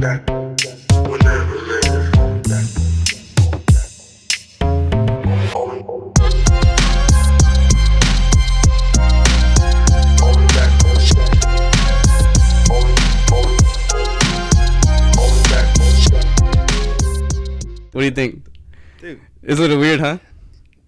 What do you think? Dude, It's a little weird, huh?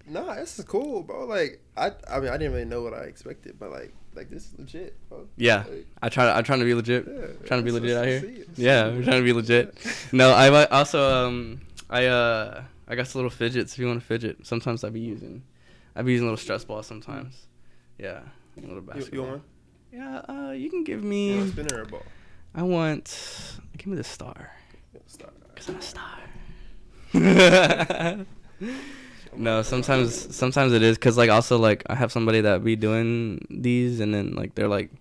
nah, this is cool, bro. Like, I mean, I didn't really know what I expected, but like this is legit, bro. Yeah, Like, I'm trying to be legit. yeah, Trying to be legit out here. see it. Yeah, we're trying to be legit. No, I also I got some little fidgets. If you want to fidget, sometimes I'd be using a little stress ball sometimes. Yeah, a little basketball. You want one? Yeah, you can give You me. want a spinner or a ball? I want. Give me the star. Star. Cause I'm a star. No, sometimes it is, cause like also like I have somebody that be doing these and then like they're like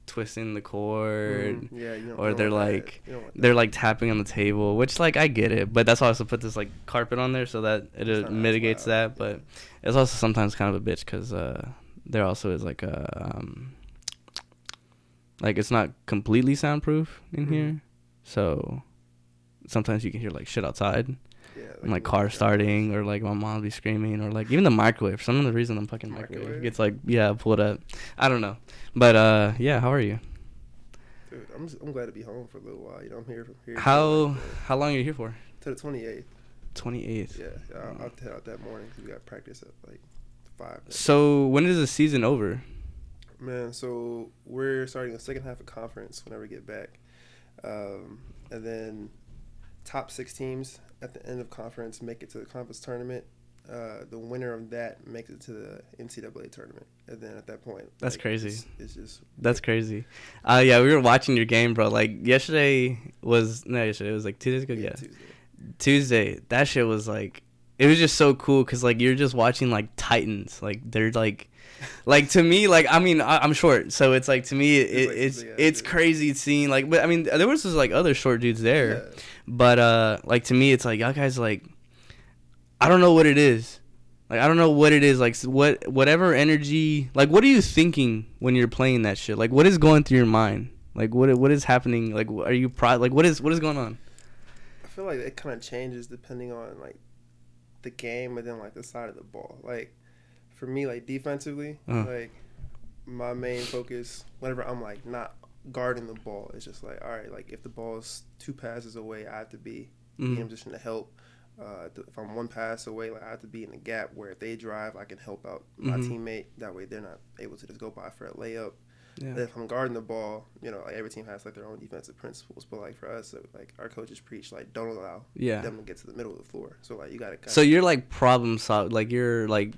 twisting the cord, Yeah, or they're like tapping on the table, which like I get it, but that's why I also put this like carpet on there so that it mitigates that. But it's also sometimes kind of a bitch, cause there also is like a like it's not completely soundproof in here, so sometimes you can hear like shit outside. Yeah, and like car starting, or like my mom be screaming, or like even the microwave. For some reason, the fucking microwave gets like pulled up. I don't know, but yeah. How are you? Dude, I'm glad to be home for a little while. You know, I'm here. How long are you here for? To the 28th. 28th. Yeah, I'll head out that morning because we got practice at like 5. So when is the season over? Man, so we're starting the second half of conference whenever we get back, and then top 6 teams at the end of conference make it to the conference tournament. The winner of that makes it to the NCAA tournament, and then at that point, that's like, crazy. It's just that's crazy. Yeah, we were watching your game, bro. Like yesterday was like 2 days ago. Yeah, Tuesday. That shit was like, it was just so cool because like you're just watching like Titans. Like they're like to me, like I mean I'm short, so it's like to me it's crazy seeing like, but I mean there was just like other short dudes there, but like to me it's like y'all guys like, I don't know what it is, like I don't know what it is, like whatever energy, like what are you thinking when you're playing that shit, like what is going through your mind, like what is happening, like are you like what is going on? I feel like it kind of changes depending on like the game and then like the side of the ball. Like for me, like defensively, like my main focus whenever I'm like not guarding the ball, it's just like, all right, like if the ball is 2 passes away, I have to be in a position to help. If I'm 1 pass away, like I have to be in the gap where if they drive, I can help out my teammate. That way they're not able to just go by for a layup. Yeah. If I'm guarding the ball, you know, like every team has like their own defensive principles, but like for us, like our coaches preach like don't allow them to get to the middle of the floor. So like you gotta. So you're like problem solve, like you're like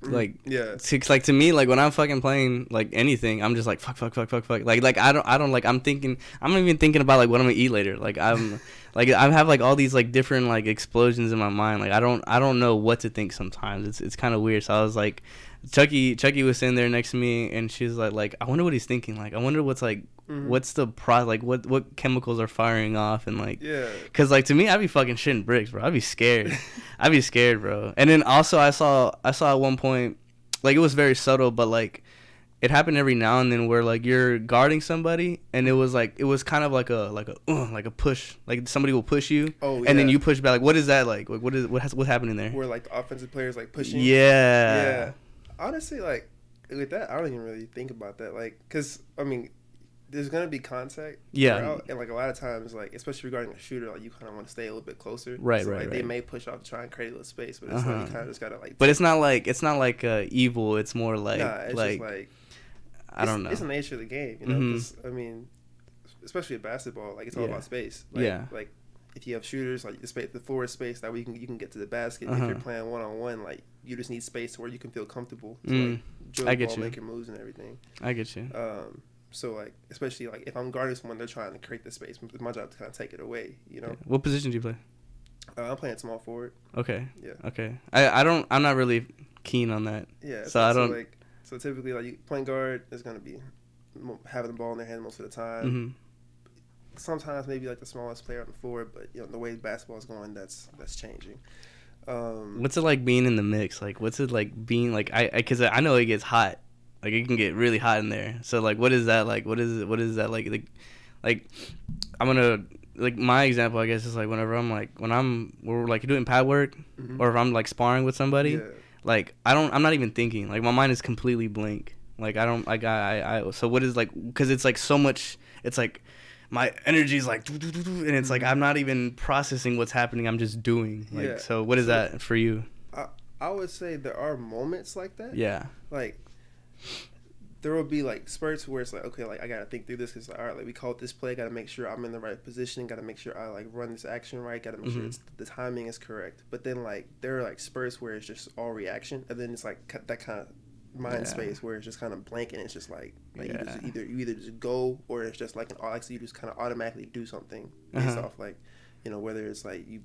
like to me, like when I'm fucking playing like anything, I'm just like fuck like I don't like I'm not even thinking about like what I'm gonna eat later. Like I'm like I have like all these like different like explosions in my mind. Like I don't know what to think sometimes. It's kind of weird. So I was like, Chucky was sitting there next to me, and she's like I wonder what he's thinking. Like I wonder what's like what's the like what chemicals are firing off, and like because like to me I'd be fucking shitting bricks, bro. I'd be scared. I'd be scared, bro. And then also I saw at one point, like it was very subtle, but like it happened every now and then where like you're guarding somebody, and it was kind of like a push, like somebody will push you, and then you push back. Like what is that like? What's happening there? Where like the offensive players like pushing. Yeah. Honestly, like with that, I don't even really think about that. Like, cause I mean, there's gonna be contact. Yeah. And like a lot of times, like especially regarding a shooter, like you kind of want to stay a little bit closer. Right. So, right. Like they may push off to try and create a little space, but it's like you kind of just gotta like. But it's not like evil. It's more like it's just like I don't know. It's the nature of the game, you know. Cause, I mean, especially in basketball, like it's all about space. Like, Like if you have shooters, like the floor is space, that way you can get to the basket. If you're playing 1-on-1, like you just need space where you can feel comfortable to like drill the ball, make your moves and everything. I get you. So like especially like if I'm guarding someone, they're trying to create the space. It's my job to kind of take it away, you know. What position do you play? I'm playing small forward. Okay. Yeah. Okay. I'm not really keen on that. Yeah. So I don't. So typically, like point guard is gonna be having the ball in their hand most of the time. Sometimes maybe like the smallest player on the floor, but you know the way basketball is going, that's changing. What's it like being in the mix? Like, what's it like being like? Because I know it gets hot. Like, it can get really hot in there. So like, what is that like? What is that like? like I'm gonna like my example I guess is like whenever I'm like we're like doing pad work or if I'm like sparring with somebody, like I'm not even thinking, like my mind is completely blank. Like I don't like I so what is like, because it's like so much, it's like my energy is like and it's like I'm not even processing what's happening, I'm just doing like. So what is that for you? I would say there are moments like that. Yeah. Like there will be like spurts where it's like, okay, like I gotta think through this because all right, like we called this play, gotta make sure I'm in the right position, gotta make sure I like run this action right, gotta make sure the timing is correct. But then like there are like spurts where it's just all reaction, and then it's like that kind of mind space where it's just kind of blank and it's just like you either just go, or it's just like an you just kind of automatically do something based off like, you know, whether it's like you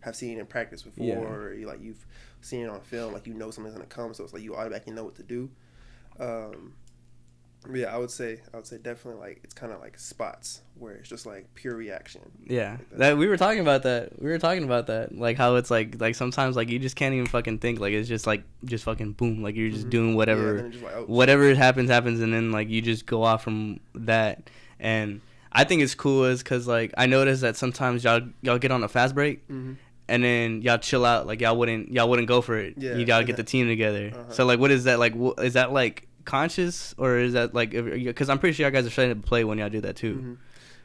have seen it in practice before or you've seen it on film, like you know something's gonna come, so it's like you automatically know what to do. Yeah, I would say definitely like it's kind of like spots where it's just like pure reaction. Yeah, like that we were talking about that. Like how it's like sometimes like you just can't even fucking think. Like it's just fucking boom. Like you're just doing whatever, just like, whatever happens, and then like you just go off from that. And I think it's cool is because like I noticed that sometimes y'all get on a fast break. And then y'all chill out, like y'all wouldn't go for it. Yeah, you gotta get the team together. So like, what is that like? Is that like conscious, or is that like? Because I'm pretty sure y'all guys are starting to play when y'all do that too.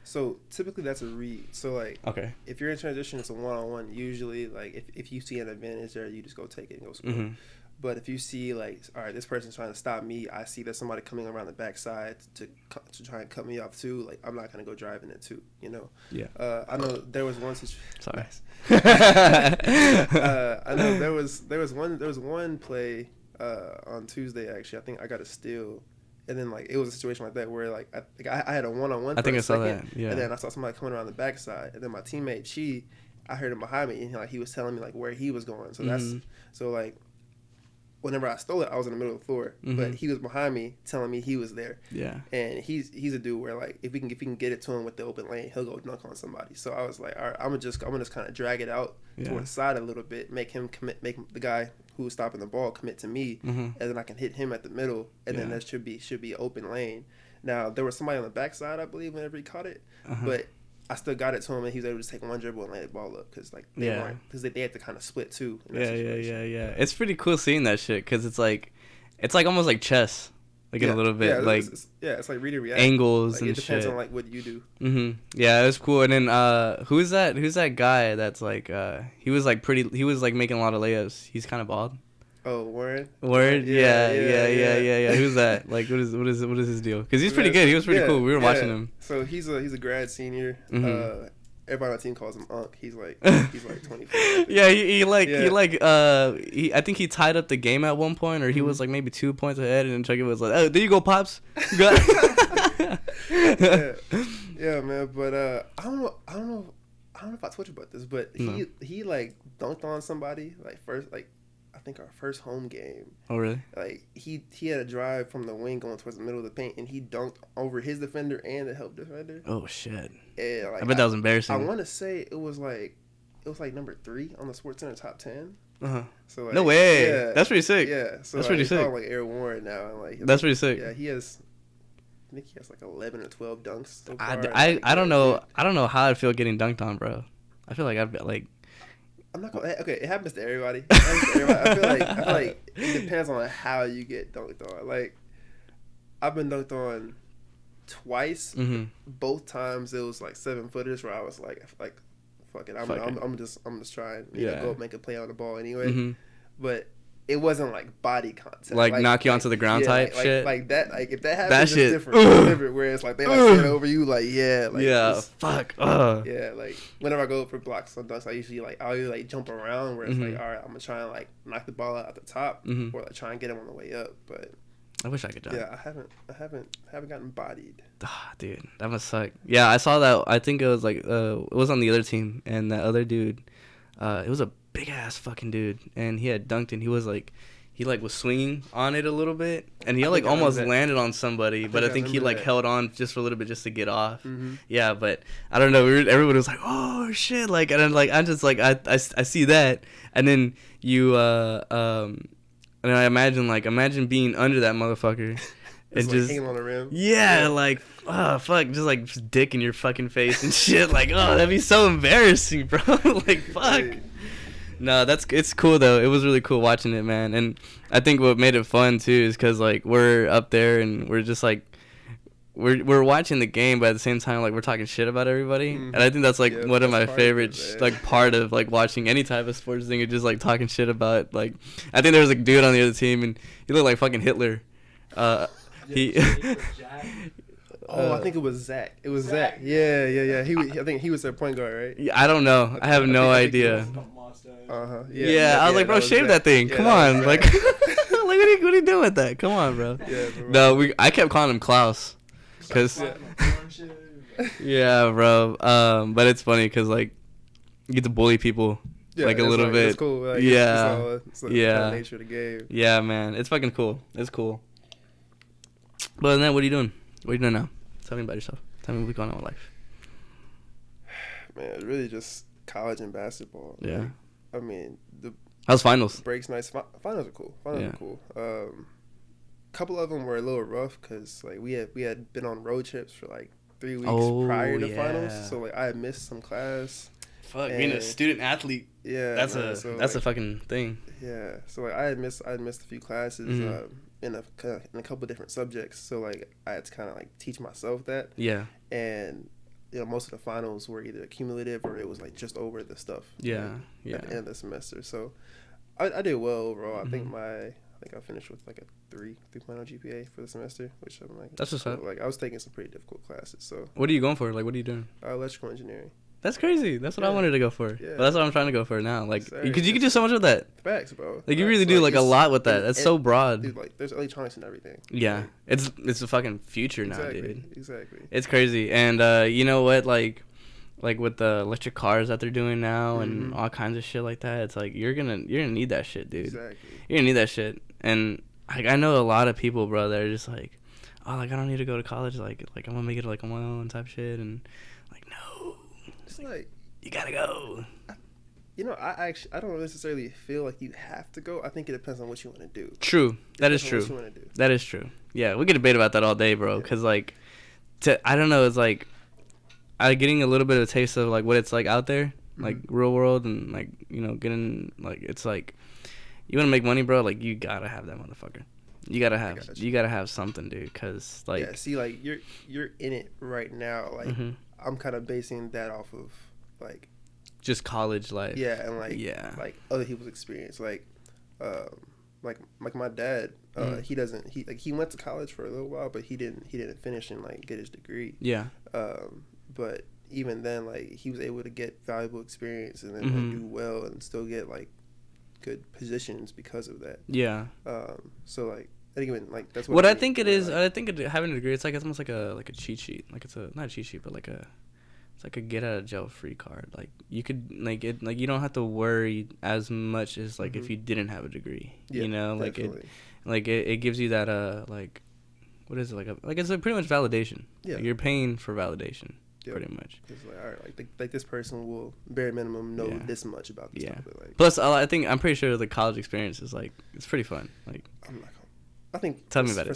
So typically that's a read. So like, okay, if you're in transition, it's a 1-on-1. Usually, like if you see an advantage there, you just go take it and go score. But if you see like, all right, this person's trying to stop me, I see there's somebody coming around the backside to try and cut me off too. Like I'm not gonna go driving it too, you know. Yeah. I know there was one situation. Sorry. I know there was one play on Tuesday actually. I think I got a steal, and then like it was a situation like that where like I had a 1-on-1. I think I saw that. Yeah. And then I saw somebody coming around the backside, and then my teammate I heard him behind me, and like he was telling me like where he was going. So that's so like. Whenever I stole it, I was in the middle of the floor, but he was behind me, telling me he was there. Yeah, and he's a dude where like if we can get it to him with the open lane, he'll go dunk on somebody. So I was like, all right, I'm gonna just kind of drag it out toward the side a little bit, make the guy who's stopping the ball commit to me, and then I can hit him at the middle, and then that should be open lane. Now there was somebody on the backside, I believe, whenever he caught it, but I still got it to him, and he was able to take one dribble and lay the ball up because like they weren't, because they had to kind of split too. Yeah. It's pretty cool seeing that shit because it's like almost like chess, like in a little bit, like it's like read and react angles like, and it depends shit. on like what you do. Yeah, it was cool. And then who's that guy that's like he was like making a lot of layups. He's kind of bald. Oh, Warren. Yeah. Who's that? Like, what is his deal? Because he's pretty good. He was pretty cool. We were watching him. So he's a grad senior. Everybody on the team calls him Unk. He's like 24. Yeah, I think he tied up the game at one point, or he was like maybe 2 points ahead, and then Chucky was like, "Oh, there you go, pops." You got yeah, man. But I don't know if I told you about this, but he like dunked on somebody like first like. I think our first home game. Oh, really? Like, he had a drive from the wing going towards the middle of the paint, and he dunked over his defender and the help defender. Oh, shit. Yeah, like, I bet that was embarrassing. I want to say it was like number 3 on the SportsCenter top 10. So like, no way. Yeah, that's pretty sick. Yeah, so that's like, pretty sick. Like Air Warren now, and like that's pretty sick. Yeah, I think he has like 11 or 12 dunks. So far. I don't know. I don't know how I'd feel getting dunked on, bro. I feel like I'd be like. I'm not gonna. Okay, it happens to everybody. I feel like it depends on how you get dunked on. Like, I've been dunked on twice. Both times it was like 7-footers where I was like, fuck it. I'm just trying. Go make a play on the ball anyway. But it wasn't like body contact. Like knock you onto the ground type shit. Like that. Like if that happens, it's different. It's different. Where it's like they like stand over you. Like fuck. Yeah. Like whenever I go for blocks on dunks, I'll either jump around where it's like, all right, I'm gonna try and like knock the ball out at the top, or like try and get him on the way up. But I wish I could dunk. Yeah, I haven't gotten bodied. Dude, that must suck. Yeah, I saw that. I think it was like it was on the other team, and that other dude, it was a big ass fucking dude, and he had dunked, and he was swinging on it a little bit, and he like almost landed on somebody, but I think he like held on just for a little bit just to get off. Yeah, but I don't know. Everybody was like, "Oh shit!" Like, and I'm like, I'm just like, I see that, and then you and I imagine being under that motherfucker. It's like hanging on the rim. Yeah, like, oh, fuck, just like just dick in your fucking face and shit. Like, oh, that'd be so embarrassing, bro. Like, fuck. No, it's cool though. It was really cool watching it, man. And I think what made it fun too is because like we're up there and we're just like we're watching the game, but at the same time like we're talking shit about everybody. And I think that's like one of my favorite like part of like watching any type of sports thing is just like talking shit about like. I think there was a dude on the other team and he looked like fucking Hitler. He. I think it was Zach. It was Zach. Yeah. I think he was their point guard, right? Yeah, I don't know. I have no idea. Yeah, I was like, bro, shave that thing. Come on, like, like what are you doing with that? Come on, bro. Yeah, no, I kept calling him Klaus, cause yeah, bro. But it's funny cause like you get to bully people like a little bit. It's cool. Like, yeah, it's kind of nature of the game. Yeah, man, it's fucking cool. It's cool. But other than that, what are you doing? What are you doing now? Tell me about yourself. Tell me what's going on with life. Man, it's really just college and basketball. Yeah. Like, I mean, how's finals? Breaks nice. Finals are cool. Finals are cool. Couple of them were a little rough because like we had been on road trips for like 3 weeks prior to finals, so like I had missed some class. Fuck, being a student athlete. Yeah, that's a fucking thing. Yeah, so like I had missed a few classes in a couple different subjects, so like I had to kind of like teach myself that. Yeah, and most of the finals were either cumulative or it was like just over the stuff. Yeah, like, at the end of the semester. So I did well overall. I think I finished with like a 3.0 GPA for the semester, which I'm like, that's what's up. Like I was taking some pretty difficult classes. So what are you going for? Like what are you doing? Electrical engineering. That's crazy. That's what I wanted to go for. Yeah. But that's what I'm trying to go for now. Like, because you can do so much with that. Facts, bro. Like, you really do, like, a lot with that. That's so broad. Dude, like, there's electronics and everything. Yeah. Like, it's the fucking future now, dude. Exactly. It's crazy. And, you know what? Like with the electric cars that they're doing now and all kinds of shit like that, it's like, you're gonna need that shit, dude. Exactly. You're gonna need that shit. And, like, I know a lot of people, bro, that are just like, oh, like, I don't need to go to college. Like I'm gonna make it, like, on my own type shit. And, like, no. It's like you gotta go. I don't necessarily feel like you have to go. I think it depends on what you want to do. True. That is true. That is true. Yeah, we could debate about that all day, bro. Because, like, I don't know, it's like, I'm getting a little bit of a taste of, like, what it's like out there, like, real world, and, like, getting, like, it's like, you want to make money, bro, like, you gotta have that motherfucker. You gotta have something, dude, because, like... Yeah, see, like, you're in it right now, like, I'm kind of basing that off of, like, just college life. Yeah, and like other people's experience. Like my dad, he went to college for a little while, but he didn't finish and like get his degree. Yeah. But even then, like he was able to get valuable experience and then like, do well and still get like good positions because of that. Yeah. So like. I think even, like that's what I think it is. I think having a degree, it's like it's almost like a cheat sheet. Like it's not a cheat sheet, but it's like a get out of jail free card. Like you could you don't have to worry as much as like if you didn't have a degree. Yeah, like it gives you that like what is it like it's pretty much validation. Yeah, like you're paying for validation. Yep. Pretty much. It's like, all right, like this person will bare minimum know this much about this topic. Like, plus, I'm pretty sure the college experience is like it's pretty fun. Like I think tell me about it. For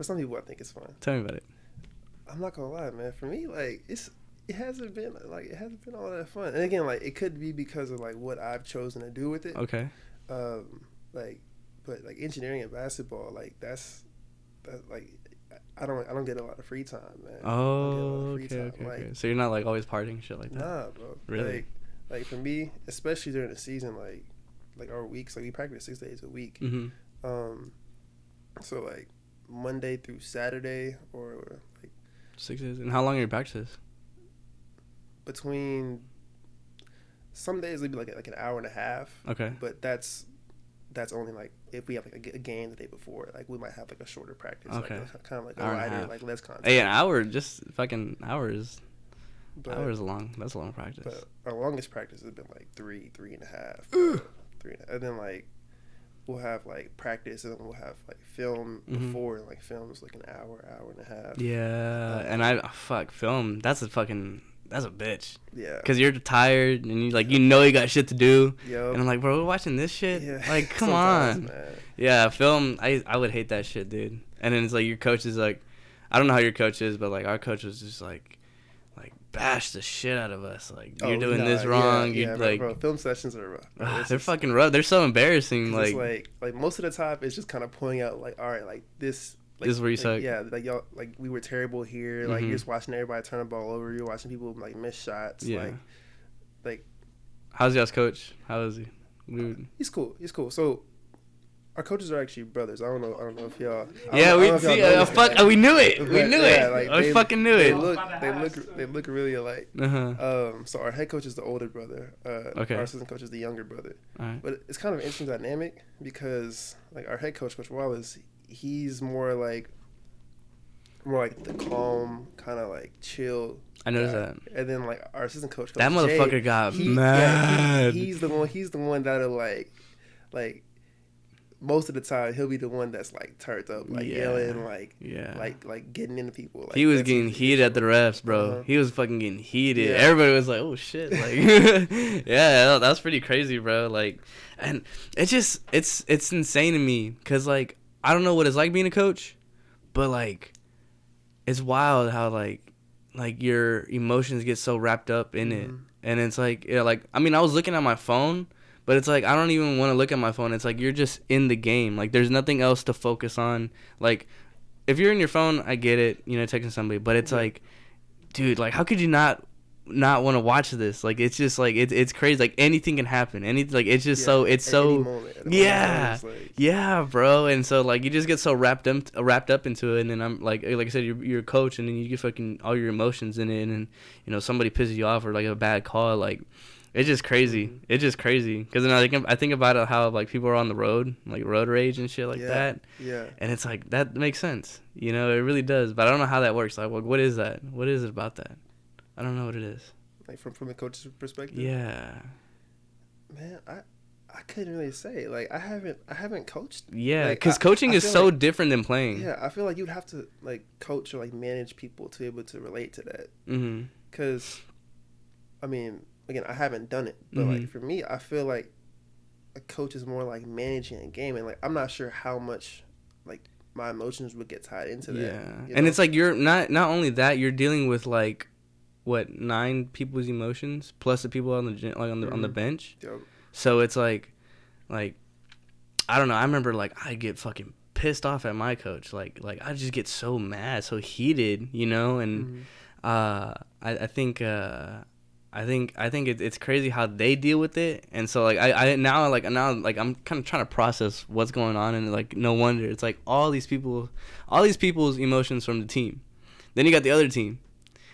some people, I think it's fun. Tell me about it. I'm not gonna lie, man. For me, like it hasn't been all that fun. And again, like it could be because of like what I've chosen to do with it. Okay. But like engineering and basketball, like that's like I don't get a lot of free time, man. Oh, okay. So you're not like always partying shit like that. Nah, bro. Really? Like for me, especially during the season, like our weeks, like we practice 6 days a week. So like Monday through Saturday or like 6 days. And how long are your practices? Between some days it'd be like an hour and a half. Okay. But that's only like if we have like a game the day before. Like we might have like a shorter practice. Okay. Like, kind of like a lighter, like less content. Hey, an hour, just fucking hours. Hours long. That's a long practice. But our longest practice has been like three and a half. And then like we'll have like practice and then we'll have like film before, and like film's like an hour and a half. Yeah, and film. That's a bitch. Yeah. Cause you're tired and you you got shit to do. Yep. And I'm like, bro, we're watching this shit. Yeah. Like, come on. Man. Yeah, film. I would hate that shit, dude. And then it's like your coach is like, I don't know how your coach is, but like our coach was just like bash the shit out of us. Like, you're doing this wrong. Yeah, you're bro, film sessions are rough. They're fucking rough. They're so embarrassing. Like most of the time, it's just kind of pointing out like, all right, like this. Like, this is where you suck. Yeah, like y'all, like we were terrible here. Like you're just watching everybody turn the ball over. You're watching people like miss shots. Yeah. Like. How's y'all's coach? How is he? He's cool. So, our coaches are actually brothers. I don't know if y'all. We knew it. We knew it. Like, we fucking knew it. They look really alike. So our head coach is the older brother. Okay. Our assistant coach is the younger brother. All right. But it's kind of an interesting dynamic because like our head coach, Coach Wallace, he's more like the calm, kind of like chill. I noticed that. And then like our assistant coach, that motherfucker got mad. He's the one that'll like most of the time he'll be the one that's like turned up, like yelling, like getting into people. Like, he was getting heated at the refs, bro. He was fucking getting heated. Yeah. Everybody was like, "Oh shit!" Like, yeah, that was pretty crazy, bro. Like, and it's insane to me because like I don't know what it's like being a coach, but like it's wild how like your emotions get so wrapped up in it, and it's like I mean I was looking at my phone. But it's like, I don't even want to look at my phone. It's like, you're just in the game. Like, there's nothing else to focus on. Like, if you're in your phone, I get it, texting somebody. But it's like, dude, like, how could you not want to watch this? Like, it's just, like, it's crazy. Like, anything can happen. It's just yeah, bro. And so, like, you just get so wrapped up into it. And then I'm, like I said, you're a coach. And then you get fucking all your emotions in it. And, somebody pisses you off or, like, a bad call. Like, it's just crazy. It's just crazy. Because then I think about it, how, like, people are on the road, like, road rage and shit like that. Yeah. And it's like, that makes sense. It really does. But I don't know how that works. Like, what is that? What is it about that? I don't know what it is. Like, from the coach's perspective? Yeah. Man, I couldn't really say. Like, I haven't coached. Yeah, because coaching is so different than playing. Yeah, I feel like you'd have to, like, coach or, like, manage people to be able to relate to that. Because, I mean... Again, I haven't done it, but like for me, I feel like a coach is more like managing a game, and like I'm not sure how much like my emotions would get tied into that. Yeah, and it's like you're not only that, you're dealing with like 9 people's emotions plus the people on the on the bench. Yep. So it's like I don't know. I remember like I get fucking pissed off at my coach. Like I just get so mad, so heated, and I think it's crazy how they deal with it, and so like I'm kind of trying to process what's going on, and like no wonder it's like all these people's emotions from the team, then you got the other team,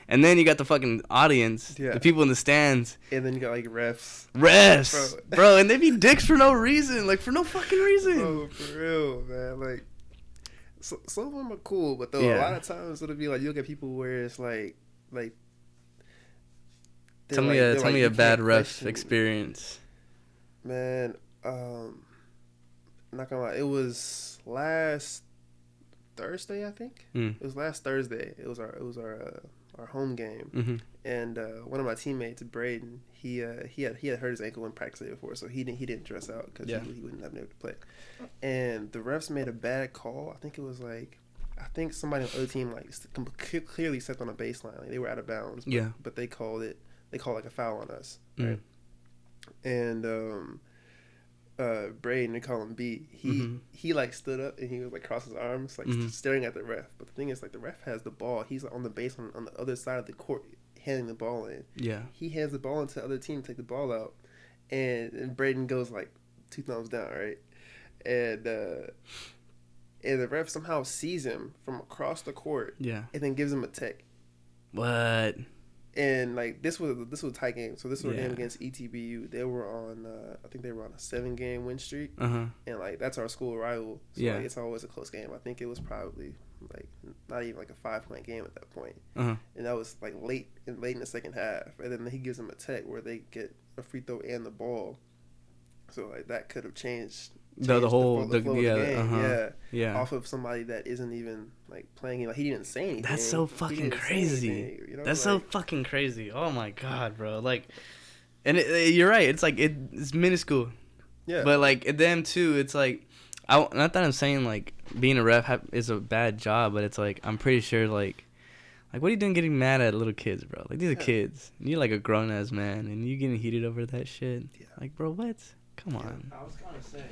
and then you got the fucking audience, the people in the stands, and then you got like refs, bro, and they be dicks for no reason, like for no fucking reason, bro, for real, man. Like some of them are cool, but though a lot of times it'll be like you'll get people where it's like. Tell me a bad ref experience. Man, not gonna lie, it was last Thursday, I think. It was last Thursday. It was our home game, and one of my teammates, Braden, he had hurt his ankle in practice day before, so he didn't dress out because he wouldn't have been able to play. And the refs made a bad call. I think somebody on the other team like clearly stepped on a baseline. Like they were out of bounds. But they called it. They called like a foul on us, right? And Braden, they call him B. He like stood up and he was like crossed his arms, like staring at the ref. But the thing is, like the ref has the ball. He's on the baseline on the other side of the court, handing the ball in. Yeah. He hands the ball into the other team to take the ball out, and Braden goes like 2 thumbs down, right? And the ref somehow sees him from across the court. Yeah. And then gives him a tech. What? And like this was a tight game. So this was a game against ETBU. They were on I think they were on a 7-game win streak. And like that's our school rival. So like, it's always a close game. I think it was probably like not even like a 5-point game at that point. And that was like late in the second half. And then he gives them a tech where they get a free throw and the ball. So like that could have changed the flow of the game. Off of somebody that isn't even like playing. Like he didn't say anything. That's so fucking crazy. That's so fucking crazy. Oh my god, bro. Like, and you're right. It's like it's minuscule. Yeah. But like them too. It's like Not that I'm saying like being a ref is a bad job, but it's like I'm pretty sure like what are you doing getting mad at little kids, bro? Like these are kids. You're like a grown ass man, and you getting heated over that shit. Yeah. Like, bro, what? Come on. I was gonna say,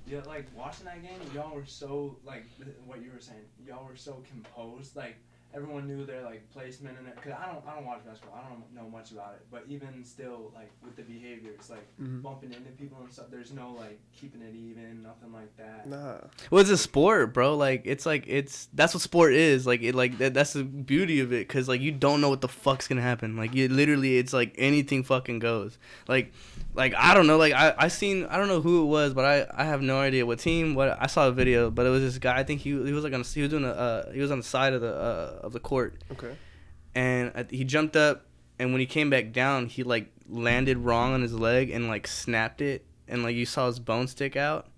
yeah, like watching that game, y'all were so like what you were saying. Y'all were so composed, like. Everyone knew their like placement in it. Cause I don't watch basketball. I don't know much about it. But even still, like with the behaviors, like bumping into people and stuff, there's no like keeping it even, nothing like that. Nah. Well, it's a sport, bro. Like it's that's what sport is. Like that's the beauty of it. Cause like you don't know what the fuck's gonna happen. Like you literally, it's like anything fucking goes. Like I don't know. Like I don't know who it was, but I have no idea what team. What I saw a video, but it was this guy. I think he was like he was on the side of the court. Okay. And he jumped up, and when he came back down, he like landed wrong on his leg and like snapped it, and like you saw his bone stick out.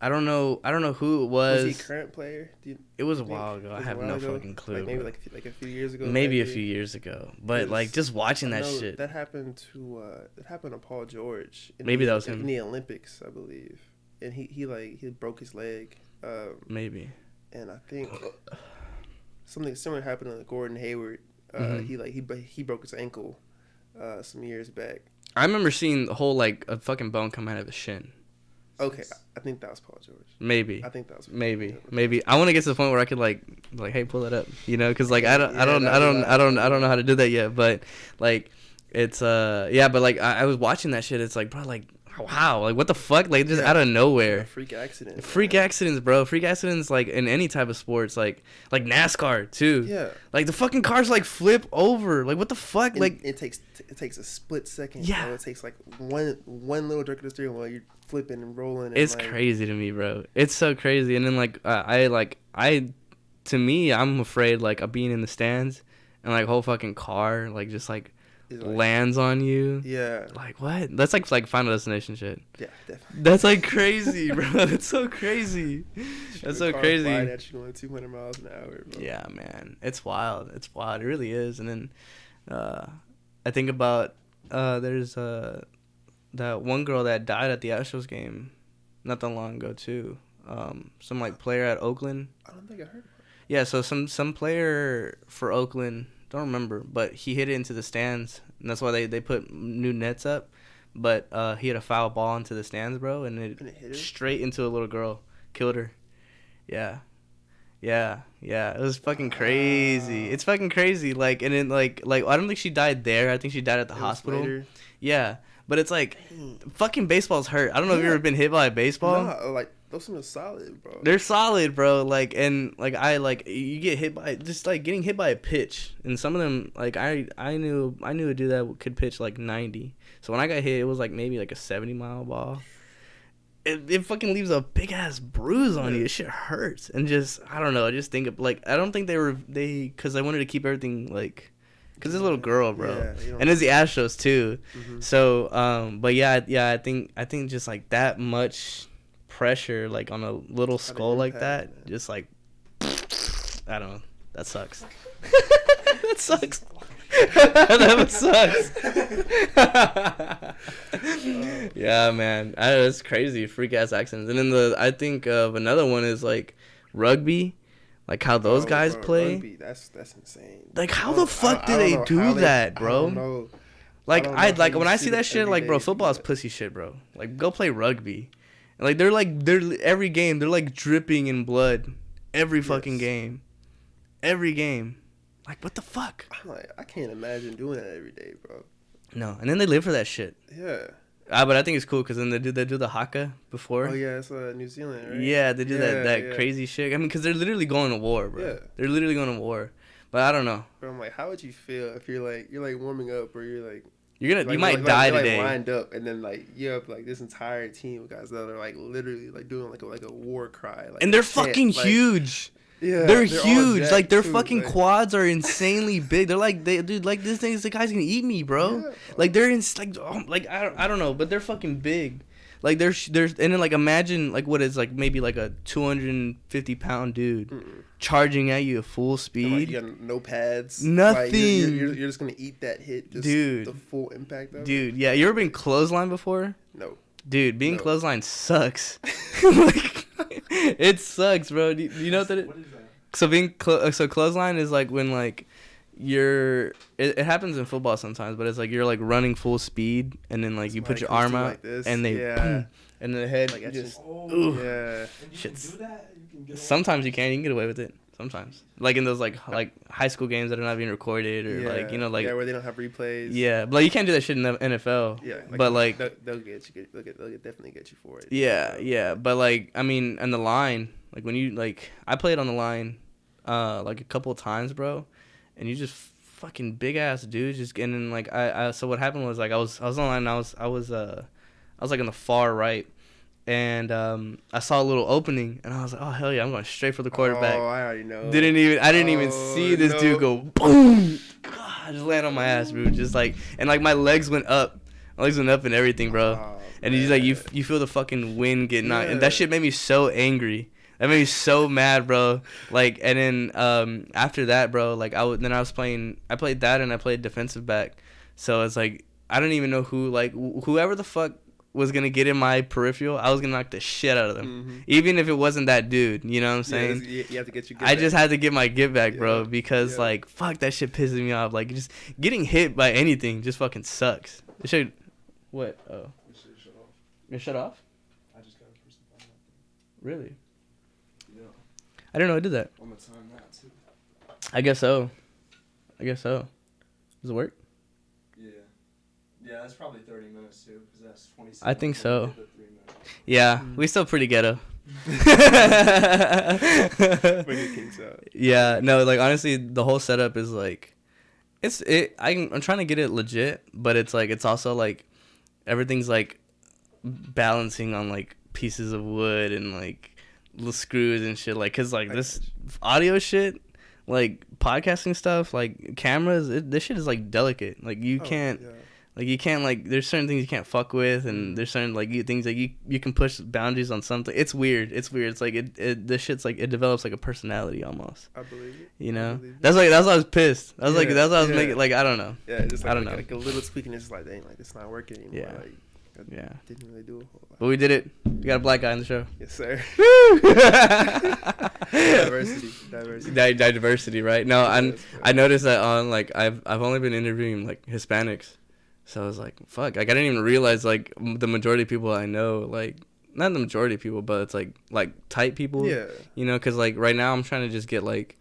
I don't know who it was. Was he a current player? It was a while ago. I have no fucking clue. Like maybe like a few years ago. Maybe a few years ago. But like just watching that shit. That happened to Paul George. Maybe that was him in the Olympics, I believe. And he broke his leg. Maybe. And I think something similar happened to Gordon Hayward. He broke his ankle some years back. I remember seeing the whole like a fucking bone come out of his shin. Okay, I think that was Paul George. Maybe. I think that was maybe. I want to get to the point where I could like hey, pull that up, you know, because like I don't know how to do that yet, but like it's but like I was watching that shit. It's like, bro, like wow, like what the fuck, like just out of nowhere. Yeah, freak accidents, bro. Freak accidents like in any type of sports, like NASCAR too. Yeah, like the fucking cars like flip over, like what the fuck, like it takes a split second. Yeah, it takes like one little jerk of the steering wheel, you're flipping and rolling. And it's like, crazy to me, bro. It's so crazy. And then like to me, I'm afraid like of being in the stands and like whole fucking car like just like lands on you. Yeah. Like what? That's like Final Destination shit. Yeah, definitely. That's like crazy, bro. That's so crazy. That's so crazy. Flying at you going 200 miles an hour, bro. Yeah, man. It's wild. It really is. And then I think about there's that one girl that died at the Astros game not that long ago too. Some like player at Oakland. I don't think I heard. Yeah, so some player for Oakland, don't remember, but he hit it into the stands, and that's why they put new nets up. But he had a foul ball into the stands, bro, and it hit her? Straight into a little girl, killed her. Yeah. It was fucking crazy. It's fucking crazy. Like, and then like I don't think she died there. I think she died at the hospital. Later. Yeah, but it's like, fucking baseball's hurt. I don't know if you've ever been hit by a baseball. No, like those are solid, bro. They're solid, bro. Like, and like you get hit by just like getting hit by a pitch, and some of them like I knew a dude that could pitch like 90. So when I got hit, it was like maybe like a 70-mile ball. It fucking leaves a big ass bruise on you. It shit hurts, and just I don't know. I just think of like I don't think because I wanted to keep everything like. Cause it's a little girl, bro, and it's the Astros too. Mm-hmm. So, but yeah, I think just like that much pressure, like on a little skull like that, man. Just like I don't know, that sucks. That sucks. That sucks. Yeah, man, it's crazy, freak ass accidents. And then I think of another one is like rugby. Like how those guys play. Rugby, that's insane. Like how the fuck do they do that, bro? I don't know. Like when I see that shit, like bro, football is pussy shit, bro. Like go play rugby. And, like they're every game they're like dripping in blood. Every fucking game. Every game. Like what the fuck? I'm like, I can't imagine doing that every day, bro. No, and then they live for that shit. Yeah. But I think it's cool because then they do the haka before. Oh yeah, it's New Zealand, right? Yeah, they do that crazy shit. I mean, because they're literally going to war, bro. Yeah. They're literally going to war. But I don't know. Bro, I'm like, how would you feel if you're like warming up or you might die today. Like lined up and then like you have like this entire team of guys that are like literally like doing like a war cry. Like, and they're fucking huge. Yeah, they're huge. Like their fucking quads are insanely big. They're like, dude, like this thing, the guy's gonna eat me, bro. Yeah. Like they're I don't know, but they're fucking big. Like they're and then like imagine like what is like maybe like a 250-pound dude charging at you at full speed. Like you got no pads. Nothing. Like you're just gonna eat that hit. Just dude. The full impact of it. Dude, yeah. You ever been clothesline before? No. Dude, being clothesline sucks. Like It sucks, bro. Do you know what that is? What is that? So so clothesline is like when like it happens in football sometimes, but it's like you're like running full speed and then like you put your arm out like and they boom, and the head Like, just Oh, yeah. And you Shit's- can do that? You can get away sometimes you can get away with it. Sometimes like in those like high school games that are not being recorded or like like where they don't have replays. yeah, but like, you can't do that shit in the NFL. Yeah, but like they'll get you. They'll definitely get you for it. yeah, but like I mean, on the line, like when you like I played on the line, like a couple of times, bro, and you just fucking big ass dudes just getting in like I so what happened was like I was on the line and I was like in the far right. And I saw a little opening, and I was like, "Oh hell yeah, I'm going straight for the quarterback." Oh, I already know. I didn't even see this dude go boom. God, just land on my ass, bro. Just like and like my legs went up and everything, bro. Oh, and you just like you feel the fucking wind getting out, and that Yeah. shit made me so angry. That made me so mad, bro. Like, and then after that, bro, like I played that and I played defensive back. So it's like I don't even know whoever the fuck was gonna get in my peripheral, I was gonna knock the shit out of them, even if it wasn't that dude. You know what I'm saying? Yeah, you have to get your. I just had to get my get back, bro, Yeah, because yeah. like fuck that shit pisses me off. Like just getting hit by anything just fucking sucks. It should. What? Oh. It should shut off. It shut off? I just got to push the button. Really? Yeah. I didn't know it did that. I'm gonna time that too. I guess so. Does it work? Yeah. Yeah, that's probably 30 minutes too, because that's 27. I think so. 3 minutes. Yeah, we still pretty ghetto. Bring your kinks out. Yeah, no, like honestly, the whole setup is like, I'm trying to get it legit, but it's like it's also like everything's like balancing on like pieces of wood and like little screws and shit. Like, cause like this audio shit, like podcasting stuff, like cameras, this shit is like delicate. Like you can't. Yeah. Like you can't like there's certain things you can't fuck with and there's certain like things that you can push boundaries on something. It's weird. It's like this shit's like it develops like a personality almost. I believe it. You know? believe it. That's why I was pissed. I was like Yeah, that's why I was yeah. making like I don't know. Yeah, just like, I don't know. like a little tweak and it's just like, dang, like it's not working anymore. Yeah. Like, I Yeah. didn't really do a whole lot. But we did it. We got a black guy on the show. Yes, sir. Woo! Diversity. Diversity, right? No, Yes, I noticed that on like I've only been interviewing like Hispanics. So I was like, fuck. Like, I didn't even realize, like, the majority of people I know, like, not the majority of people, but it's, like type people. Yeah. You know, because, like, right now I'm trying to just get, like,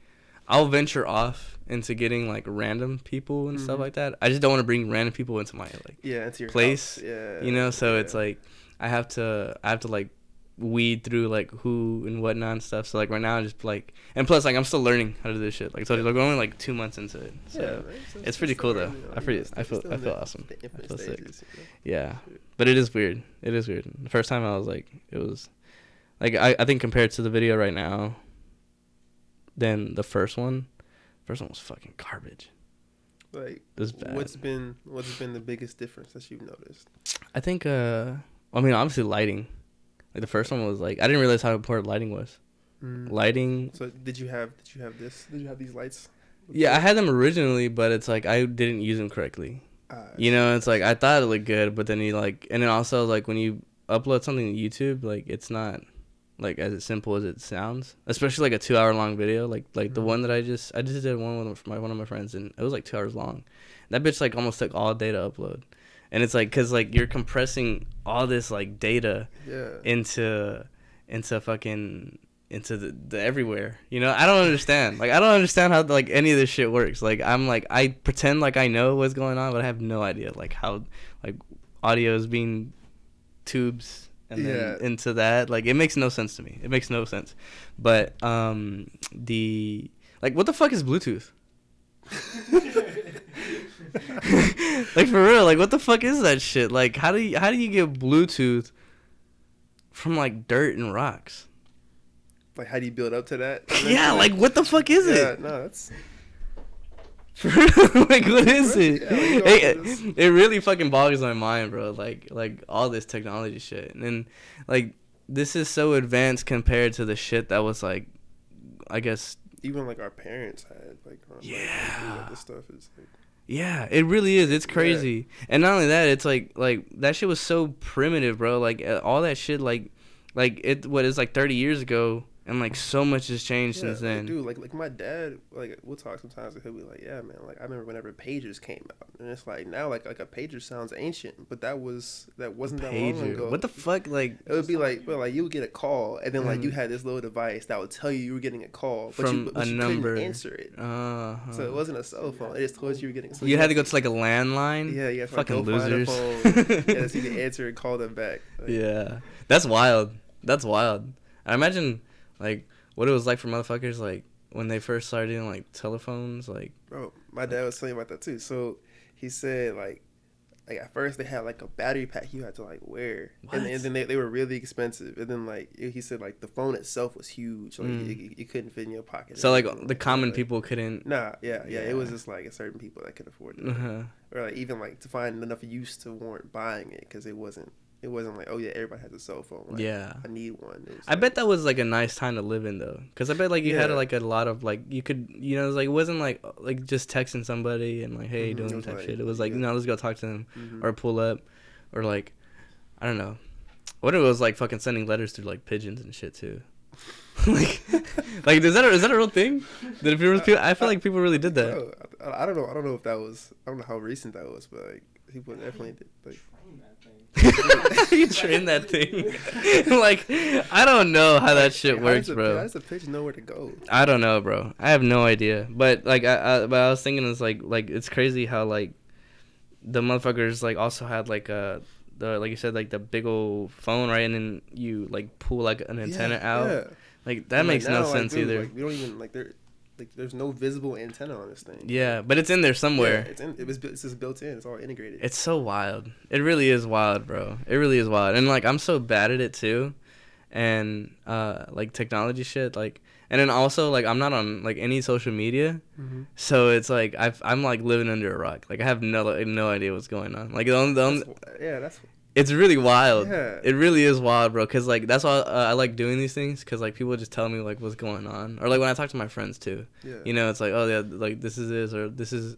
I'll venture off into getting, like, random people and stuff like that. I just don't want to bring random people into my, like, into your place. house. Yeah. You know, so yeah. it's, like, I have to, like, weed through, like, who and whatnot and stuff. So, like, right now I'm just, like, and plus, like, I'm still learning how to do this shit. Like, I told you, like, we're only, like, 2 months into it. So, right? So it's pretty cool, though. I feel awesome. I feel sick. Yeah, but it is weird. The first time I was like, it was like I think compared to the video right now, then the first one was fucking garbage. Like, It was bad. what's been the biggest difference that you've noticed? I think I mean obviously lighting. Like the first one was like I didn't realize how important lighting was. Lighting. So did you have these lights? Yeah, I had them originally, but it's like I didn't use them correctly. You know, it's like I thought it looked good, but then and then also like when you upload something to YouTube, like it's not like as simple as it sounds. Especially like a 2-hour long video, like the one that I just did one with one of my friends, and it was like 2 hours long. That bitch like almost took all day to upload, and it's like because like you're compressing all this like data into fucking. Into the everywhere, you know. I don't understand. Like I don't understand how like any of this shit works. Like I'm like I pretend like I know what's going on, but I have no idea like how like audio is being tubes and then into that. Like it makes no sense to me. It makes no sense. But the like what the fuck is Bluetooth? Like for real, like what the fuck is that shit? Like how do you get Bluetooth from like dirt and rocks? Like, how do you build up to that? Yeah, like, what the fuck is it? No, that's... like, what is it? Yeah, it really fucking boggles my mind, bro. Like all this technology shit. And then, like, this is so advanced compared to the shit that was, like, I guess... Even, like, our parents had, like... Yeah. This stuff is, like... Yeah, it really is. It's crazy. Yeah. And not only that, it's, like, that shit was so primitive, bro. Like, all that shit, like, it, what is, like, 30 years ago... And like so much has changed since then. Like, dude, like my dad, like we'll talk sometimes, and he'll be like, "Yeah, man, like I remember whenever pagers came out, and it's like now, like a pager sounds ancient, but that wasn't that long ago. What the fuck, like it would be like, well, like you would get a call, and then like you had this little device that would tell you were getting a call, but from you a number, couldn't answer it. So it wasn't a cell phone; it just told you were getting. So you had to go to like a landline. Yeah, yeah, fucking go losers. Find a phone, yeah, so you can answer and call them back. Like, yeah, that's wild. That's wild. I imagine like what it was like for motherfuckers like when they first started doing like telephones, like. Bro, my dad was telling me about that too. So he said like at first they had like a battery pack you had to like wear, and then they were really expensive. And then like he said like the phone itself was huge, like you couldn't fit in your pocket. So like the common people couldn't. Nah, yeah, it was just like certain people that could afford it, or like even like to find enough use to warrant buying it because it wasn't like, oh yeah, everybody has a cell phone. Like, yeah, I need one. I bet that was like a nice time to live in though, because I bet like you had like a lot of like you could it was like it wasn't like just texting somebody and like hey doing type shit. It was like let's go talk to them or pull up or like I don't know. What if it was like fucking sending letters through like pigeons and shit too. like is that a real thing? That if there was people, I feel like people really did that. Bro, I don't know if that was. I don't know how recent that was, but like people definitely did. Like. You train that thing. Like I don't know how that shit works, bro. How does the pitch know where to go? I don't know, bro. I have no idea. But like I was thinking it's like it's crazy how like the motherfuckers like also had like the like you said like the big old phone, right? And then you like pull like an antenna out. Yeah. Like that makes no sense either. Like, we don't even like there's no visible antenna on this thing. Yeah, but it's in there somewhere. Yeah, it's just built in. It's all integrated. It's so wild. It really is wild, bro. It really is wild. And like I'm so bad at it too, and like technology shit. Like, and then also like I'm not on like any social media, so it's like I'm like living under a rock. Like I have no idea what's going on. Like that's. It's really wild. Yeah. It really is wild, bro. Cause like that's why I like doing these things. Cause like people just tell me like what's going on, or like when I talk to my friends too. Yeah. You know, it's like oh yeah, like this is this or this is,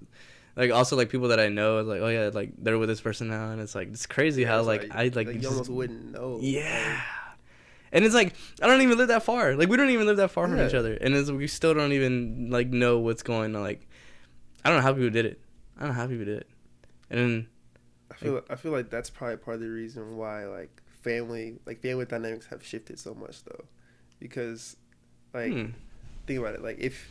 like also like people that I know like oh yeah, like they're with this person now, and it's like it's crazy how like I like you almost wouldn't know. Yeah. And it's like I don't even live that far. Like we don't even live that far from each other, and it's we still don't even like know what's going on. Like I don't know how people did it. And then. I feel like that's probably part of the reason why like family dynamics have shifted so much though, because like think about it, like if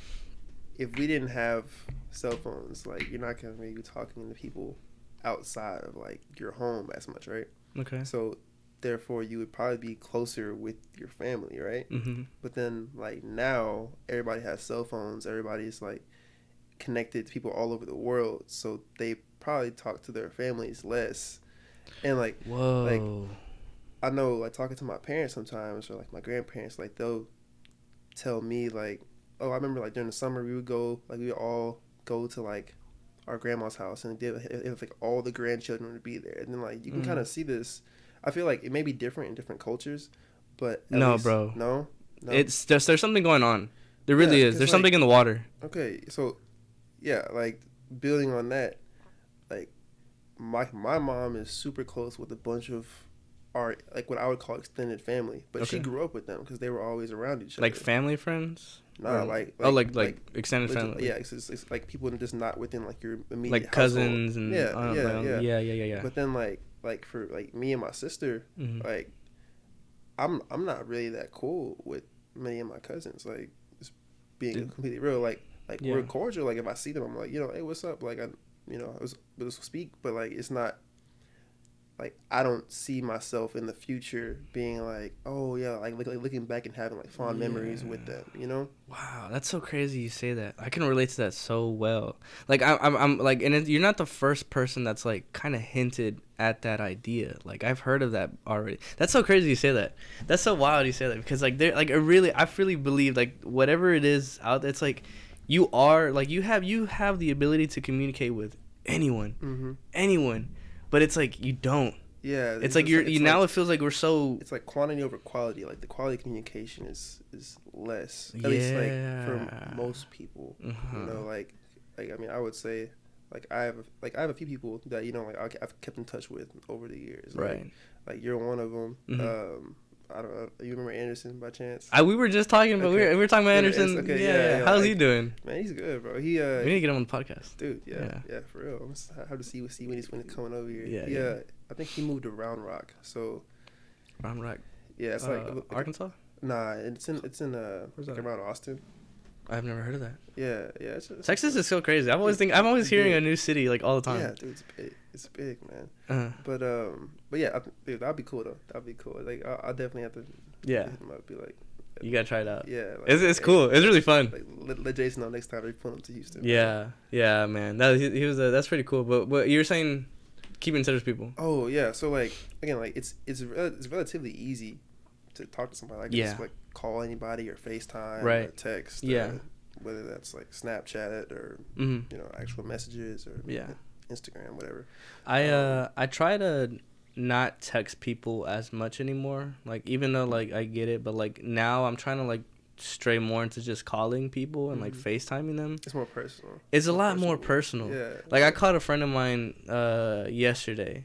we didn't have cell phones, like you're not gonna be talking to people outside of like your home as much, right? Okay. So therefore you would probably be closer with your family, right? But then like now everybody has cell phones, everybody's like connected to people all over the world, so they probably talk to their families less. And like like I know like talking to my parents sometimes, or like my grandparents, like they'll tell me like, oh, I remember like during the summer we would all go to like our grandma's house, and it was like all the grandchildren would be there, and then like you can kind of see this. I feel like it may be different in different cultures, but bro, no, it's just there's something going on. There really is. There's something in the water. Okay, so yeah, like building on that, like my mom is super close with a bunch of our like what I would call extended family, but she grew up with them because they were always around each other. Like family friends? Nah, like extended family. Yeah, it's like people just not within like your immediate like cousins household. and yeah. But then like for like me and my sister, like I'm not really that cool with many of my cousins. Like just being completely real, like we're cordial. Like if I see them, I'm like, hey, what's up? Like we'll speak, but like it's not like I don't see myself in the future being like, oh yeah, like looking back and having like fond memories with them, Wow, that's so crazy you say that. I can relate to that so well. Like I'm like, and you're not the first person that's like kind of hinted at that idea. Like I've heard of that already. That's so crazy you say that. That's so wild you say that, because like they're like I really believe like whatever it is out there, it's like you are like you have the ability to communicate with anyone, but it's like you don't. Yeah, it's like now it feels like we're so. It's like quantity over quality. Like the quality of communication is less. At least like for most people, Like I mean, I would say like I have a few people that like I've kept in touch with over the years. Right. Like you're one of them. I don't know. You remember Anderson by chance? We were just talking about we were talking about Anderson. Okay, yeah. How's he doing? Man, he's good, bro. We need to get him on the podcast, dude. Yeah, for real. I'm just have to see when he's coming over here. Yeah. I think he moved to Round Rock. So Round Rock. Yeah, it's like Arkansas. Nah, it's in like around Austin. I've never heard of that. Yeah. Texas is so crazy. I'm always hearing a new city like all the time. Yeah, dude, it's big, man. But yeah, dude, that'd be cool though. That'd be cool. Like, I'll definitely have to. Yeah. Hit him up, be like, you gotta try it out. Yeah, like, it's cool. It's really fun. Like, let Jason know next time they put him to Houston. Yeah, man. He was that's pretty cool. But you were saying keep in touch with people. Oh yeah, so like again, like it's relatively easy to talk to somebody. Like just like call anybody or FaceTime or text. Whether that's like Snapchat or actual messages or Instagram, whatever. I try to not text people as much anymore. Like even though like I get it, but like now I'm trying to like stray more into just calling people and like FaceTiming them. It's more personal. It's a lot more personal. Yeah. Like I called a friend of mine yesterday,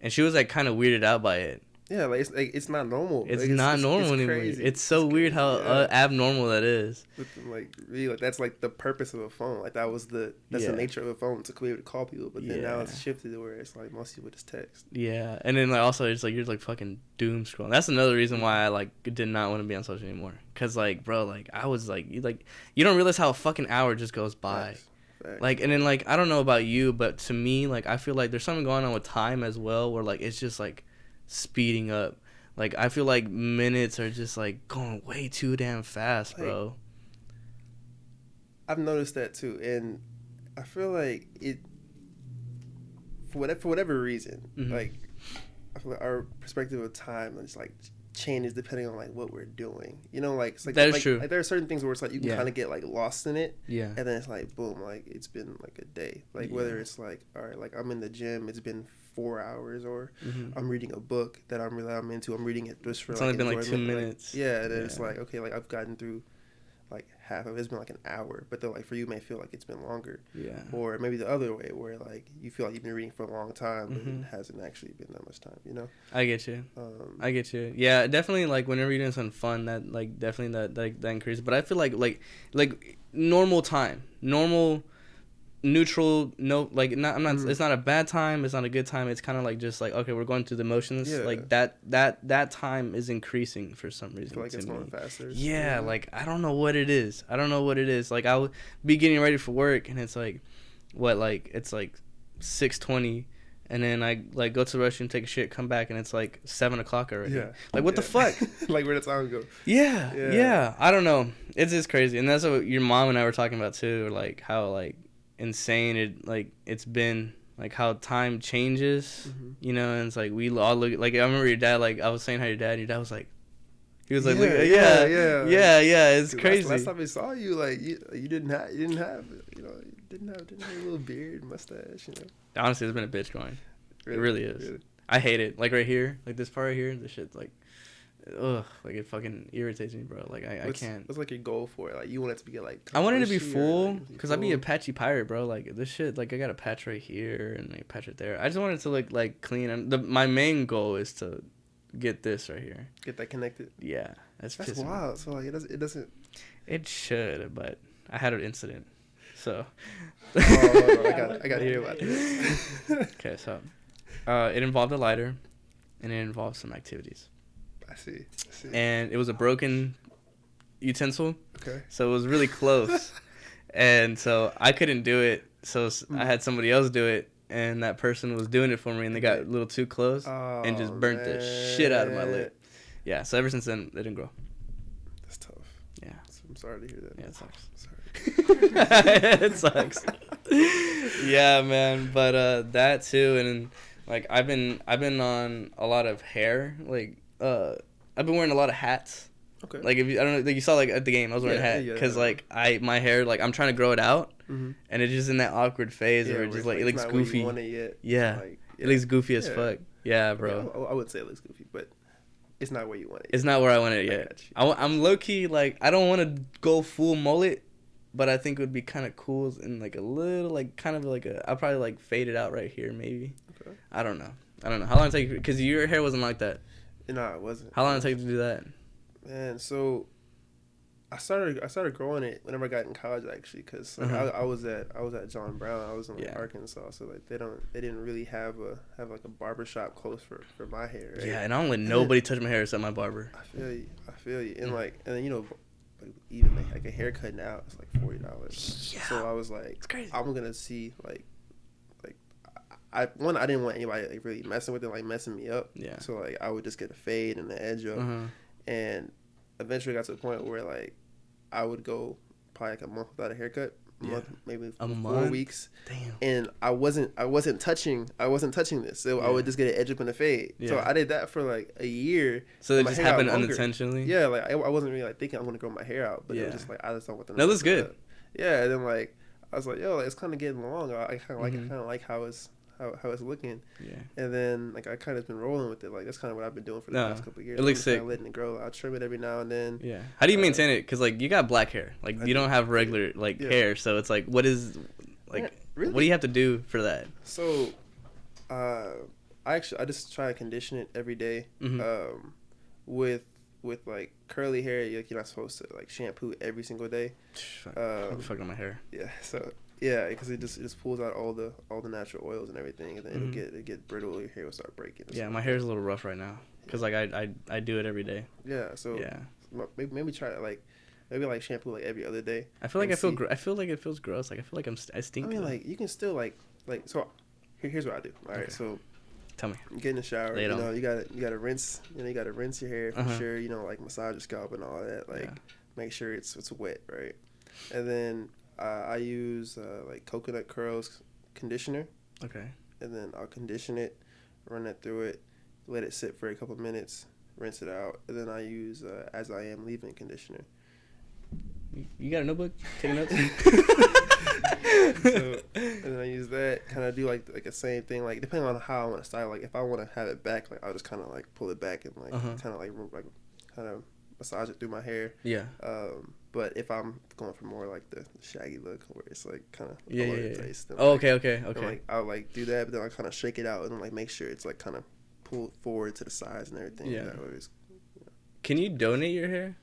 and she was like kind of weirded out by it. Yeah, like it's not normal. It's not normal anymore. Crazy. It's so weird how abnormal that is. Like really, like that's like the purpose of a phone. Like that's the nature of a phone, to be able to call people. But then now it's shifted to where it's like most people just text. Yeah, and then like also it's like you're like fucking doom scrolling. That's another reason why I like did not want to be on social anymore. Cause like bro, like I was like you don't realize how a fucking hour just goes by. Facts. Like and then like I don't know about you, but to me like I feel like there's something going on with time as well, where like it's just like speeding up. Like I feel like minutes are just like going way too damn fast, bro. I've noticed that too, and I feel like it for whatever reason, like I feel like our perspective of time is like changes depending on like what we're doing. You know, like it's like that is true. Like there are certain things where it's like you can kind of get like lost in it. Yeah. And then it's like boom, like it's been like a day. Like whether it's like all right, like I'm in the gym, it's been 4 hours, or I'm reading a book that I'm into. I'm reading it just for it's like only been like 2 enjoyment. minutes. Like, and then it's like okay, like I've gotten through like half of it. It's been like an hour, but then like for you it may feel like it's been longer. Yeah. Or maybe the other way where like you feel like you've been reading for a long time, but it hasn't actually been that much time. You know. I get you. I get you. Yeah, definitely. Like whenever you're doing something fun, that like definitely that increases. But I feel like normal time, neutral, no, like not I'm not it's not a bad time, it's not a good time, it's kind of like just like okay, we're going through the motions. Like that time is increasing for some reason. I feel like it's going faster. Like I don't know what it is. Like I would be getting ready for work and it's like it's like 6:20 and then I like go to the restroom, take a shit, come back and it's like 7 o'clock already. Like what the fuck? Like where did time go? Yeah. I don't know. It's just crazy, and that's what your mom and I were talking about too. Like how like insane it's been, like how time changes, you know, and it's like we all look like I remember your dad, like I was saying how your dad was like he was like it's dude, crazy. Last time I saw you, like you didn't have you know, didn't have a little beard, mustache, you know. Honestly, it's been a bitch growing. It really is. Really. I hate it. Like right here, like this part right here, this shit's like ugh, like it fucking irritates me, bro. Like I can't. What's like your goal for it? Like you want it to be like. I want it to be full, because I'd be a patchy pirate, bro. Like this shit, like I got a patch right here and like a patch right there. I just want it to look like clean. And my main goal is to get this right here. Get that connected. Yeah, that's wild. So like it doesn't. It should, but I had an incident, so. I got to hear about this. Okay, so, it involved a lighter, and it involved some activities. I see. And it was a broken utensil. Okay. So it was really close. And so I couldn't do it. So I had somebody else do it. And that person was doing it for me. And they got a little too close. And just burnt the shit out of my lip. Yeah. So ever since then, it didn't grow. That's tough. Yeah. I'm sorry to hear that. Yeah, it sucks. Sorry. It sucks. Yeah, man. But that too. And like I've been on a lot of hair. Like, I've been wearing a lot of hats. Okay. Like I don't know, like you saw like at the game, I was wearing a hat because like my hair, like I'm trying to grow it out, and it's just in that awkward phase where it just like it looks goofy. You want it yet. Yeah. It looks goofy as fuck. Yeah, bro. I would say it looks goofy, but it's not where you want it. It's not where I want it yet. I'm low key like I don't want to go full mullet, but I think it would be kind of cool and like a little like kind of like I'll probably like fade it out right here maybe. Okay. I don't know. How long did it take you? Because your hair wasn't like that. No, it wasn't. How long did it take to do that? Man, so I started growing it whenever I got in college, actually, because like, I was at John Brown. I was in like, Arkansas, so like they didn't really have like a barber shop close for my hair. Right? Yeah, and I don't let nobody touch my hair except my barber. I feel you, and like, and then you know, like, even like a haircut now it's like $40. Yeah. So I was like, it's crazy. I'm gonna see I didn't want anybody like really messing with it, like messing me up. Yeah. So like I would just get a fade and the edge up, and eventually got to the point where like I would go probably like a month without a haircut, maybe 4 weeks. Damn. And I wasn't touching this. So I would just get an edge up and a fade. Yeah. So I did that for like a year. So it just happened unintentionally. Yeah, like I wasn't really like thinking I'm gonna grow my hair out, but it was just like I just don't want them. No, that's good. Yeah, and then like I was like, yo, like, it's kind of getting long. I kind of like how it's looking. Yeah. And then like I kind of been rolling with it. Like that's kind of what I've been doing for the past couple of years. It looks sick. Letting it grow. I'll trim it every now and then. Yeah. How do you maintain it? Because like you got black hair. Like you don't have regular hair. So it's like what is like really? What do you have to do for that? So, I just try to condition it every day. With like curly hair, you're not supposed to like shampoo every single day. I'm fucking my hair. Yeah. So. Yeah, because it just pulls out all the natural oils and everything, and then it'll get brittle. Your hair will start breaking. Yeah, my hair's a little rough right now because like I do it every day. Yeah, so maybe try to like shampoo like every other day. I feel like I feel like it feels gross. Like I feel like I stink. I mean, like you can still like so. Here's what I do. All right, so tell me. You get in the shower. You gotta rinse. You gotta rinse your hair for sure. You know, like massage your scalp and all that. Like make sure it's wet, right? And then. I use like coconut curls conditioner. Okay. And then I'll condition it, run that through it, let it sit for a couple minutes, rinse it out, and then I use As I Am leave-in conditioner. You got a notebook? Taking notes? So, and then I use that, kind of do like the same thing, like depending on how I want to style. Like if I want to have it back, like I'll just kind of like pull it back and like kind of massage it through my hair. Yeah. But if I'm going for more like the shaggy look, where it's like kind of all over the place, then okay. Like I'll like do that, but then I kind of shake it out and like make sure it's like kind of pulled forward to the sides and everything. Yeah. That way Can you donate your hair?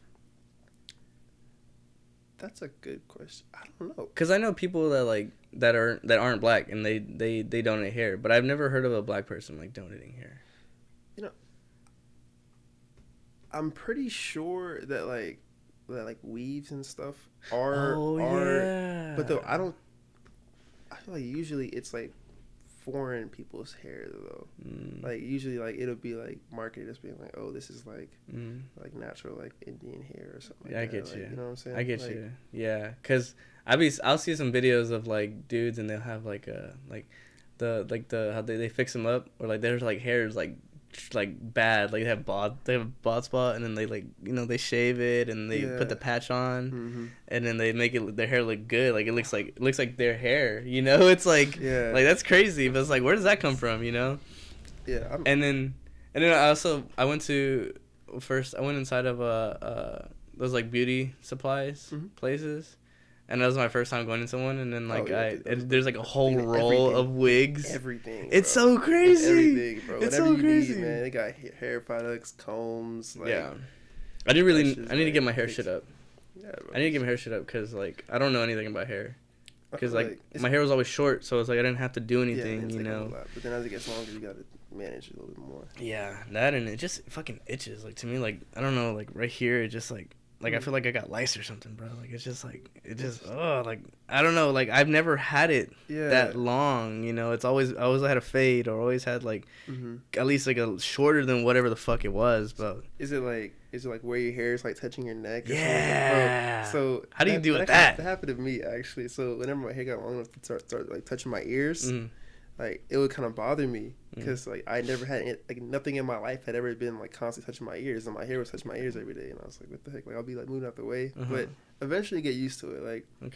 That's a good question. I don't know. Cause I know people that aren't black and they donate hair, but I've never heard of a black person like donating hair. You know, I'm pretty sure that like weaves and stuff are but though I feel like usually it's like foreign people's hair though. Like usually like it'll be like marketed as being like, oh, this is like like natural like Indian hair or something like I that. get like, you. You know what I'm saying? I get like, you. Yeah, cuz I'll see some videos of like dudes and they'll have like how they fix them up, or like there's like hairs like bad, like they have a bald spot, and then they like they shave it and they put the patch on, and then they make their hair look good, like it looks like their hair, it's like like that's crazy, but it's like where does that come from, Yeah. And then I went inside of those like beauty supplies places. And that was my first time going into one, and then like there's like a whole roll of wigs. Everything. It's so crazy. Everything, bro. It's Whatever so crazy, need, man. They got hair products, combs. Like, yeah. I need to get my hair shit up. Yeah, bro. I need to get my hair shit up because like I don't know anything about hair. Because like my hair was always short, so it's like I didn't have to do anything, But then as it gets longer, you gotta manage it a little bit more. Yeah, that, and it just fucking itches. Like to me, like I don't know, like right here, it just like I feel like I got lice or something, bro. Like it's just like like I don't know. Like I've never had it that long. It's I always had a fade, or always had like at least like a shorter than whatever the fuck it was. But is it like where your hair is like touching your neck? Or yeah. So how do you do with that? That happened to me actually. So whenever my hair got long enough to start like touching my ears. Like it would kind of bother me because like I never had like nothing in my life had ever been like constantly touching my ears, and my hair was touching my ears every day, and I was like, what the heck? Like I'll be like moving out the way, but eventually get used to it. Like like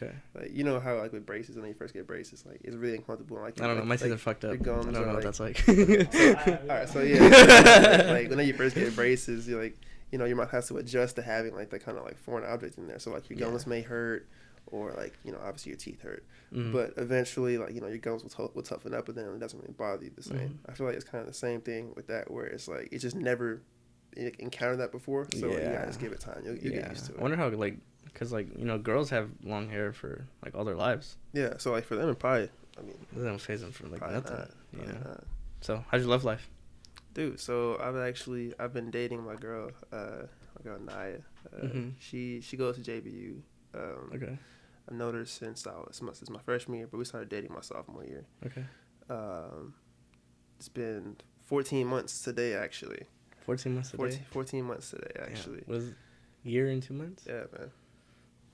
how like with braces, when you first get braces, like it's really uncomfortable. Like I don't know, my teeth are fucked up. Gums I don't know what that's like. Alright, so yeah, like when you first get braces, you're like you might have to adjust to having like that kind of like foreign object in there. So like your gums may hurt. Or like obviously your teeth hurt, but eventually like your gums will toughen up, but then it doesn't really bother you the same. I feel like it's kind of the same thing with that, where it's like it just never encountered that before, so you Yeah. gotta just give it time. You'll get used to it. I wonder how, like, because, like, you know, girls have long hair for, like, all their lives. Yeah, so, like, for them, it probably, I mean, They don't phase them for, like, nothing. Probably not. So, how's your love life? Dude, so I've been dating my girl Naya. She goes to JBU. Okay. I've known her since my freshman year, but we started dating my sophomore year. Okay. It's been 14 months today, actually. 14 months today? 14 months today, actually. Yeah. Was it a year and 2 months? Yeah, man.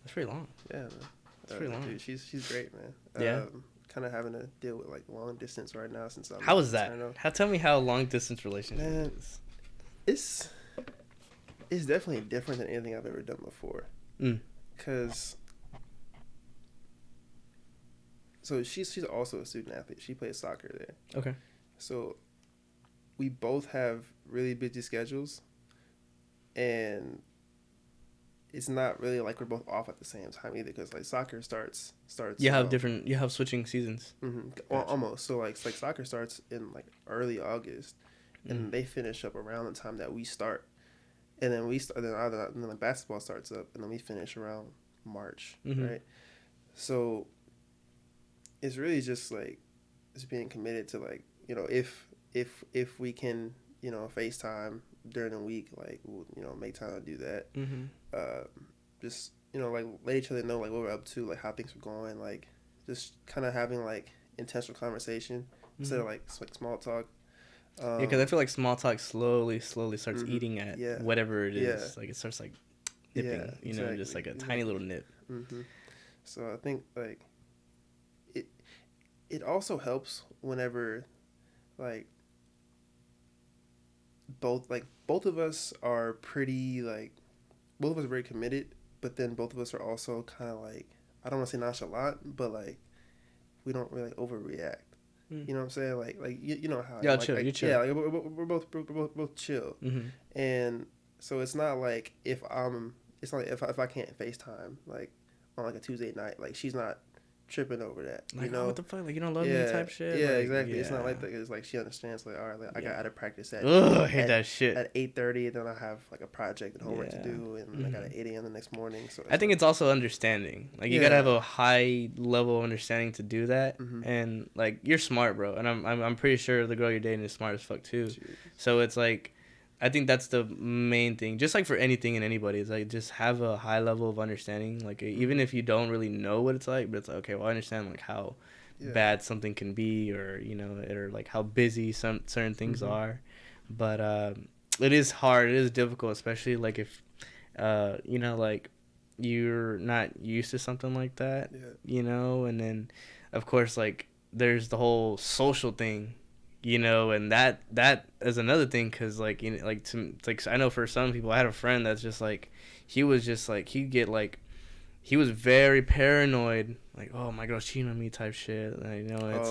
That's pretty long. Yeah, man. That's pretty long. Dude, she's great, man. Yeah. Kind of having to deal with, like, long distance right now since I'm. How was that? Tell me how long distance relationship is. It's definitely different than anything I've ever done before. Cause. So she's also a student athlete. She plays soccer there. Okay. So we both have really busy schedules, and it's not really like we're both off at the same time either, because like soccer starts. You have switching seasons. Mm-hmm. Gotcha. Almost. So like soccer starts in like early August, and they finish up around the time that we start, and then then like basketball starts up, and then we finish around March, right? So it's really just like just being committed to, like, you know, if we can, you know, FaceTime during the week, like, we'll, you know, make time to do that. Just, you know, like, let each other know, like, what we're up to, like, how things are going, like, just kind of having, like, intentional conversation instead of, like, small talk. Yeah, because I feel like small talk slowly starts eating at whatever it is. Like, it starts, like, nipping, you know, just, like, a tiny little nip. So I think, like, it also helps whenever, like, both of us are pretty, like, both of us are very committed, but then both of us are also kind of, like, I don't want to say nonchalant, but, like, we don't really overreact. You know what I'm saying? Like you know how. Yeah, like, chill. like, You chill. Yeah, like, we're both chill. And so it's not like if I can't FaceTime, like, on, like, a Tuesday night, like, she's not tripping over that, like, you know? what the fuck, like, you don't love me type shit. Yeah, like, exactly. It's not like that. It's like she understands, like, all right, like, I got to practice at I hate that shit at 8:30, then I have, like, a project and homework to do, and I got at 8 a.m. the next morning. So I think it's also understanding. Like, you gotta have a high level of understanding to do that. And, like, you're smart, bro, and I'm pretty sure the girl you're dating is smart as fuck too. Jeez. So it's like, I think that's the main thing. Just like for anything and anybody, it's like, just have a high level of understanding. Like, even if you don't really know what it's like, but it's like, okay, well, I understand, like, how bad something can be, or, you know, or, like, how busy some certain things are. But it is hard. It is difficult, especially, like, if you know, like, you're not used to something like that. You know, and then of course, like, there's the whole social thing. You know, and that is another thing, because, like, you know, like, I know for some people, I had a friend that's just, like, he was just, like, he was very paranoid, like, oh, my girl's cheating on me type shit. And, you know, it's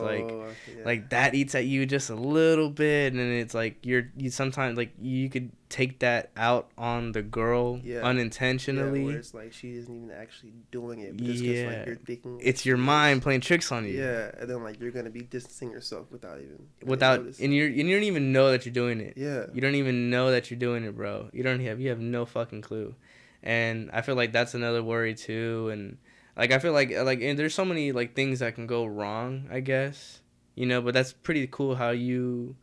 like that eats at you just a little bit, and it's like you sometimes, like, you could take that out on the girl unintentionally. Where it's like she isn't even actually doing it, but just because, like, you're thinking it's your mind playing tricks on you. Yeah, and then, like, you're gonna be distancing yourself without and you don't even know that you're doing it. Yeah, you don't even know that you're doing it, bro. You have no fucking clue. And I feel like that's another worry too. And, like, I feel like and there's so many, like, things that can go wrong, I guess, you know, but that's pretty cool how you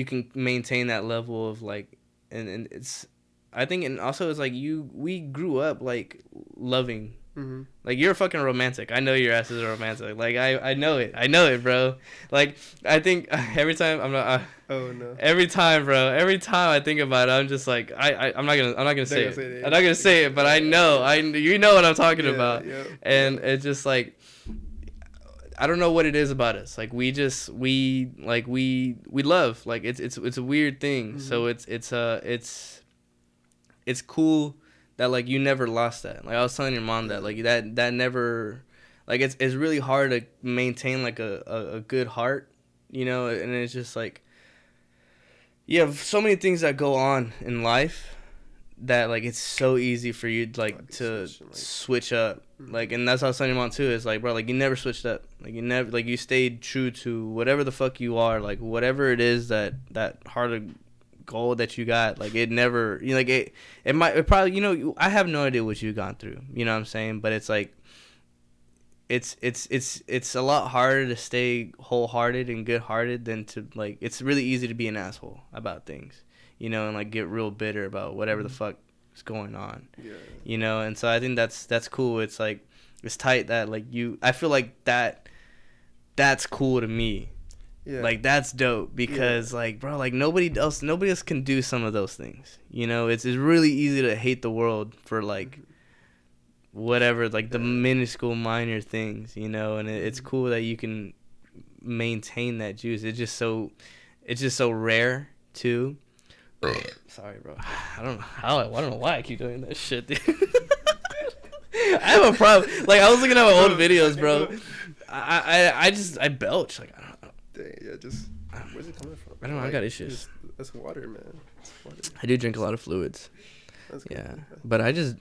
can maintain that level of, like, and it's, I think, and also it's like we grew up, like, loving. Like, you're a fucking romantic. I know your ass is a romantic. Like, I know it, bro. Like, I think every time oh no. Every time I think about it, I'm just like, I'm not gonna say it. I'm not gonna say it, but I know, you know what I'm talking about. And it's just like, I don't know what it is about us. Like, we love. Like, it's a weird thing. So it's cool that, like, you never lost that. Like, I was telling your mom that, like, that never, like, it's really hard to maintain, like, a good heart, you know. And it's just like, you have so many things that go on in life that, like, it's so easy for you, like, to switch up. Like, and that's how I was telling your mom too. It's like, bro, like, you never switched up. Like, you stayed true to whatever the fuck you are. Like, whatever it is that heart of goal that you got, like it never, you know, like it might, it probably, you know, I have no idea what you've gone through, you know what I'm saying, but it's like it's a lot harder to stay wholehearted and good-hearted than to, like, it's really easy to be an asshole about things, you know, and like get real bitter about whatever the fuck is going on, you know. And so I think that's cool. It's like, it's tight that like I feel like that's cool to me. Like that's dope because like, bro, like nobody else can do some of those things, you know. It's really easy to hate the world for like whatever, like the minuscule minor things, you know. And it's cool that you can maintain that juice. It's just so rare too. Sorry, bro. I don't know why I keep doing that shit, dude. I have a problem. Like, I was looking at my old videos, bro. I belch. Like, I don't know. Dang, yeah, just where's it coming from? I don't know. Like, I got issues. That's water, man. It's water. I do drink a lot of fluids. That's good. Yeah, but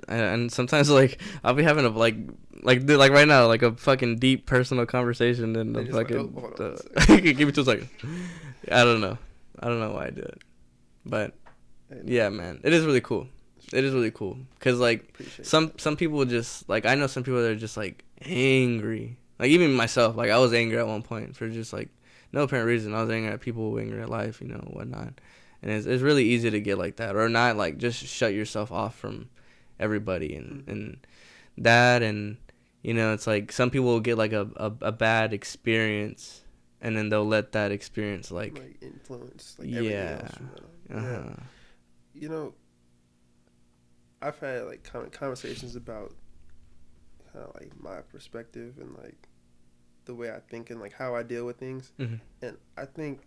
and sometimes like I'll be having a like right now, like a fucking deep personal conversation, and the fucking give me 2 seconds. I don't know why I do it, but yeah, man, it is really cool. It is really cool because like some people just like, I know some people that are just like angry, like even myself, like I was angry at one point for just like no apparent reason. I was angry at people, angry at life, you know, whatnot. And it's really easy to get like that, or not, like just shut yourself off from everybody and that, and you know, it's like some people will get like a bad experience, and then they'll let that experience like influence like everything else from that on. Yeah. You know, I've had like conversations about kind of like my perspective and like the way I think and like how I deal with things, and I think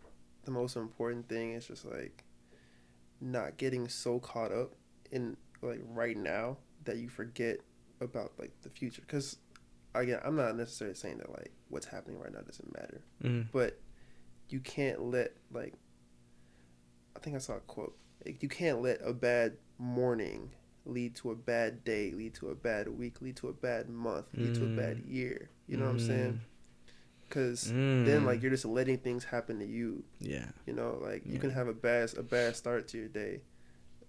the most important thing is just like not getting so caught up in like right now that you forget about like the future. Because again, I'm not necessarily saying that like what's happening right now doesn't matter, but you can't let like, I think I saw a quote, like, you can't let a bad morning lead to a bad day, lead to a bad week, lead to a bad month, lead to a bad year. You know what I'm saying? Because then like you're just letting things happen to you. You know, like you can have a bad start to your day,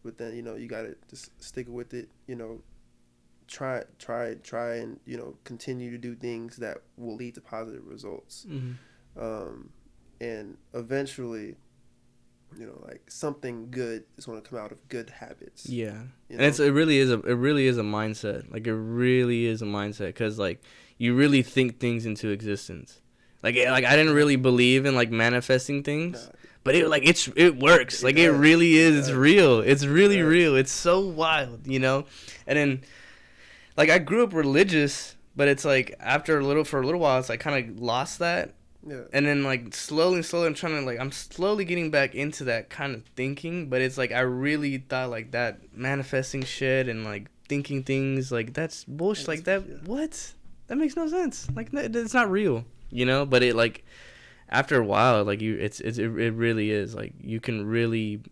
but then, you know, you gotta just stick with it. You know, try and, you know, continue to do things that will lead to positive results. And eventually, you know, like something good is going to come out of good habits. You know? And it really is a mindset. Like it really is a mindset, because like you really think things into existence. Like I didn't really believe in like manifesting things, but it works. Like it really is. It's real. It's really real. It's so wild, you know. And then like I grew up religious, but it's like for a little while, it's like kind of lost that. And then like slowly I'm slowly getting back into that kind of thinking, but it's like I really thought like that manifesting shit and like thinking things like that's bullshit. Like that, what? That makes no sense. Like it's not real. You know, but it like after a while, like it really is like you can really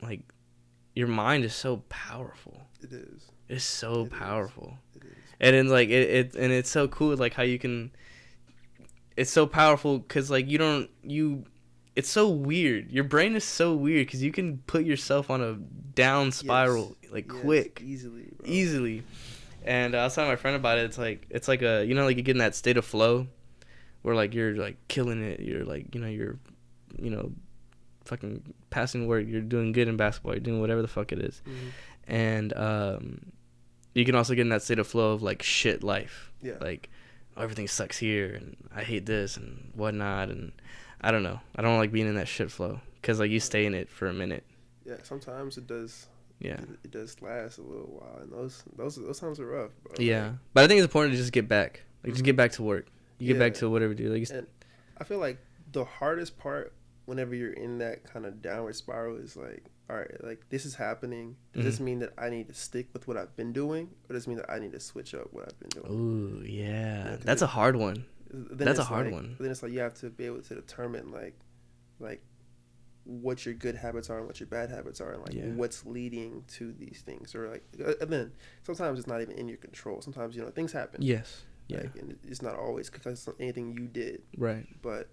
like your mind is so powerful. It is. It's so powerful. It is. And then like and it's so cool like how you can. It's so powerful because like it's so weird. Your brain is so weird because you can put yourself on a down spiral quick, easily. And I was telling my friend about it. It's like a, you know, like you get in that state of flow where like you're like killing it. You're like, you're fucking passing work. You're doing good in basketball. You're doing whatever the fuck it is. And you can also get in that state of flow of like shit life. Like, oh, everything sucks here and I hate this and whatnot. And I don't know. I don't like being in that shit flow because like you stay in it for a minute. Yeah, sometimes it does. Yeah, it does last a little while, and those times are rough, bro. Yeah, like, but I think it's important to just get back, like just get back to work. You get back to whatever you do. Like, and I feel like the hardest part whenever you're in that kind of downward spiral is like, all right, like this is happening. Does this mean that I need to stick with what I've been doing, or does it mean that I need to switch up what I've been doing? Ooh, yeah, that's a hard one. That's a hard one. Then it's like you have to be able to determine like what your good habits are and what your bad habits are, and like what's leading to these things, or like, and then sometimes it's not even in your control. Sometimes, you know, things happen. Yes. Yeah. Like, and it's not always because of anything you did. Right. But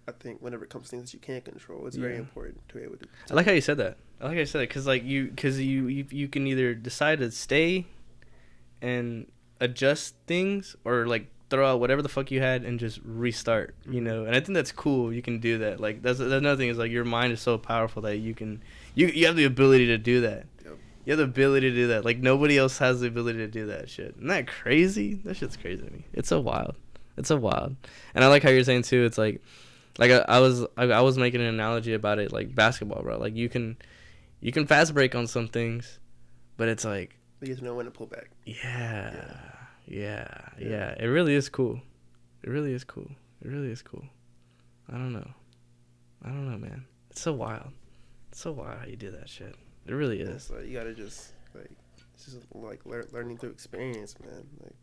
I think whenever it comes to things that you can't control, it's very important to be able to. I like how you said that. Because like you can either decide to stay and adjust things, or like throw out whatever the fuck you had and just restart. You know, and I think that's cool. You can do that. Like that's another thing is like your mind is so powerful that you have the ability to do that. Yep. You have the ability to do that. Like nobody else has the ability to do that shit. Isn't that crazy? That shit's crazy to me. It's so wild. It's so wild. And I like how you're saying too. It's like I was making an analogy about it, like basketball, bro. Like you can fast break on some things, but it's like you have to know when to pull back. Yeah. It really is cool. I don't know, man. It's so wild. It's so wild how you do that shit. It really is. So you gotta just like it's just like learning through experience, man. Like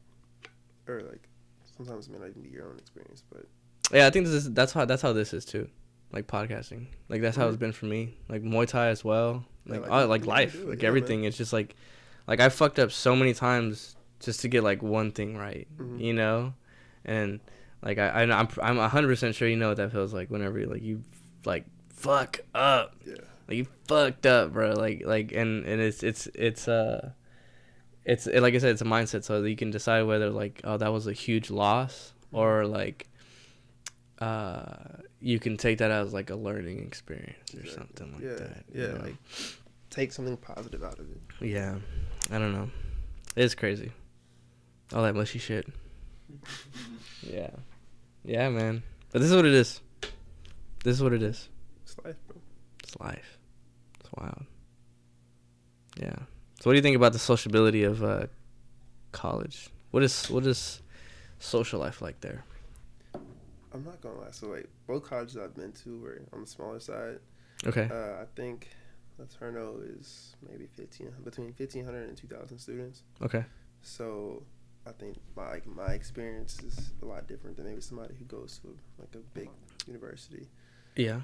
or like sometimes it may not even be your own experience, but yeah, I think that's how this is too. Like podcasting, like that's how it's been for me. Like Muay Thai as well. Like like life, like everything. Man. It's just like I fucked up so many times just to get like one thing right, you know, and like I'm 100% sure you know what that feels like whenever you like fuck up. Yeah. Like you fucked up, bro. Like and it's like I said, it's a mindset, so that you can decide whether like, oh, that was a huge loss, or like you can take that as like a learning experience or something like that. Yeah, you know? Like take something positive out of it. Yeah, I don't know. It's crazy. All that mushy shit. Yeah, man. But this is what it is. It's life, bro. It's life. It's wild. Yeah. So what do you think about the sociability of college? What is social life like there? I'm not gonna lie. So like both colleges I've been to were on the smaller side. Okay. I think Laterno is maybe between 1,500 and 2,000 students. Okay. So I think my experience is a lot different than maybe somebody who goes to like a big university. Yeah.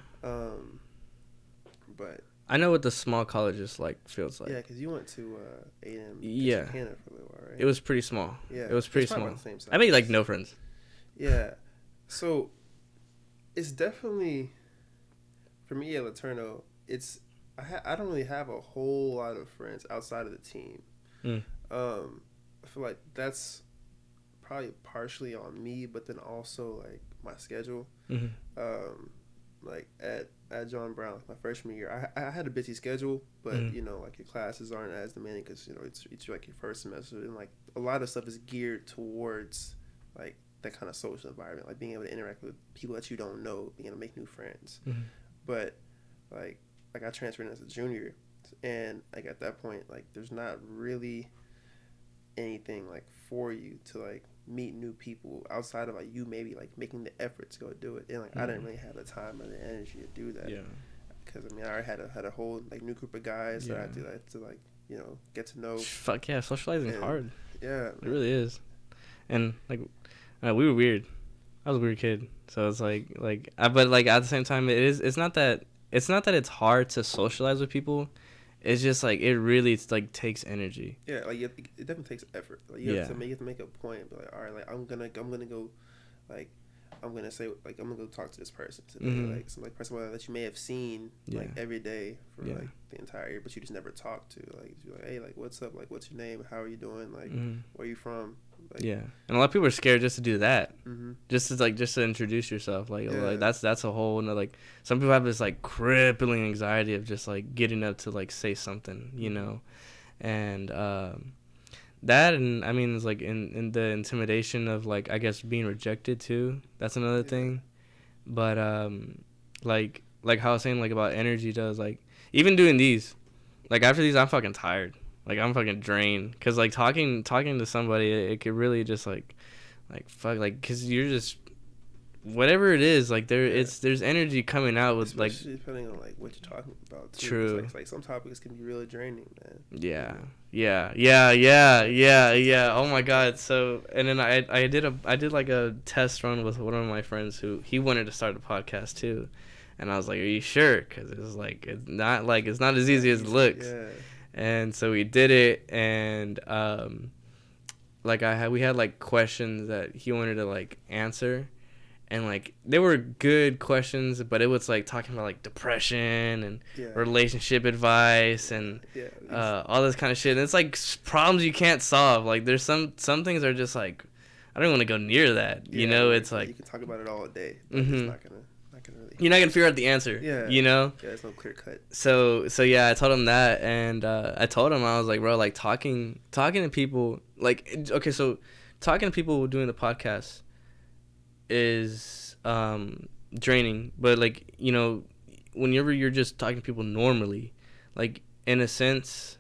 But I know what the small colleges like feels like. Yeah, because you went to A&M, yeah, Canada for a little while, right? It was pretty small. Yeah, it was pretty small. Same I made like no friends. Yeah, so it's definitely for me at Laterno. I don't really have a whole lot of friends outside of the team. I feel like that's probably partially on me, but then also like my schedule. Like at John Brown, my freshman year, I had a busy schedule, but you know, like your classes aren't as demanding because you know it's like your first semester, and like a lot of stuff is geared towards like that kind of social environment, like being able to interact with people that you don't know, being able to make new friends. But like I transferred in as a junior, and like at that point, like there's not really anything like for you to like meet new people outside of like you maybe like making the effort to go do it, and like I didn't really have the time or the energy to do that. Yeah, because I mean I already had a whole like new group of guys that I had to like you know get to know. Fuck yeah, socializing is hard. Yeah, it really is. And like we were weird. I was a weird kid, so it's but like at the same time it's not that it's hard to socialize with people. It's just like it really like takes energy. Yeah, like it definitely takes effort. Like you have to make a point. But like, all right, like I'm gonna go, like I'm gonna say like I'm gonna go talk to this person today. Like some like person that you may have seen like every day for like the entire year, but you just never talked to. Like you're like, hey, like what's up? Like what's your name? How are you doing? Like where are you from? Like, and a lot of people are scared just to do that. Just to introduce yourself. Like that's a whole another, like some people have this like crippling anxiety of just like getting up to like say something, you know, and that, and I mean it's like in the intimidation of like I guess being rejected too. That's another thing, but like how I was saying like about energy does, like even doing these, like after these I'm fucking tired. Like I'm fucking drained, cause like talking to somebody, it could really just like fuck, like cause you're just whatever it is, like there's energy coming out with especially like depending on like what you're talking about too. True. It's like some topics can be really draining, man. Yeah. Oh my god. So and then I did like a test run with one of my friends who he wanted to start a podcast too, and I was like, are you sure? Cause it's not as easy as it looks. Yeah. And so we did it, and we had like questions that he wanted to like answer, and like they were good questions, but it was like talking about like depression and relationship advice and all this kind of shit. And it's like problems you can't solve. Like there's some things are just like I don't want to go near that. You know, it's like you can talk about it all day, but it's not gonna really. You're not gonna figure out the answer. Yeah. You know. Yeah, it's no clear cut. So yeah, I told him that, and I told him I was like, bro, like talking to people, like okay, so talking to people doing the podcast is draining, but like you know, whenever you're just talking to people normally, like in a sense,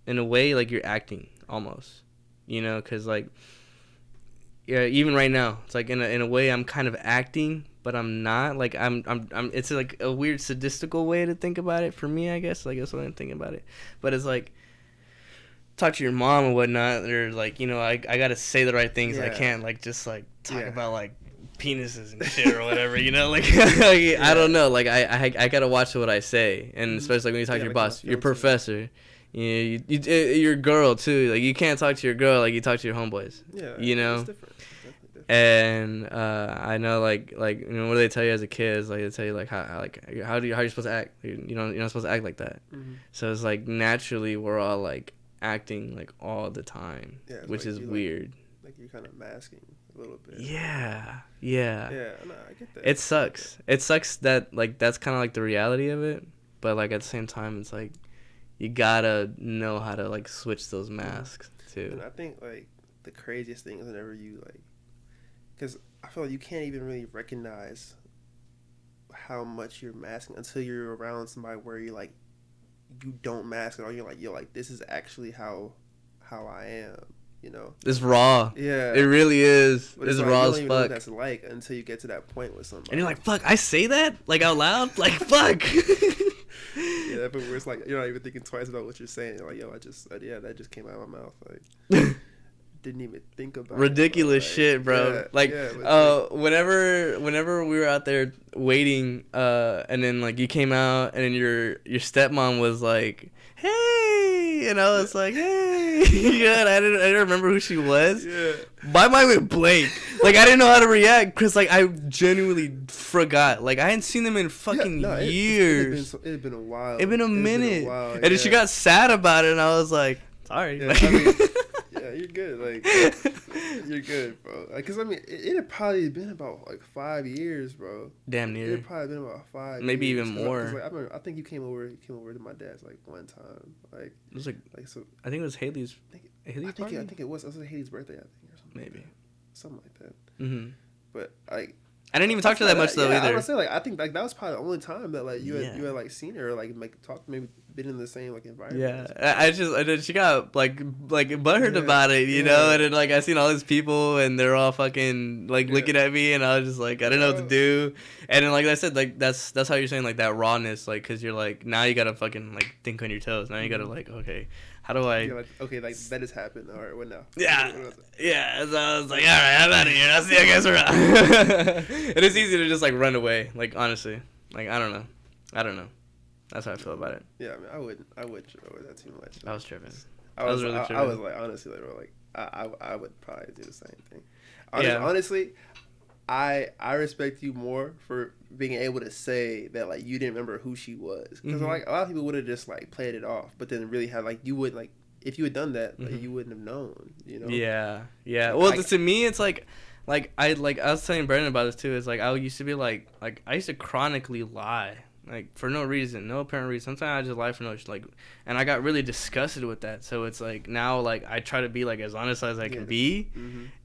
in a way, like you're acting almost, you know, because like yeah, even right now, it's like in a way I'm kind of acting, but I'm not. Like I'm it's like a weird sadistical way to think about it for me, I guess. Like that's what I'm thinking about it. But it's like talk to your mom and whatnot, or like, you know, I gotta say the right things. I can't like just like talk about like penises and shit or whatever, you know, like, I don't know, like I gotta watch what I say, and especially like when you talk to your boss, your professor, you your girl too, like you can't talk to your girl like you talk to your homeboys, you know. It's different. And I know like you know, what do they tell you as a kid? Is like they tell you like how you supposed to act. You know, you're not supposed to act like that. So it's like naturally we're all like acting like all the time, which is weird. Like you're kind of masking a little bit. Yeah. Yeah, no, I get that. It sucks. It sucks that like that's kind of like the reality of it, but like at the same time it's like you gotta know how to like switch those masks too. And I think like the craziest thing is whenever you like. Because I feel like you can't even really recognize how much you're masking until you're around somebody where you're like, you don't mask at all. You're like, this is actually how I am, you know? It's raw. Yeah. It really is. But it's like, raw you as don't even know what fuck. that's like until you get to that point with somebody. And you're like, fuck, I say that? Like out loud? Like, fuck. Yeah, but where it's like, you're not even thinking twice about what you're saying. You're like, yo, that just came out of my mouth. Like. Didn't even think about ridiculous shit, bro. Whenever we were out there waiting, and then like you came out, and then your stepmom was like, "Hey," and I was like, "Hey," yeah. And I didn't remember who she was. Yeah. My mind went blank. Like I didn't know how to react because like I genuinely forgot. Like I hadn't seen them in fucking years. It had been a while. It'd been a minute. And then she got sad about it, and I was like, "Sorry." Yeah, I mean, yeah, you're good. Like, you're good, bro. Like, cause I mean, it had probably been about like 5 years, bro. Damn near. It had probably been about 5. Maybe years. even more. Like, I remember, I think you came over to my dad's like one time. Like, it was like so. I think it was Haley's. I think it was. It was Haley's birthday, I think, or something. Maybe. Something like that. But like. I didn't even talk to her that much though either. I was saying, like, I think like that was probably the only time that like you had like seen her, like talked, maybe been in the same like environment. Yeah, she got like butthurt about it, you know, and then like I seen all these people and they're all fucking like looking at me, and I was just like I didn't know what to do, and then like I said, like that's how you're saying like that rawness, like because you're like now you gotta fucking like think on your toes, now you gotta like okay. How do I? Like, okay, like that has happened. All right, what now? Yeah, yeah. So I was like, all right, I'm out of here. I'll see you guys around. And it's easy to just like run away. Like honestly, like I don't know. That's how I feel about it. Yeah, I mean, I wouldn't trip over that too much. I was tripping. I was really tripping. I was like honestly, like, bro, like I would probably do the same thing. Honestly, I respect you more for being able to say that like you didn't remember who she was, because like a lot of people would have just like played it off, but then really had like you would like if you had done that like, you wouldn't have known, you know. Yeah. Well, to me it's like I was telling Brandon about this too. It's like I used to be like I used to chronically lie. Like for no reason, no apparent reason. Sometimes I just lie for no like, and I got really disgusted with that. So it's like now like I try to be like as honest as I can be,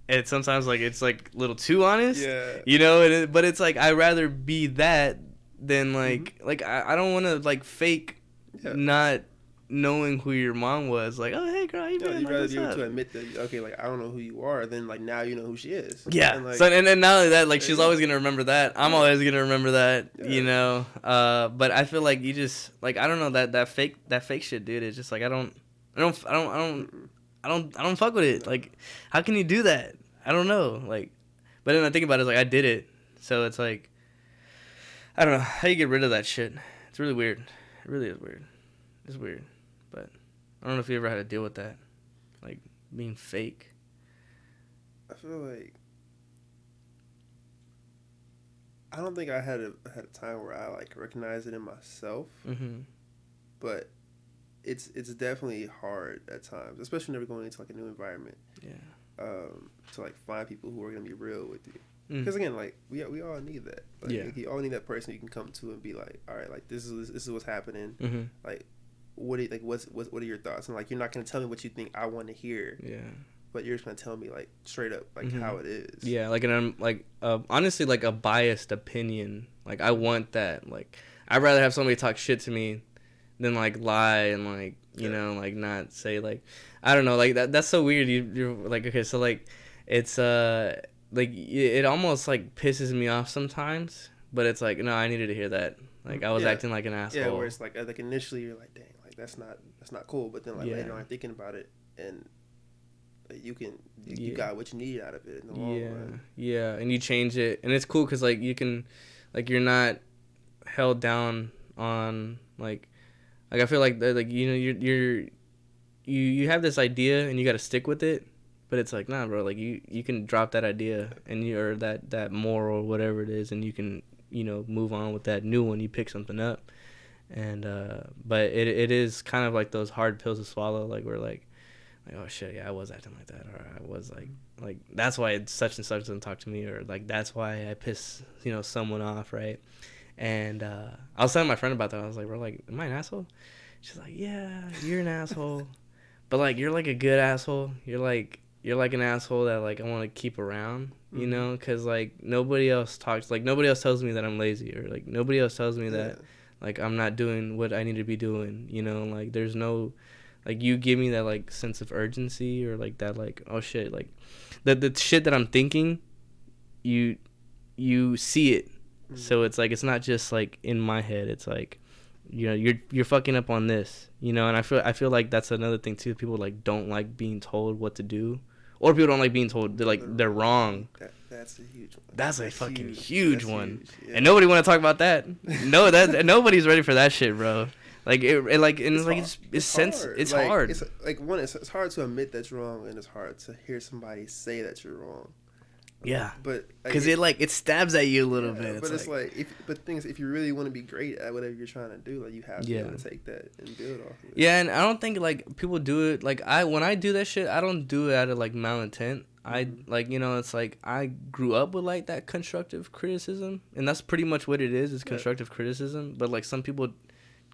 and sometimes like it's like a little too honest. Yeah. You know, but it's like I'd rather be that than like I don't want to like fake not knowing who your mom was. Like, oh hey girl, how you been? You'd rather be able to admit that okay, like I don't know who you are, then like now you know who she is. Yeah. And, like, so and not only that, like she's always gonna remember that. I'm always gonna remember that. You know. But I feel like you just like I don't know that fake shit, dude. It's just like I don't fuck with it. Like, how can you do that? I don't know. Like, but then I think about it, it's like I did it, so it's like I don't know how you get rid of that shit. It's really weird. It really is weird. It's weird. But I don't know if you ever had to deal with that, like being fake. I feel like I don't think I had a time where I like recognized it in myself, but it's definitely hard at times, especially whenever going into like a new environment. Yeah. To like find people who are gonna be real with you, because again, like we all need that. Like, you all need that person you can come to and be like, all right, like this is what's happening. Like, what are your thoughts? And like, you're not gonna tell me what you think I want to hear. Yeah. But you're just gonna tell me like straight up like how it is. Yeah, like honestly like a biased opinion. Like I want that. Like I'd rather have somebody talk shit to me than like lie and like you know like not say like I don't know like that's so weird. You're like okay so like it's like it almost like pisses me off sometimes. But it's like no I needed to hear that. Like I was acting like an asshole. Yeah, where it's like initially you're like dang like that's not cool. But then like later on thinking about it and you got what you need out of it in the long run. Yeah, and you change it, and it's cool because like you can, like you're not held down on like I feel like like you know you have this idea and you got to stick with it, but it's like nah, bro, like you can drop that idea and or that moral or whatever it is, and you can move on with that new one. You pick something up, and but it is kind of like those hard pills to swallow, like we're like oh shit yeah I was acting like that, or I was like that's why such and such doesn't talk to me, or like that's why I piss someone off, right? And I was telling my friend about that. I was like bro, like am I an asshole? She's like yeah you're an asshole, but like you're like a good asshole. You're like an asshole that like I want to keep around, you know, because like nobody else tells me that I'm lazy, or like nobody else tells me that like I'm not doing what I need to be doing, like there's no like you give me that like sense of urgency, or like that like oh shit like the shit that I'm thinking you see it. So it's like it's not just like in my head, it's like you're fucking up on this, and I feel like that's another thing too. People like don't like being told what to do, or people don't like being told they're wrong. That's a huge one. That's a fucking huge one. Huge, yeah. And nobody want to talk about that. No, nobody's ready for that shit, bro. Like it's hard. It's like it's hard to admit that's wrong, and it's hard to hear somebody say that you're wrong. Yeah, but because it stabs at you a little bit. But it's like if you really want to be great at whatever you're trying to do, like you have to be able to take that and build off of it. Yeah, and I don't think like people do it like when I do that shit, I don't do it out of like malintent. I like it's like I grew up with like that constructive criticism, and that's pretty much what it is constructive criticism. But like some people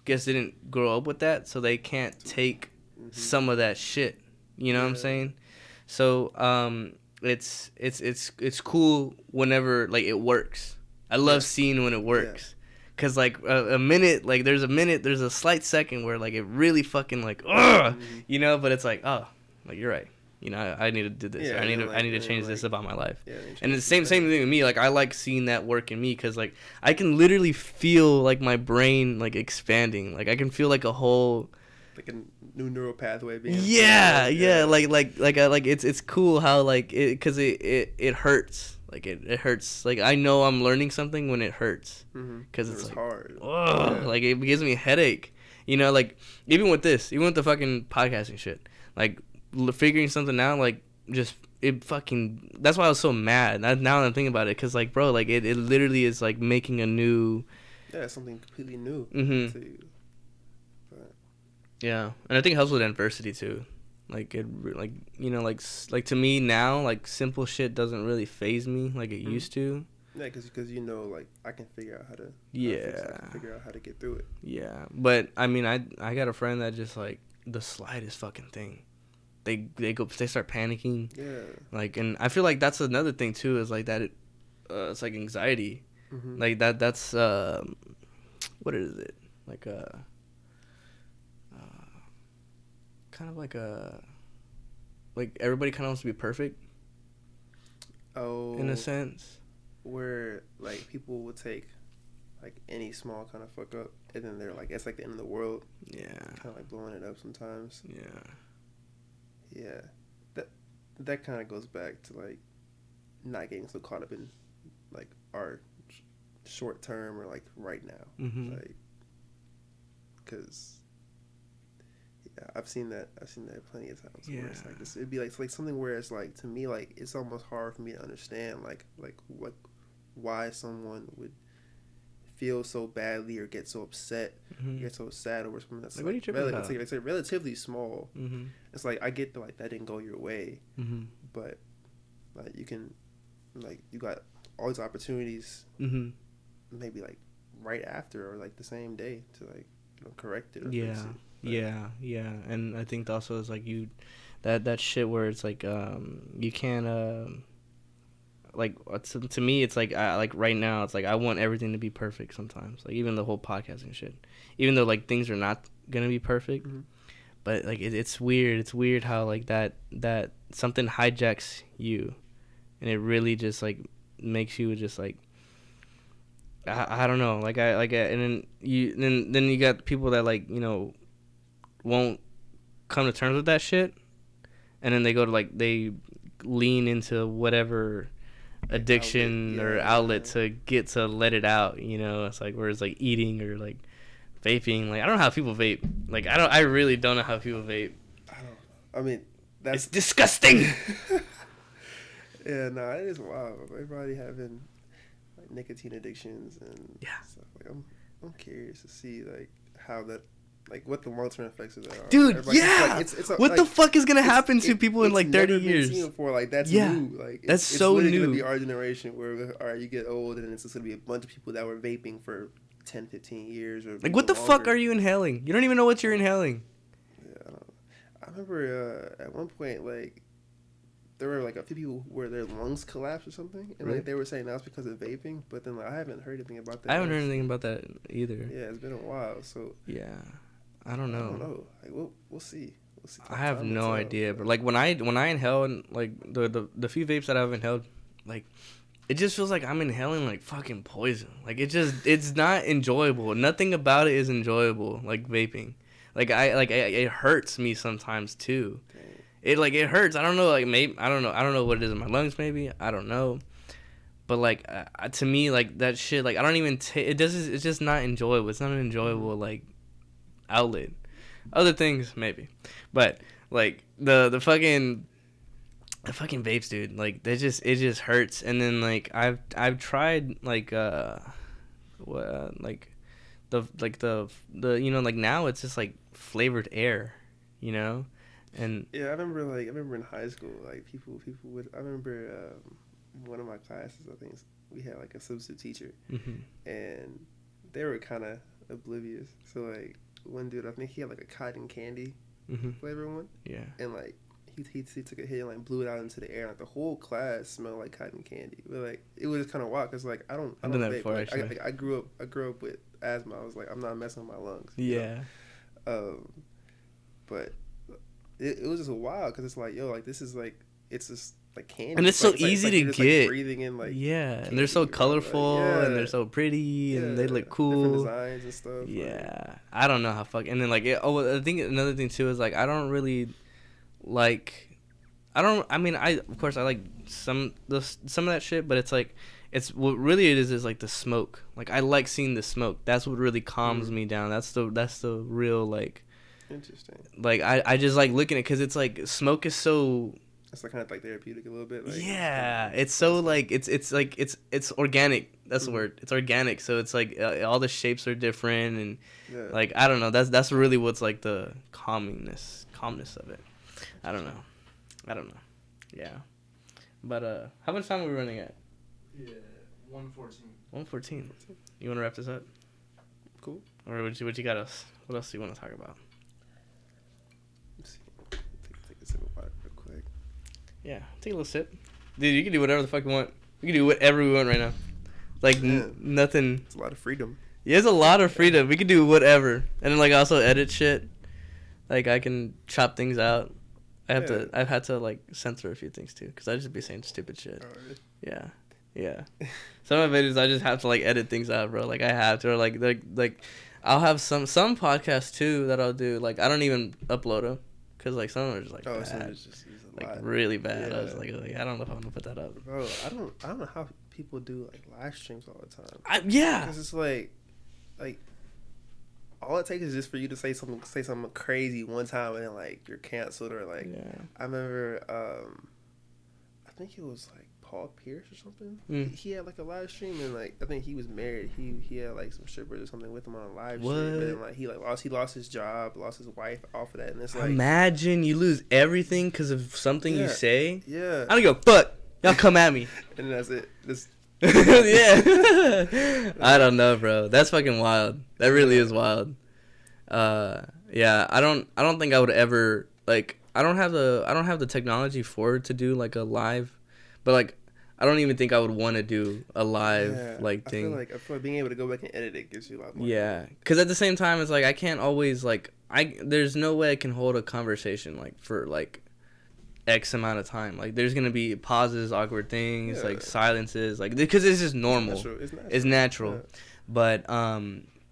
guess didn't grow up with that, so they can't take some of that shit. You know what I'm saying? So it's cool whenever like it works. I love seeing when it works, cause like there's a slight second where like it really fucking like but it's like oh like you're right. I need to do this. Yeah, I need to change this about my life. Yeah, and it's the same thing with me. Like I like seeing that work in me, because like I can literally feel like my brain like expanding. Like I can feel like a whole like a new neural pathway being like it's cool how like it, because it hurts. Like it hurts. Like I know I'm learning something when it hurts, because it's like, hard. Like it gives me a headache. Like even with the fucking podcasting shit, like figuring something out, like just it fucking. That's why I was so mad. Now that I'm thinking about it, because like bro, like it literally is like making a new. Yeah, something completely new to you. But. Yeah, and I think it helps with adversity too. Like it, like like to me now, like simple shit doesn't really faze me like it used to. Yeah, because like I can figure out how to. I can figure out how to get through it. Yeah, but I mean, I got a friend that just like the slightest fucking thing, they start panicking. Yeah. Like, and I feel like that's another thing too, is like that it's like anxiety. Like that's what is it? Like kind of like everybody kind of wants to be perfect. Oh. In a sense. Where like people will take like any small kind of fuck up, and then they're like it's like the end of the world. Yeah. Kind of like blowing it up sometimes. Yeah. Yeah. That kind of goes back to like not getting so caught up in like our short term or like right now. Like, because I've seen that plenty of times. Yeah. Where it's like this, it'd be like something where it's like to me like it's almost hard for me to understand like why someone would feel so badly or get so upset, get so sad over something that's like what are you tripping about? It's like relatively small. Mm-hmm. It's like I get that didn't go your way, Mm-hmm. but like you can, like you got all these opportunities, maybe like right after or like the same day to like correct it or fix it. But, yeah, and I think also is like that shit where it's like you can't like to me it's like like right now it's like I want everything to be perfect sometimes, like even the whole podcasting shit, even though like things are not gonna be perfect, but like it's weird how like that something hijacks you and it really just like makes you just like I don't know, like and then you got people that like won't come to terms with that shit, and then they go to like they lean into whatever addiction outlet to get to let it out. It's like where it's like eating or like vaping. Like I don't know how people vape. Like I really don't know how people vape. I mean, it's disgusting. Yeah, no, it is wild. Everybody having like nicotine addictions and stuff. Like I'm curious to see like how that. Like what the long-term effects of that are. Dude, what like, the fuck is gonna happen to people in like 30 years? Been seen before. Like that's new. Like that's so new. It's gonna be our generation where all right, you get old and it's just gonna be a bunch of people that were vaping for 10, 15 years or like what the fuck are you inhaling? You don't even know what you're inhaling. Yeah, I don't know. I remember at one point like there were like a few people where their lungs collapsed or something, and like they were saying that's because of vaping. But then like I haven't heard anything about that. I haven't heard anything about that either. Yeah, it's been a while. So yeah. I don't know. Like we'll see. I have no idea, but like when I inhale and like the few vapes that I've inhaled, like it just feels like I'm inhaling like fucking poison. Like it's not enjoyable. Nothing about it is enjoyable. Like vaping, it hurts me sometimes too. Dang. It hurts. I don't know. Like maybe I don't know what it is in my lungs. Maybe I don't know. But like to me like that shit like I don't even it's just not enjoyable. It's not an enjoyable like outlet. Other things maybe, but like the fucking vapes, dude, like it just hurts. And then like I've tried like like the like now it's just like flavored air, and yeah, I remember in high school like people would. I remember one of my classes, I think we had like a substitute teacher, and they were kind of oblivious. So like one dude, I think he had like a cotton candy flavor one. Yeah. And like he took a hit and like blew it out into the air. Like the whole class smelled like cotton candy. But like it was kind of wild because like I don't done that vape. before, Like, actually. I grew up with asthma. I was like I'm not messing with my lungs. Yeah. But it was just wild because it's like like this is like it's just like candy. And it's so easy to just, get. Like, breathing in like and they're so colorful and they're so pretty and they look cool. Different designs and stuff. Yeah, like. I don't know how and then like I think another thing too is like I don't really like I of course I like some of that shit, but it's like it's what really it is like the smoke. Like I like seeing the smoke. That's what really calms me down. That's the real like. Interesting. Like I just like looking at it because it's like smoke is so. It's like kind of like therapeutic a little bit. Like, it's so like it's like it's organic. That's the word. It's organic. So it's like all the shapes are different and like I don't know. That's really what's like the calmness of it. I don't know. Yeah. But how much time are we running at? Yeah, 1:14. 1:14. You want to wrap this up? Cool. Or what you got us? What else do you want to talk about? Let's see. Take a sip of water real quick. Yeah, take a little sip. Dude, you can do whatever the fuck you want. We can do whatever we want right now. Like, nothing. It's a lot of freedom. Yeah, it's a lot of freedom. We can do whatever. And then, like, also edit shit. Like, I can chop things out. I've had to, like, censor a few things, too. Because I just be saying stupid shit. Oh, really? Yeah. Some of it is I just have to, like, edit things out, bro. Like, I have to. Or, like I'll have some podcasts, too, that I'll do. Like, I don't even upload them. Because, like, some of them are just, like, bad. So it's just like, really bad. Yeah. I was like, I don't know if I'm going to put that up. Bro, I don't know how people do, like, live streams all the time. Yeah. Because it's, like, all it takes is just for you to say something crazy one time and then, like, you're canceled or, like, I remember, I think it was like Paul Pierce or something. Mm. He had like a live stream, and like I think he was married. He had like some strippers or something with him on a live What? stream. But then like he lost his job, lost his wife off of that, and it's like Imagine you lose everything because of something you Yeah. say. yeah, I don't give a fuck. Y'all come at me. and that's it. This Yeah. I don't know, bro. That's fucking wild. That really is wild. Yeah, I don't think I would ever like I don't have the technology for it to do like a live, but like I don't even think I would want to do a live like thing. I feel like being able to go back and edit it gives you a lot more. Yeah, because at the same time, it's like I can't always like there's no way I can hold a conversation like for like X amount of time. Like there's gonna be pauses, awkward things, like silences, like because it's just normal. It's natural. Yeah. But I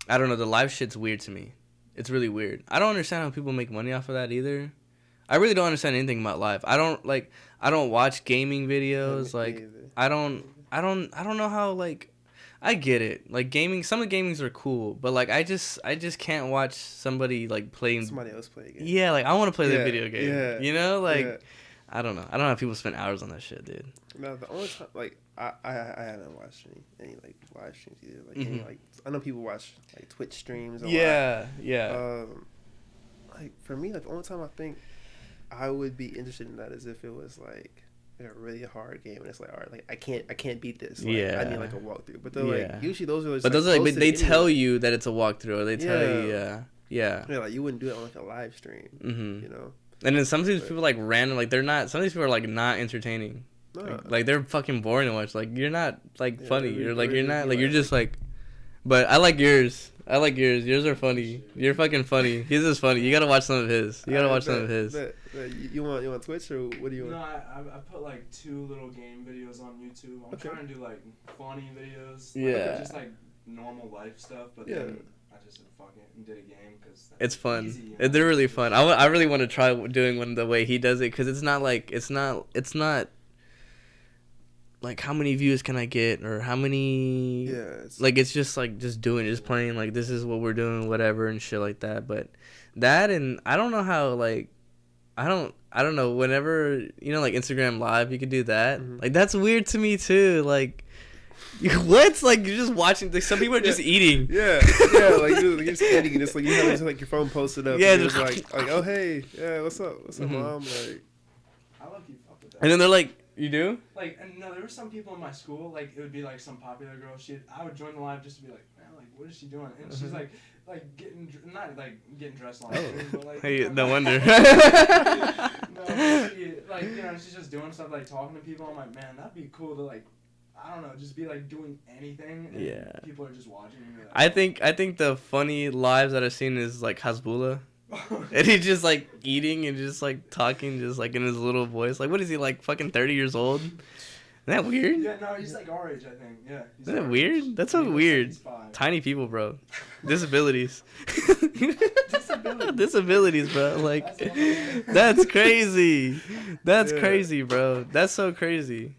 don't know. The live shit's weird to me. It's really weird. I don't understand how people make money off of that either. I really don't understand anything about live. I don't watch gaming videos. Like I don't know how like I get it. Like gaming, some of the gamings are cool, but like I just can't watch somebody like playing Somebody else play a game. Yeah, like I want to play the video game. Yeah. You know, like I don't know. I don't know how people spend hours on that shit, dude. No, the only time like I haven't watched any like live streams either. Like any, like I know people watch like Twitch streams. Yeah. Like for me, like the only time I think I would be interested in that is if it was like a really hard game and it's like, all right, like I can't beat this. Like, I need like a walkthrough. But they're like usually those are. Just, but those are like they tell you that it's a walkthrough. Or they tell you, yeah. Like you wouldn't do it on like a live stream. You know. And then some of these people like random, like they're not. Some of these people are like not entertaining. No. Like they're fucking boring to watch. Like you're not like funny. You're like you're not like you're just like. But I like yours. Yours are funny. You're fucking funny. His is funny. You gotta watch some of his. You want Twitch or what do you want? No, I put like 2 little game videos on YouTube. I'm trying to do like funny videos. Yeah. Just like normal life stuff, but then I just said fuck it and did a game because it's fun. Easy, you know? They're really fun. I really want to try doing one the way he does it because it's not like how many views can I get or how many like it's just like just playing like this is what we're doing whatever and shit like that. But that and I don't know how like I don't know whenever you know like Instagram Live you could do that like that's weird to me too like what's like you're just watching like, some people are just eating like you're just eating and just like you have just, like your phone posted up and just like oh hey what's up mom like I love you fuck with that and then they're like you do? Like, and no, there were some people in my school, like, it would be, like, some popular girl. I would join the live just to be like, man, like, what is she doing? And she's, like not, like, getting dressed like but, like... Hey, no wonder. No, she, like, you know, she's just doing stuff, like, talking to people. I'm like, man, that'd be cool to, like, I don't know, just be, like, doing anything. And people are just watching. And like, I think the funny lives that I've seen is, like, Hasbullah. And he's just like eating and just like talking just like in his little voice. Like what is he like fucking 30 years old? Isn't that weird? Yeah, no, he's like our age, I think. Yeah. Isn't that weird? That's so weird. Tiny people, bro. Disabilities. Disabilities, bro. Like that's crazy. That's crazy, bro. That's so crazy.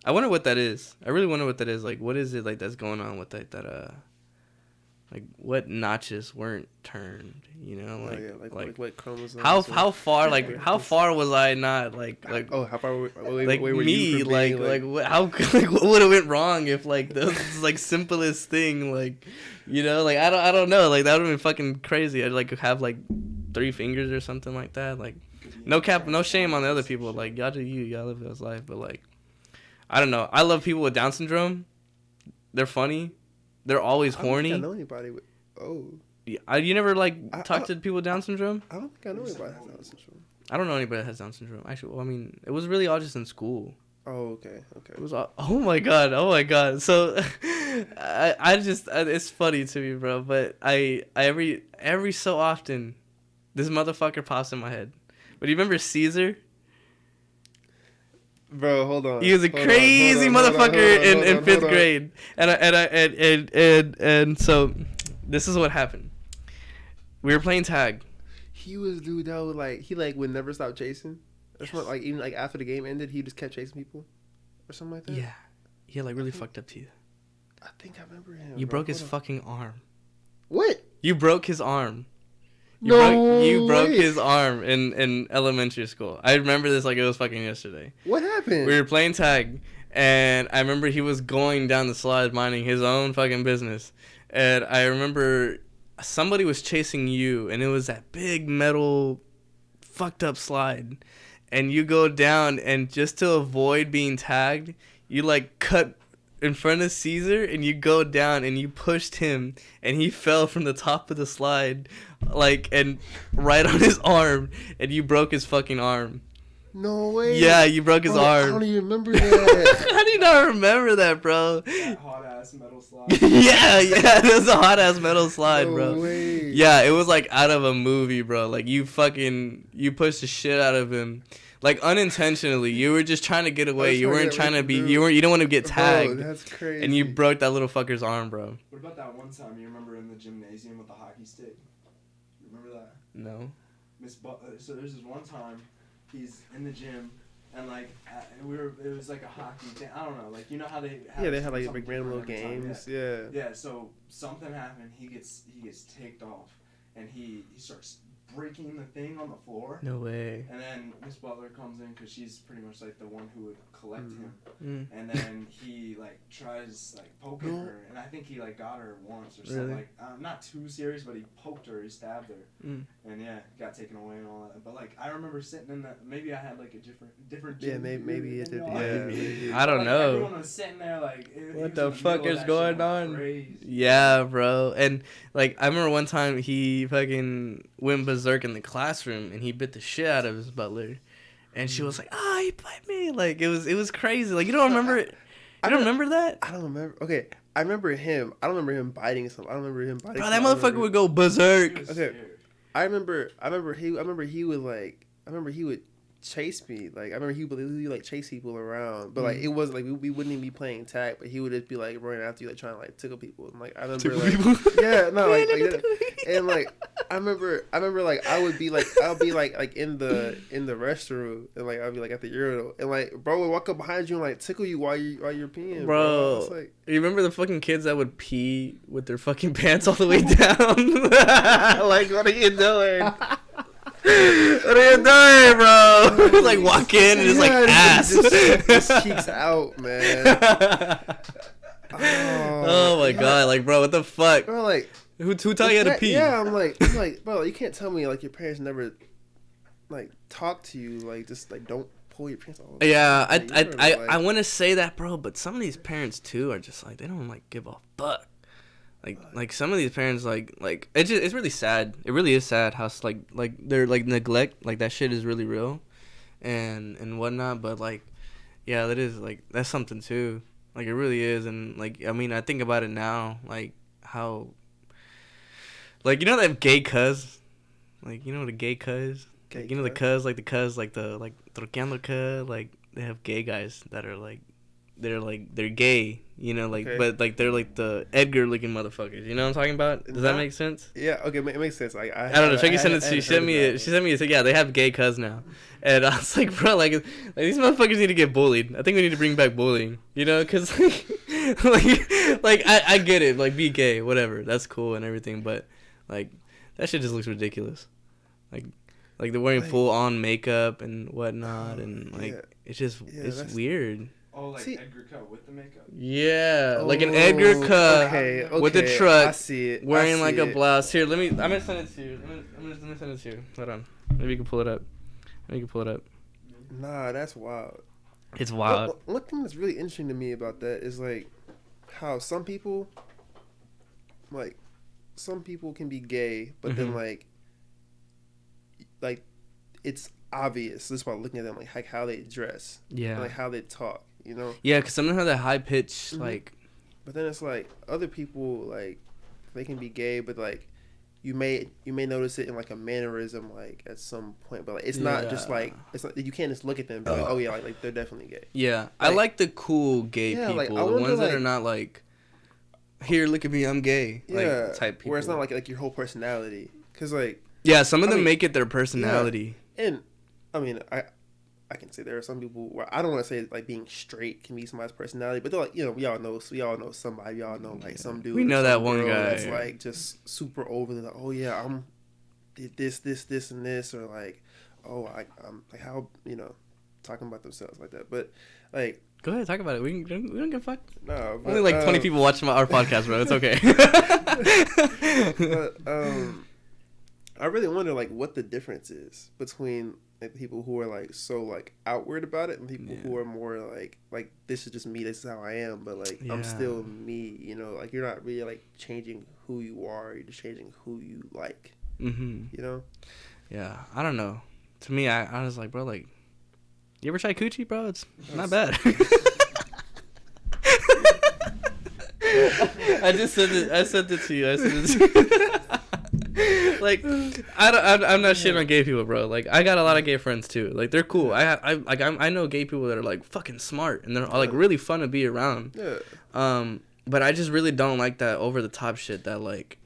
I wonder what that is. I really wonder what that is. Like what is it like that's going on with that like what notches weren't turned, you know, like what chromosomes? How far like how far was I not like how far like were me you from being, like what, how like what would have went wrong if like the like simplest thing like you know like I don't know like that would have been fucking crazy. I'd like have like 3 fingers or something like that. Like no shame on the other people. Like y'all do y'all live y'all's life, but like I don't know. I love people with Down syndrome. They're funny. They're always horny. I don't think I know anybody with. Oh. Yeah, you never like talk to people with Down syndrome? I don't think I know anybody that has Down syndrome. I don't know anybody that has Down syndrome. Actually, well, I mean, it was really all just in school. Oh, okay. It was all, oh my god. So, I just it's funny to me, bro. But I every so often, this motherfucker pops in my head. But you remember Caesar? Bro, hold on. He was a crazy motherfucker in 5th grade, and so this is what happened. We were playing tag. He was dude that would like would never stop chasing. That's what like even like after the game ended, he just kept chasing people, or something like that. Yeah, he had like really fucked up teeth. I think I remember him. You broke his fucking arm. What? You broke his arm. You broke way. his arm in elementary school. I remember this like it was fucking yesterday. What happened? We were playing tag, and I remember he was going down the slide minding his own fucking business. And I remember somebody was chasing you, and it was that big metal fucked up slide. And you go down, and just to avoid being tagged, you like cut in front of Caesar, and you go down, and you pushed him, and he fell from the top of the slide, like, and right on his arm, and you broke his fucking arm. No way. Yeah, you broke his arm. I don't even remember that. How do you not remember that, bro? That hot ass metal slide. yeah, it was a hot ass metal slide, No bro. way. Yeah, it was like out of a movie, bro. Like you pushed the shit out of him. Like unintentionally, you were just trying to get away. You weren't trying to be. You don't want to get tagged. Bro, that's crazy. And you broke that little fucker's arm, bro. What about that one time you remember in the gymnasium with the hockey stick? You remember that? No. So there's this one time, he's in the gym, and like it was like a hockey thing. I don't know, like you know how they have they had like something random little different every time, games. Yeah. Yeah. So something happened. He gets ticked off, and he starts breaking the thing on the floor. No way. And then Miss Butler comes in because she's pretty much like the one who would collect him. Mm. And then he like tries like poking her, and I think he like got her once or something. Really? Like not too serious, but he poked her, he stabbed her, Mm. and yeah, got taken away and all that. But like I remember sitting in that. Maybe I had like a different. Yeah, gym maybe view, it you did. know? Yeah. maybe. I don't Like, know. Everyone was sitting there like. What the fuck is going on? Crazy. Yeah, bro. And like I remember one time he fucking went berserk in the classroom and he bit the shit out of his butler, and she was like, "Ah, he bit me!" Like it was crazy. Like you don't remember it? You don't remember that? I don't remember. Okay, I remember him. I don't remember him biting something. I don't remember him biting. Bro, that something. motherfucker would go berserk. Okay. I remember he would chase me. Like I remember he would like chase people around, but like it wasn't like we wouldn't even be playing tag, but he would just be like running after you, like trying to like tickle people. And like I remember Tickle like people? yeah, no, like that. And like I remember like I'll be like in the restroom, and like I'll be like at the urinal, and like bro would walk up behind you and like tickle you while you're peeing, bro. It's like, you remember the fucking kids that would pee with their fucking pants all the way down? Like, what are you doing? What are you doing, bro? Like walk in and it's like ass. Just cheeks out, man. Oh my god, like bro, what the fuck? Bro, like Who taught you how to pee? Yeah, I'm like, bro, you can't tell me like your parents never like talk to you, like just like don't pull your pants off. Yeah, Like, I want to say that, bro, but some of these parents too are just like they don't like give a fuck. Like some of these parents like it's really sad. It really is sad how like they're like neglect, like that shit is really real, and whatnot. But like, yeah, that is like that's something too. Like it really is, and like I mean I think about it now, like how, like you know that gay cuz, like you know what a gay cuz, like, you know the cuz like the troqueando cuz, like they have gay guys that are like. They're gay, you know, like, okay. But like they're like the Edgar looking motherfuckers. You know what I'm talking about? Does that make sense? Yeah. Okay, it makes sense. Like I don't know. She sent me. She sent me. Yeah, they have gay cuz now, and I was like, bro, like these motherfuckers need to get bullied. I think we need to bring back bullying. You know, cause like I get it. Like be gay, whatever. That's cool and everything, but like that shit just looks ridiculous. Like they're wearing full on makeup and whatnot, and like it's just it's weird. Oh, like Edgar Cut with the makeup? Yeah, like an Edgar Cut with the truck. I see it. Wearing like a blouse. Here, I'm gonna send it to you. I'm gonna send it to you. Hold on. Maybe you can pull it up. Nah, that's wild. It's wild. One thing that's really interesting to me about that is like how some people can be gay, but then like it's obvious just by looking at them, like how they dress, and, like how they talk, you know. Yeah, because some of them have that high pitch, like. But then it's like other people, like they can be gay, but like you may notice it in like a mannerism, like at some point. But like it's not just like it's not, you can't just look at them and be like, oh yeah, like they're definitely gay. Yeah, like, I like the cool gay people, like, the ones that are not like, here, look at me, I'm gay, like type people. Where it's not like your whole personality, because like some of them make it their personality. Yeah. And I mean, I can say there are some people where I don't want to say like being straight can be somebody's personality, but they're like, you know, we all know somebody, we all know like some dude. We know that one guy that's like just super over. Like, oh yeah, did this, and this, or like, oh, I'm like how talking about themselves like that, but like. Go ahead, talk about it. We don't give a fuck. No, but, only like 20 people watching our podcast, bro. It's okay. But I really wonder like what the difference is between like people who are like so like outward about it and people who are more like this is just me, this is how I am, but like I'm still me, like you're not really like changing who you are, you're just changing who you like. Yeah, I don't know. To me, I was like, bro, like, you ever try coochie, bro? It's not bad. I just said it. I sent it to you. Like, I'm not shitting on gay people, bro. Like, I got a lot of gay friends too. Like, they're cool. I know gay people that are like fucking smart and they're like really fun to be around. Yeah. But I just really don't like that over the top shit. That like,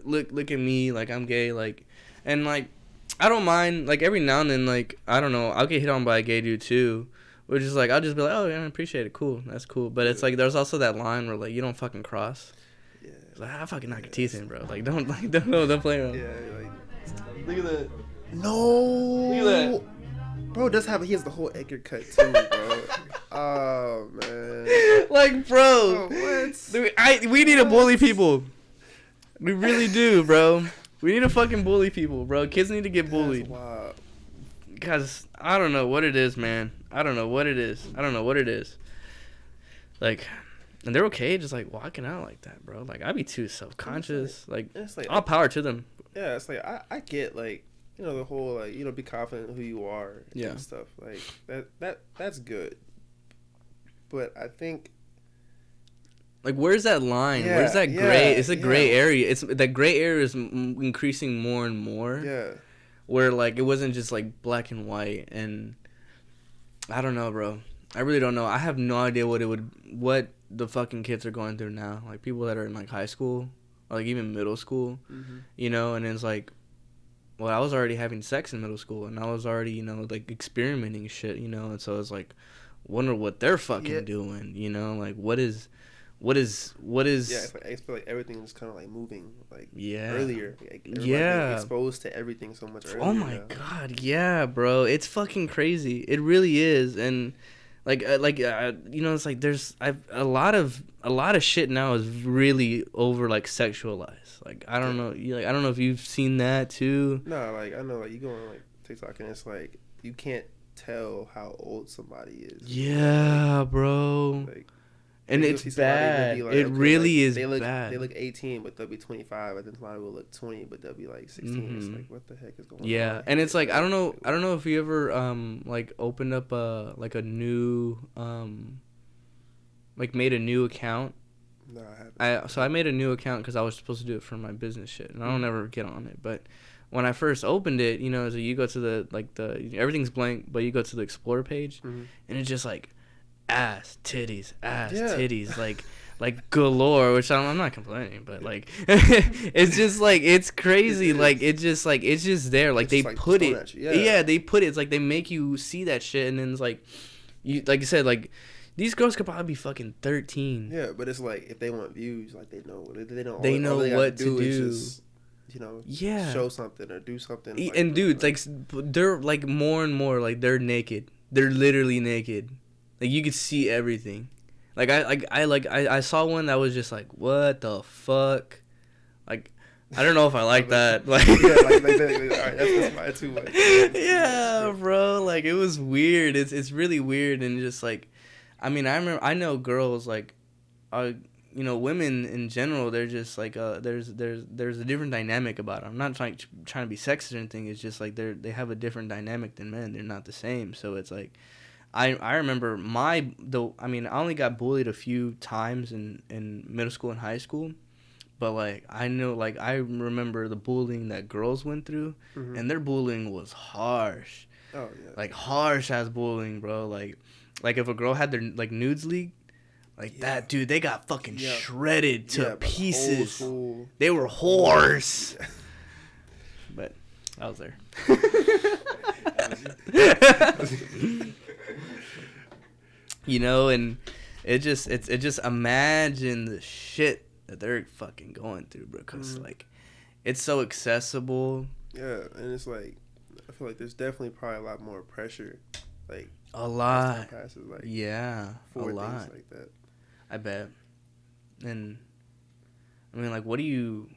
look at me, like I'm gay, like, and like, I don't mind. Like every now and then, like I don't know, I'll get hit on by a gay dude too. Which is like, I'll just be like, oh, yeah, I appreciate it. Cool. That's cool. But it's like, there's also that line where, like, you don't fucking cross. Yeah. It's like, I fucking knock your teeth in, bro. Like, don't play around. Yeah, like, look at that. No. Look at that. Bro, he has the whole Edgar cut, too, bro. Oh, man. Like, bro. Oh, what? We need to bully people. We really do, bro. We need to fucking bully people, bro. Kids need to get bullied. That's wild. Because I don't know what it is, man. I don't know what it is. Like, and they're okay just, like, walking out like that, bro. Like, I'd be too self-conscious. Like, all power to them. Yeah, it's like, I get, like, the whole, like, be confident in who you are and stuff. Like, that's good. But I think... Like, where's that line? Where's that gray? It's a gray area. It's that gray area is increasing more and more. Yeah. Where, like, it wasn't just, like, black and white. And I don't know, bro. I really don't know. I have no idea what the fucking kids are going through now. Like, people that are in, like, high school or, like, even middle school, and it's like, well, I was already having sex in middle school, and I was already, like, experimenting shit, and so it's like, wonder what they're fucking doing, like, what is yeah, it's like I feel like everything is kind of like moving like earlier, like, being exposed to everything so much earlier. Oh my god, yeah, bro, it's fucking crazy. It really is. And it's like there's a lot of shit now is really over like sexualized. Like I don't know, I don't know if you've seen that too. No, like I know, like you go on like TikTok and it's like you can't tell how old somebody is. Yeah, bro. Like, and it's bad. Like, it really is bad. They look 18, but they'll be 25. And then somebody will look 20, but they'll be like 16. Mm-hmm. It's like, what the heck is going on? Yeah, and it's like I don't know if you ever like opened up a new like made a new account. No, I haven't. I made a new account because I was supposed to do it for my business shit, and I don't ever get on it. But when I first opened it, so you go to the everything's blank, but you go to the explore page, and it's just like ass titties, like galore, which I'm not complaining, but like it's just like it's crazy. Like it's just there. Like they put it. Yeah, they put it. It's like they make you see that shit, and then it's like you said, like these girls could probably be fucking 13. Yeah, but it's like if they want views, like they know what to do. Just, show something or do something. Like, and dude, like they're like more and more like they're naked. They're literally naked. Like you could see everything. Like I saw one that was just like, what the fuck? Like I don't know if I like that. Like alright, that's fine too. Like, yeah, bro. Like it was weird. It's really weird. And just like, I mean, I know girls like, women in general. They're just like there's a different dynamic about them. I'm not trying to be sexist or anything. It's just like they have a different dynamic than men. They're not the same. So it's like. I remember I only got bullied a few times in middle school and high school, but like I remember the bullying that girls went through, and their bullying was harsh. Oh yeah. Like harsh ass bullying, bro. Like if a girl had their like nudes leaked, like that dude, they got fucking shredded to pieces. They were whores. But I was there. And it just imagine the shit that they're fucking going through, bro. Cause like, it's so accessible. Yeah, and it's like I feel like there's definitely probably a lot more pressure, like A as lot. time passes, like Yeah, a for lot. things like that. I bet. And I mean, like, what do you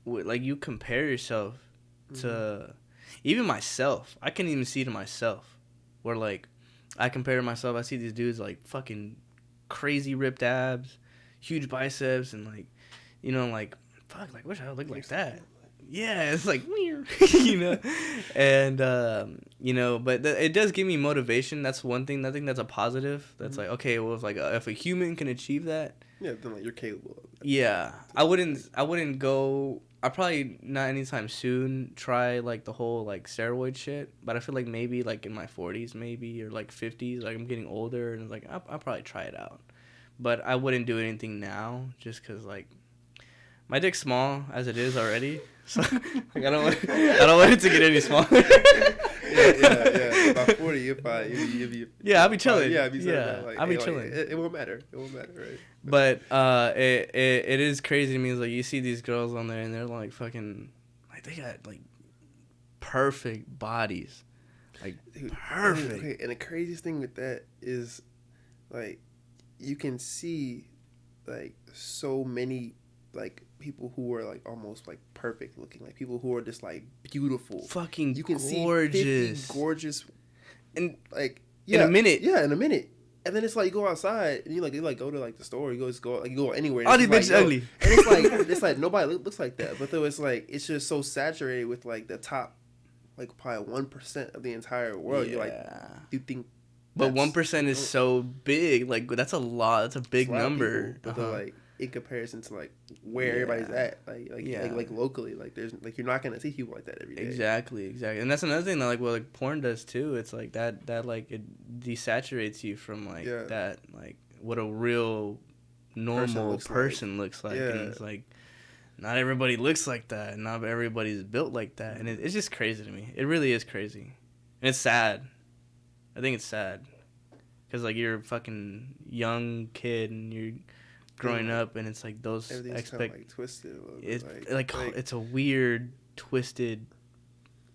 like? You compare yourself to even myself. I can even see to myself where like I compare to myself. I see these dudes like fucking crazy ripped abs, huge biceps, and like like fuck, like wish I looked like that. Yeah, it's like and but it does give me motivation. That's one thing. I think that's a positive. That's like okay, well, if a human can achieve that, yeah, then like you're capable of it. yeah, I wouldn't go. I probably not anytime soon try like the whole like steroid shit. But I feel like maybe like in my 40s maybe or like 50s, like I'm getting older and like I'll probably try it out. But I wouldn't do anything now just because like my dick's small as it is already. So like, I don't want it to get any smaller. yeah. About 40, you'll be. Yeah, I'll be chilling. Yeah, I'll be like, I'll be chilling. It won't matter. It won't matter, right? But it is crazy to me. Is like you see these girls on there and they're like fucking like they got like perfect bodies, like Dude, perfect. Okay, and the craziest thing with that is, like, you can see, like, so many, like, people who are like almost like perfect looking, like people who are just like beautiful, Fucking you can gorgeous. see 50 gorgeous, And like in a minute. Yeah, in a minute. And then it's like you go outside and you go to like the store, you go anywhere. All these bitches like, ugly. And it's like nobody looks like that. But though it's like it's just so saturated with like the top, like probably 1% of the entire world. Yeah. You're like, you think, but 1% is so big. Like that's a lot. That's a big number. People, but they're like in comparison to like where everybody's at, like locally, like there's like you're not gonna see people like that every day. Exactly, and that's another thing that like porn does too. It's like that like it desaturates you from like that like what a real normal person looks like. Yeah. And it's like not everybody looks like that. Not everybody's built like that, and it's just crazy to me. It really is crazy, and it's sad. I think it's sad because like you're a fucking young kid and you're growing up, and it's like those everything's kind of like twisted a little it's bit. like it's a weird, twisted,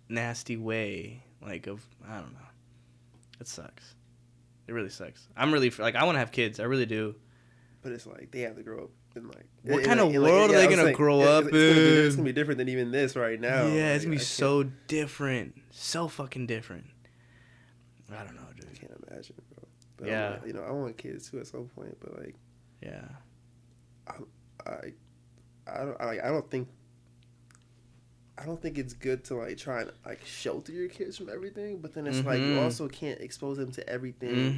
nasty way like of I don't know. It sucks. It really sucks. I'm really like I want to have kids. I really do. But it's like they have to grow up in like what kind of world are they gonna grow up in? It's gonna be different than even this right now. Yeah, it's gonna be so different, so fucking different. I don't know, dude. I can't imagine, bro. But yeah, I want kids too at some point, but like, yeah. I don't think it's good to like try and like shelter your kids from everything, but then it's like you also can't expose them to everything.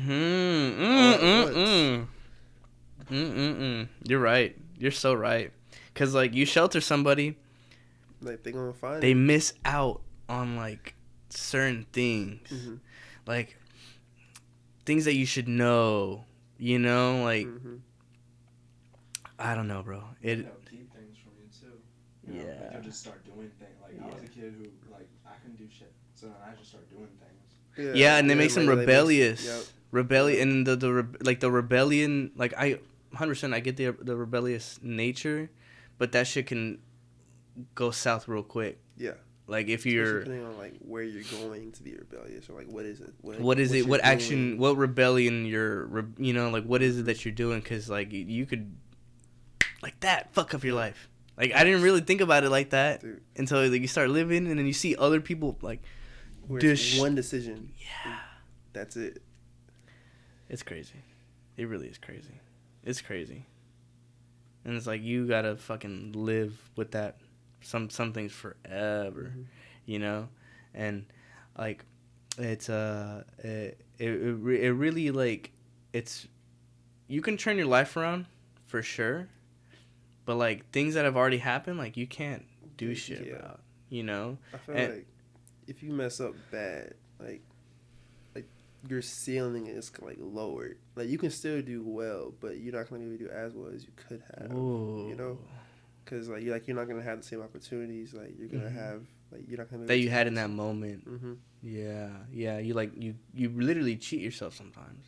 You're right. You're so right. Cause like you shelter somebody, like they gonna find they miss out on like certain things, like things that you should know. You know, like. I don't know, bro. They'll keep things from you too. You know? Like, you'll just start doing things. Like I was a kid who like I couldn't do shit, so then I just started doing things. Yeah, and they make them rebellious. Rebellion and the rebellion. Like I 100% I get the rebellious nature, but that shit can go south real quick. Yeah. Like if you're depending on like where you're going to be rebellious or like what is it? What is it? What action? Doing? What rebellion you're? Like what is it that you're doing? Because like you could. Like that, fuck up your life. Like I didn't really think about it like that until like you start living, and then you see other people like. One decision. Yeah. That's it. It's crazy. It really is crazy. It's crazy. And it's like you gotta fucking live with that. Some things forever, you know, and like it's it really like it's you can turn your life around for sure. But, like, things that have already happened, like, you can't do shit about, you know? I feel like if you mess up bad, like your ceiling is, like, lowered. Like, you can still do well, but you're not going to be able to do as well as you could have, you know? Because, like, you're not going to have the same opportunities, like, you're going to have, like, you're not going to that you had in that moment. Yeah. Yeah, you, like, you literally cheat yourself sometimes.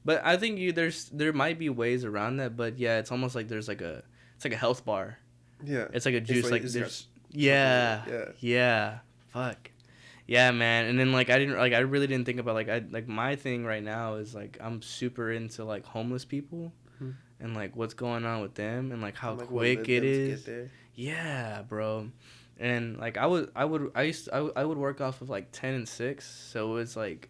But I think there might be ways around that, but, yeah, it's almost like there's, like, it's like a health bar. Yeah. It's like a juice. Like, there's Yeah. Yeah. Yeah. Fuck. Yeah, man. And then like I really didn't think about like my thing right now is like I'm super into like homeless people and like what's going on with them and like how Like, quick it is. Get there. Yeah, bro. And like I would work off of like 10 and 6, so it was like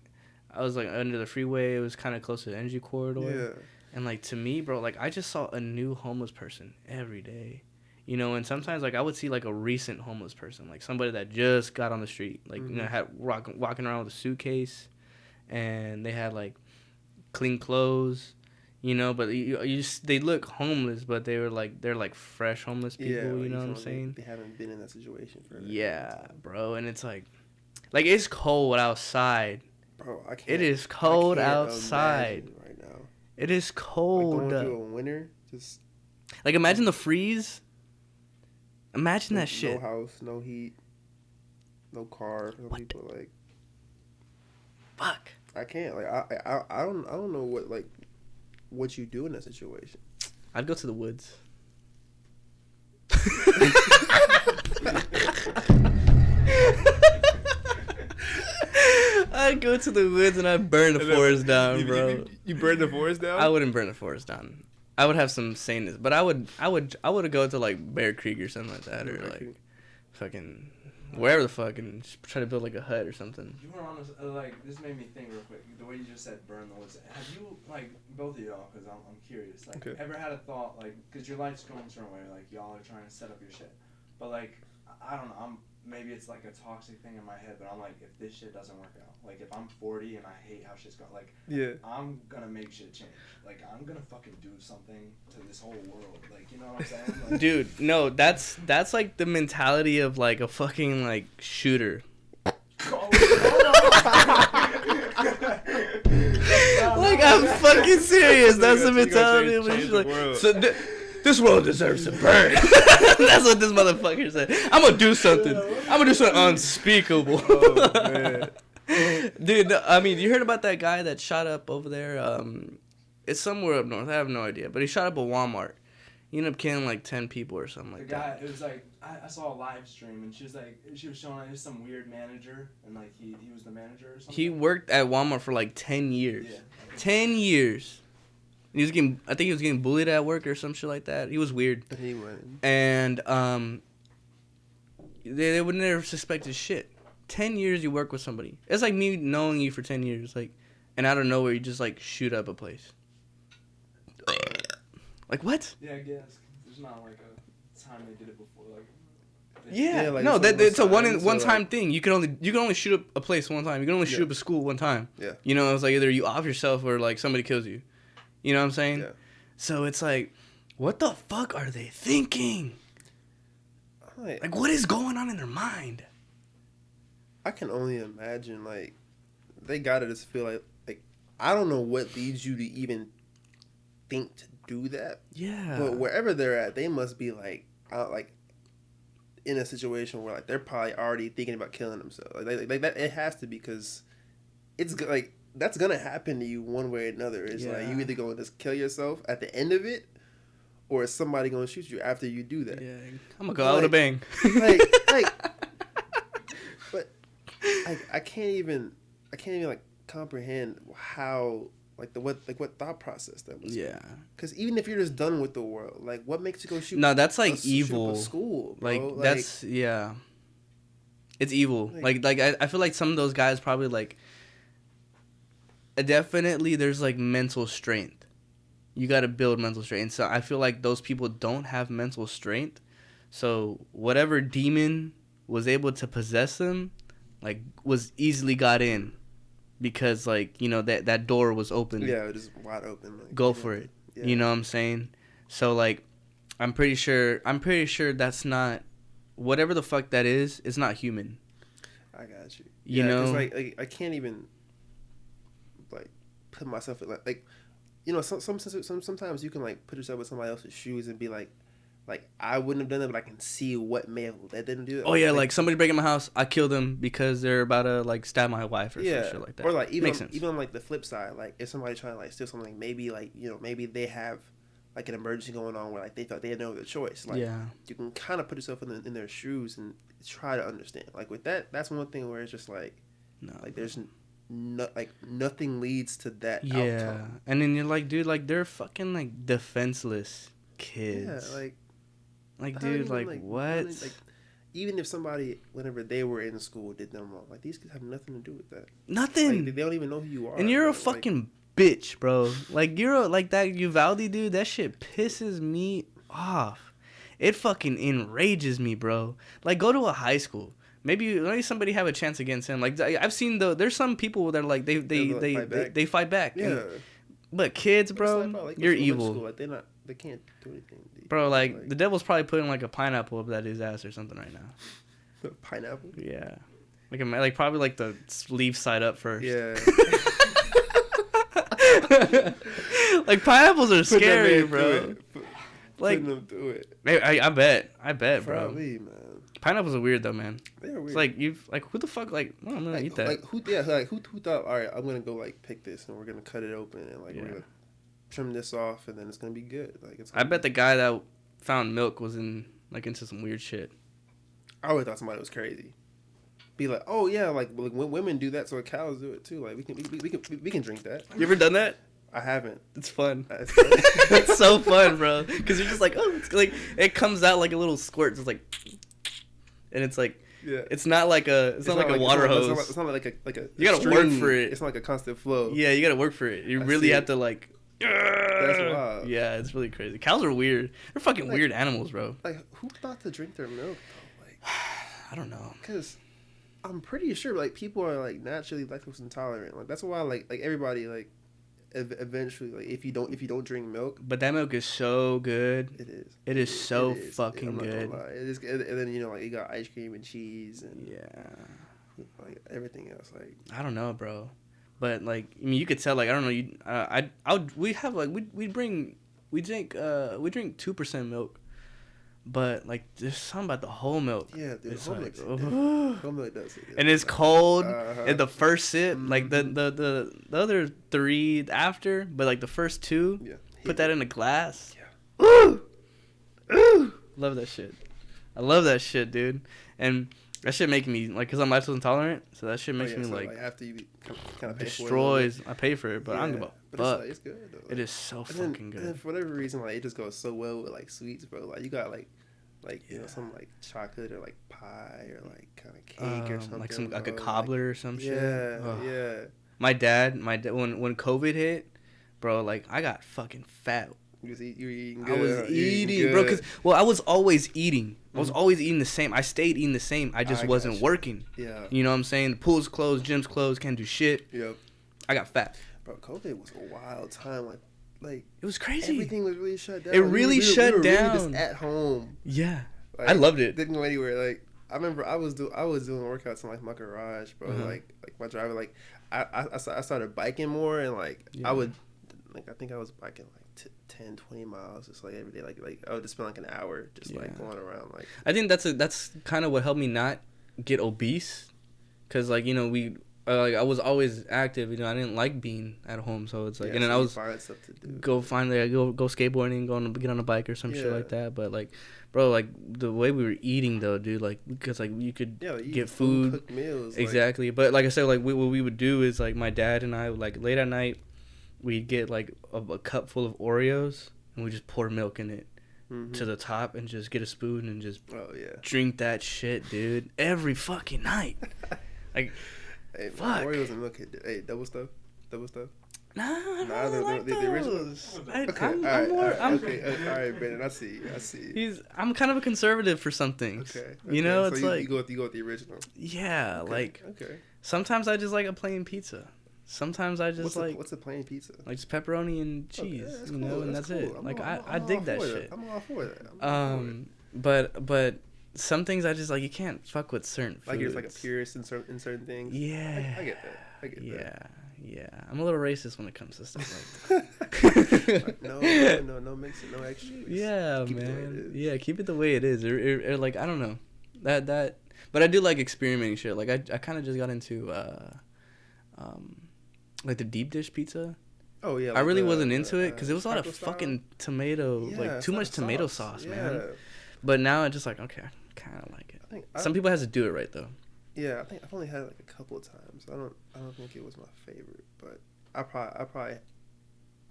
I was like under the freeway. It was kind of close to the energy corridor. Yeah. And like to me, bro, like I just saw a new homeless person every day. You know, and sometimes like I would see like a recent homeless person, like somebody that just got on the street, like you know, had walking around with a suitcase, and they had like clean clothes, you know, but they look homeless, but they're like fresh homeless people, Yeah, you know what I'm saying? They haven't been in that situation for bro, and it's like it's cold outside. Bro, I can't. It is cold I can't outside right now. It is cold. Like going through a winter, just like imagine the freeze. Imagine that shit. No house, no heat, no car. No people. Like, fuck. I can't. Like, I don't know what you do in that situation. I'd go to the woods. I'd go to the woods and I'd burn the forest down, bro. You burn the forest down? I wouldn't burn the forest down. I would have some saneness, but I would go to like Bear Creek or something like that, or like fucking wherever the fuck, and just try to build like a hut or something. You were on this, like this made me think real quick. The way you just said burn the woods. Have you like both of y'all? Because I'm curious. Like, ever had a thought like because your life's going a certain way, like y'all are trying to set up your shit, but like I don't know. Maybe it's like a toxic thing in my head, but I'm like, if this shit doesn't work out, like if I'm 40 and I hate how shit's going, like, I'm gonna make shit change. Like, I'm gonna fucking do something to this whole world. Like, you know what I'm saying? Like, dude, no, that's like the mentality of like a fucking like shooter. Like, I'm fucking serious. That's the mentality of a shooter. So this world deserves to burn. That's what this motherfucker said. I'm gonna do something. I'm gonna do something unspeakable. Oh, man. Dude, I mean, you heard about that guy that shot up over there? It's somewhere up north. I have no idea. But he shot up a Walmart. He ended up killing like 10 people or something like that. The guy, it was like, I saw a live stream and she was showing like there's some weird manager and like he was the manager or something. He worked at Walmart for like 10 years. Yeah. 10 years. I think he was getting bullied at work or some shit like that. He was weird. He went. And they would never suspect his shit. 10 years you work with somebody. It's like me knowing you for 10 years, like, and out of nowhere you just like shoot up a place. Like what? Yeah, I guess there's not like a time they did it before, like. Yeah, like no, it's a one time like, thing. You can only shoot up a place one time. You can only shoot up a school one time. Yeah. You know, it's like either you off yourself or like somebody kills you. You know what I'm saying? Yeah. So it's like, what the fuck are they thinking? Like, what is going on in their mind? I can only imagine, like, they gotta just feel like I don't know what leads you to even think to do that. Yeah. But wherever they're at, they must be like in a situation where like they're probably already thinking about killing themselves. Like that, it has to be because it's like that's gonna happen to you one way or another. It's like you either gonna just kill yourself at the end of it, or is somebody gonna shoot you after you do that? Yeah, I'm gonna go out with a bang. But I can't even like comprehend how what thought process that was. Yeah. Because even if you're just done with the world, like what makes you go shoot? No, that's like evil. Shoot up a school, bro. Like that's yeah. It's evil. Like I feel like some of those guys probably like. Definitely, there's like mental strength. You got to build mental strength. And so I feel like those people don't have mental strength. So whatever demon was able to possess them, like, was easily got in, because like, you know, that door was open. Yeah, it is wide open. Like, go for it. Yeah. You know what I'm saying? So like, I'm pretty sure that's not, whatever the fuck that is, it's not human. I got you. You know, 'cause like I can't even like put myself in like you know sometimes you can like put yourself in somebody else's shoes and be like I wouldn't have done it, but I can see what may have led them to do it. Oh yeah, like somebody breaking my house, I kill them because they're about to like stab my wife or some shit like that. Or like even on like the flip side, like if somebody's trying to like steal something, maybe like, you know, maybe they have like an emergency going on where like they thought they had no other choice. Like you can kind of put yourself in their shoes and try to understand. Like with that, that's one thing where it's just like, like there's nothing leads to that outcome. And then you're like, dude, like they're fucking like defenseless kids. Yeah, like dude, like what? Like, even if somebody, whenever they were in school, did them wrong, like these kids have nothing to do with that. Nothing. Like, they don't even know who you are. And you're a fucking bitch, bro. Like you're like that Uvalde dude. That shit pisses me off. It fucking enrages me, bro. Like go to a high school. Maybe somebody have a chance against him. Like I've seen there's some people that are like they fight back. Yeah. But kids, bro, like, you're evil. Like they can't do anything. Bro, like the devil's probably putting like a pineapple up that his ass or something right now. Pineapple? Yeah. Like probably like the leaf side up first. Yeah. Like pineapples are scary, bro. Like putting them through it. I bet, bro. Probably, man. Pineapples are weird though, man. They're weird. It's like who the fuck I'm gonna eat that. Like who thought, all right, I'm gonna go like pick this and we're gonna cut it open and like we're gonna trim this off and then it's gonna be good. Like I bet the guy that found milk was into some weird shit. I always thought somebody was crazy. Be like, oh yeah, like when women do that, so cows do it too. Like we can drink that. You ever done that? I haven't. It's fun. It's so fun, bro. Because you're just like, oh, it's like it comes out like a little squirt. It's like, and it's like, it's not like it's not like a water hose. It's not like a you gotta work for it. It's not like a constant flow. Yeah, you gotta work for it. You really have to like. That's wild. Yeah, it's really crazy. Cows are weird. They're fucking weird animals, bro. Like who thought to drink their milk though? Like I don't know. Because I'm pretty sure like people are like naturally lactose intolerant. Like that's why like everybody like eventually like if you don't drink milk. But that milk is so good. It is. It is so fucking good. It is, and then like you got ice cream and cheese and like everything else. Like I don't know, bro. But like I mean, you could tell. Like I don't know. We have like we drink 2% milk. But like, there's something about the whole milk. Yeah, dude, it's whole like, milk does it. And it's cold. And the first sip, like the other 3 after, but like the first 2, put that in a glass. Yeah. Ooh, love that shit. I love that shit, dude. And that shit making me like, cause I'm lactose intolerant, so that shit makes me so like after you kind of destroys. I pay for it, but I don't give a fuck. It's good though. Like, it is so fucking good. And for whatever reason, like it just goes so well with like sweets, bro. Like you got like you know some like chocolate or like pie or like kind of cake or something. Like some like a cobbler or some shit. Yeah. My dad when COVID hit, bro, like I got fucking fat. You were eating good. I was eating, bro. Cause I was always eating. I was always eating the same. I stayed eating the same. I just wasn't working. Yeah. You know what I'm saying? The pool's closed, gym's closed, can't do shit. Yep. I got fat. Bro, COVID was a wild time. Like it was crazy. Everything was really shut down. It really shut down. Really just at home. Yeah. Like, I loved it. Didn't go anywhere. Like I remember I was doing workouts in like my garage, bro. Like my driver. Like I started biking more and like I would like I think I was biking like 10, 20 miles just like every day. Like I would just spend like an hour just like going around. Like I think that's kind of what helped me not get obese, cause like you know we. Like I was always active, you know. I didn't like being at home, so it's like, and then I was find stuff to do. Go skateboarding, get on a bike or some shit like that. But like, bro, like the way we were eating though, dude, like because like you could get food, cook meals, exactly. But like I said, like what we would do is like my dad and I would, like late at night, we'd get like a cup full of Oreos and we just pour milk in it to the top and just get a spoon and just drink that shit, dude, every fucking night, like. Hey, fuck. Oreos and milk. Hey, double stuff. Nah, I don't like the originals. Okay, all right, Brandon. I see. I'm kind of a conservative for some things. Okay. You know, it's like you go with the original. Yeah, like sometimes I just like a plain pizza. Sometimes I just what's a plain pizza? Like just pepperoni and cheese, you know, cool. and that's cool. it. Like I dig that shit. I'm all for that. But some things I just like you can't fuck with certain foods. Like you're like a purist in certain things. Yeah. I get that. Yeah. I'm a little racist when it comes to stuff like that. Like, no mixing, no extras. Yeah, man. Yeah, keep it the way it is. Or like I don't know. That but I do like experimenting shit. Like I kind of just got into like the deep dish pizza. Oh yeah, I like really the wasn't into it because it was a lot of taco style? fucking tomato, Yeah, like it's too not much a tomato sauce, Yeah. man. But now I just like, okay, I kind of like it. I think Some people has to do it right though. Yeah, I think I've only had it like a couple of times. I don't think it was my favorite, but I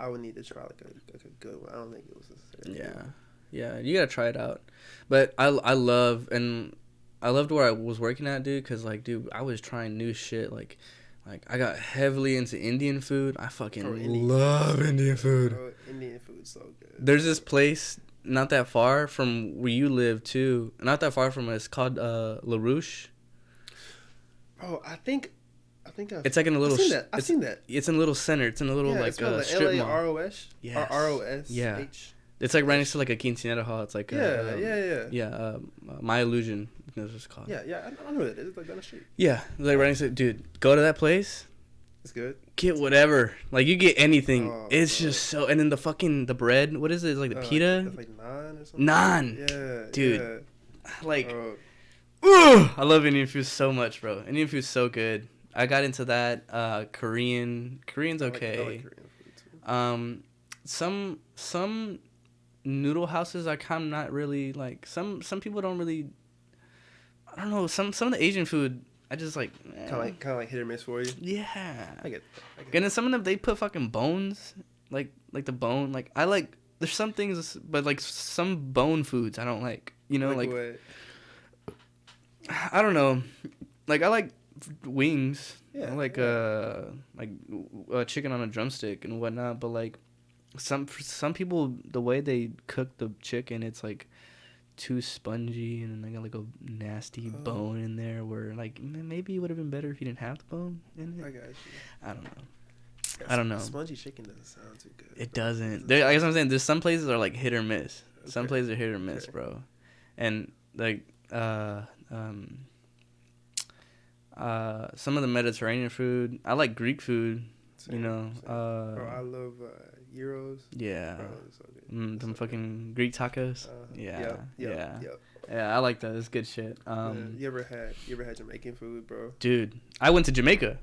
would need to try like a good one. I don't think it was necessarily. Yeah, yeah, you gotta try it out. But I loved where I was working at, dude. Cause like, dude, I was trying new shit. Like I got heavily into Indian food. I fucking love Indian food. Bro, Indian food's so good. There's this place not that far from where you live too. Not that far from us. It's called LaRouche. Bro, I think it's like in a little. I've seen that. It's in a little center. It's in a little like strip mall. LAROS. Yes. ROS. Yeah. It's like right next to like a quinceanera hall. It's like My Illusion. That's what it's called. Yeah. I know what it is. It's like down the street. Yeah, like right next to. Dude, go to that place. It's good. Get whatever. Like you get anything. Oh, it's just so. And then the bread. What is it? It's like the pita. It's like naan or something. Naan. Yeah, dude. Yeah. Like. Ooh, I love Indian food so much, bro. Indian food's so good. I got into that. Korean's okay. I like Korean food too. Some noodle houses are kind of not really like. Some people don't really. I don't know. Some of the Asian food I just like. Kind of like hit or miss for you. Yeah. I get. And then some of them they put fucking bones, like the bone. Like I like. There's some things, but like some bone foods I don't like. You know, like. What? I don't know. Like I like wings. Yeah. I like chicken on a drumstick and whatnot. But like some people, the way they cook the chicken, it's like too spongy and then they got like a nasty bone in there. Where like maybe it would have been better if you didn't have the bone in it. I got you. I don't know. I don't know. Spongy chicken doesn't sound too good. It doesn't. I guess I'm saying there's some places that are like hit or miss. Okay. Some places are hit or miss, bro. And like some of the Mediterranean food. I like Greek food. Same. Bro, I love gyros. Yeah. Bro, so good. Them fucking Greek tacos. Yep. Yeah, I like that. It's good shit. You ever had Jamaican food, bro? Dude, I went to Jamaica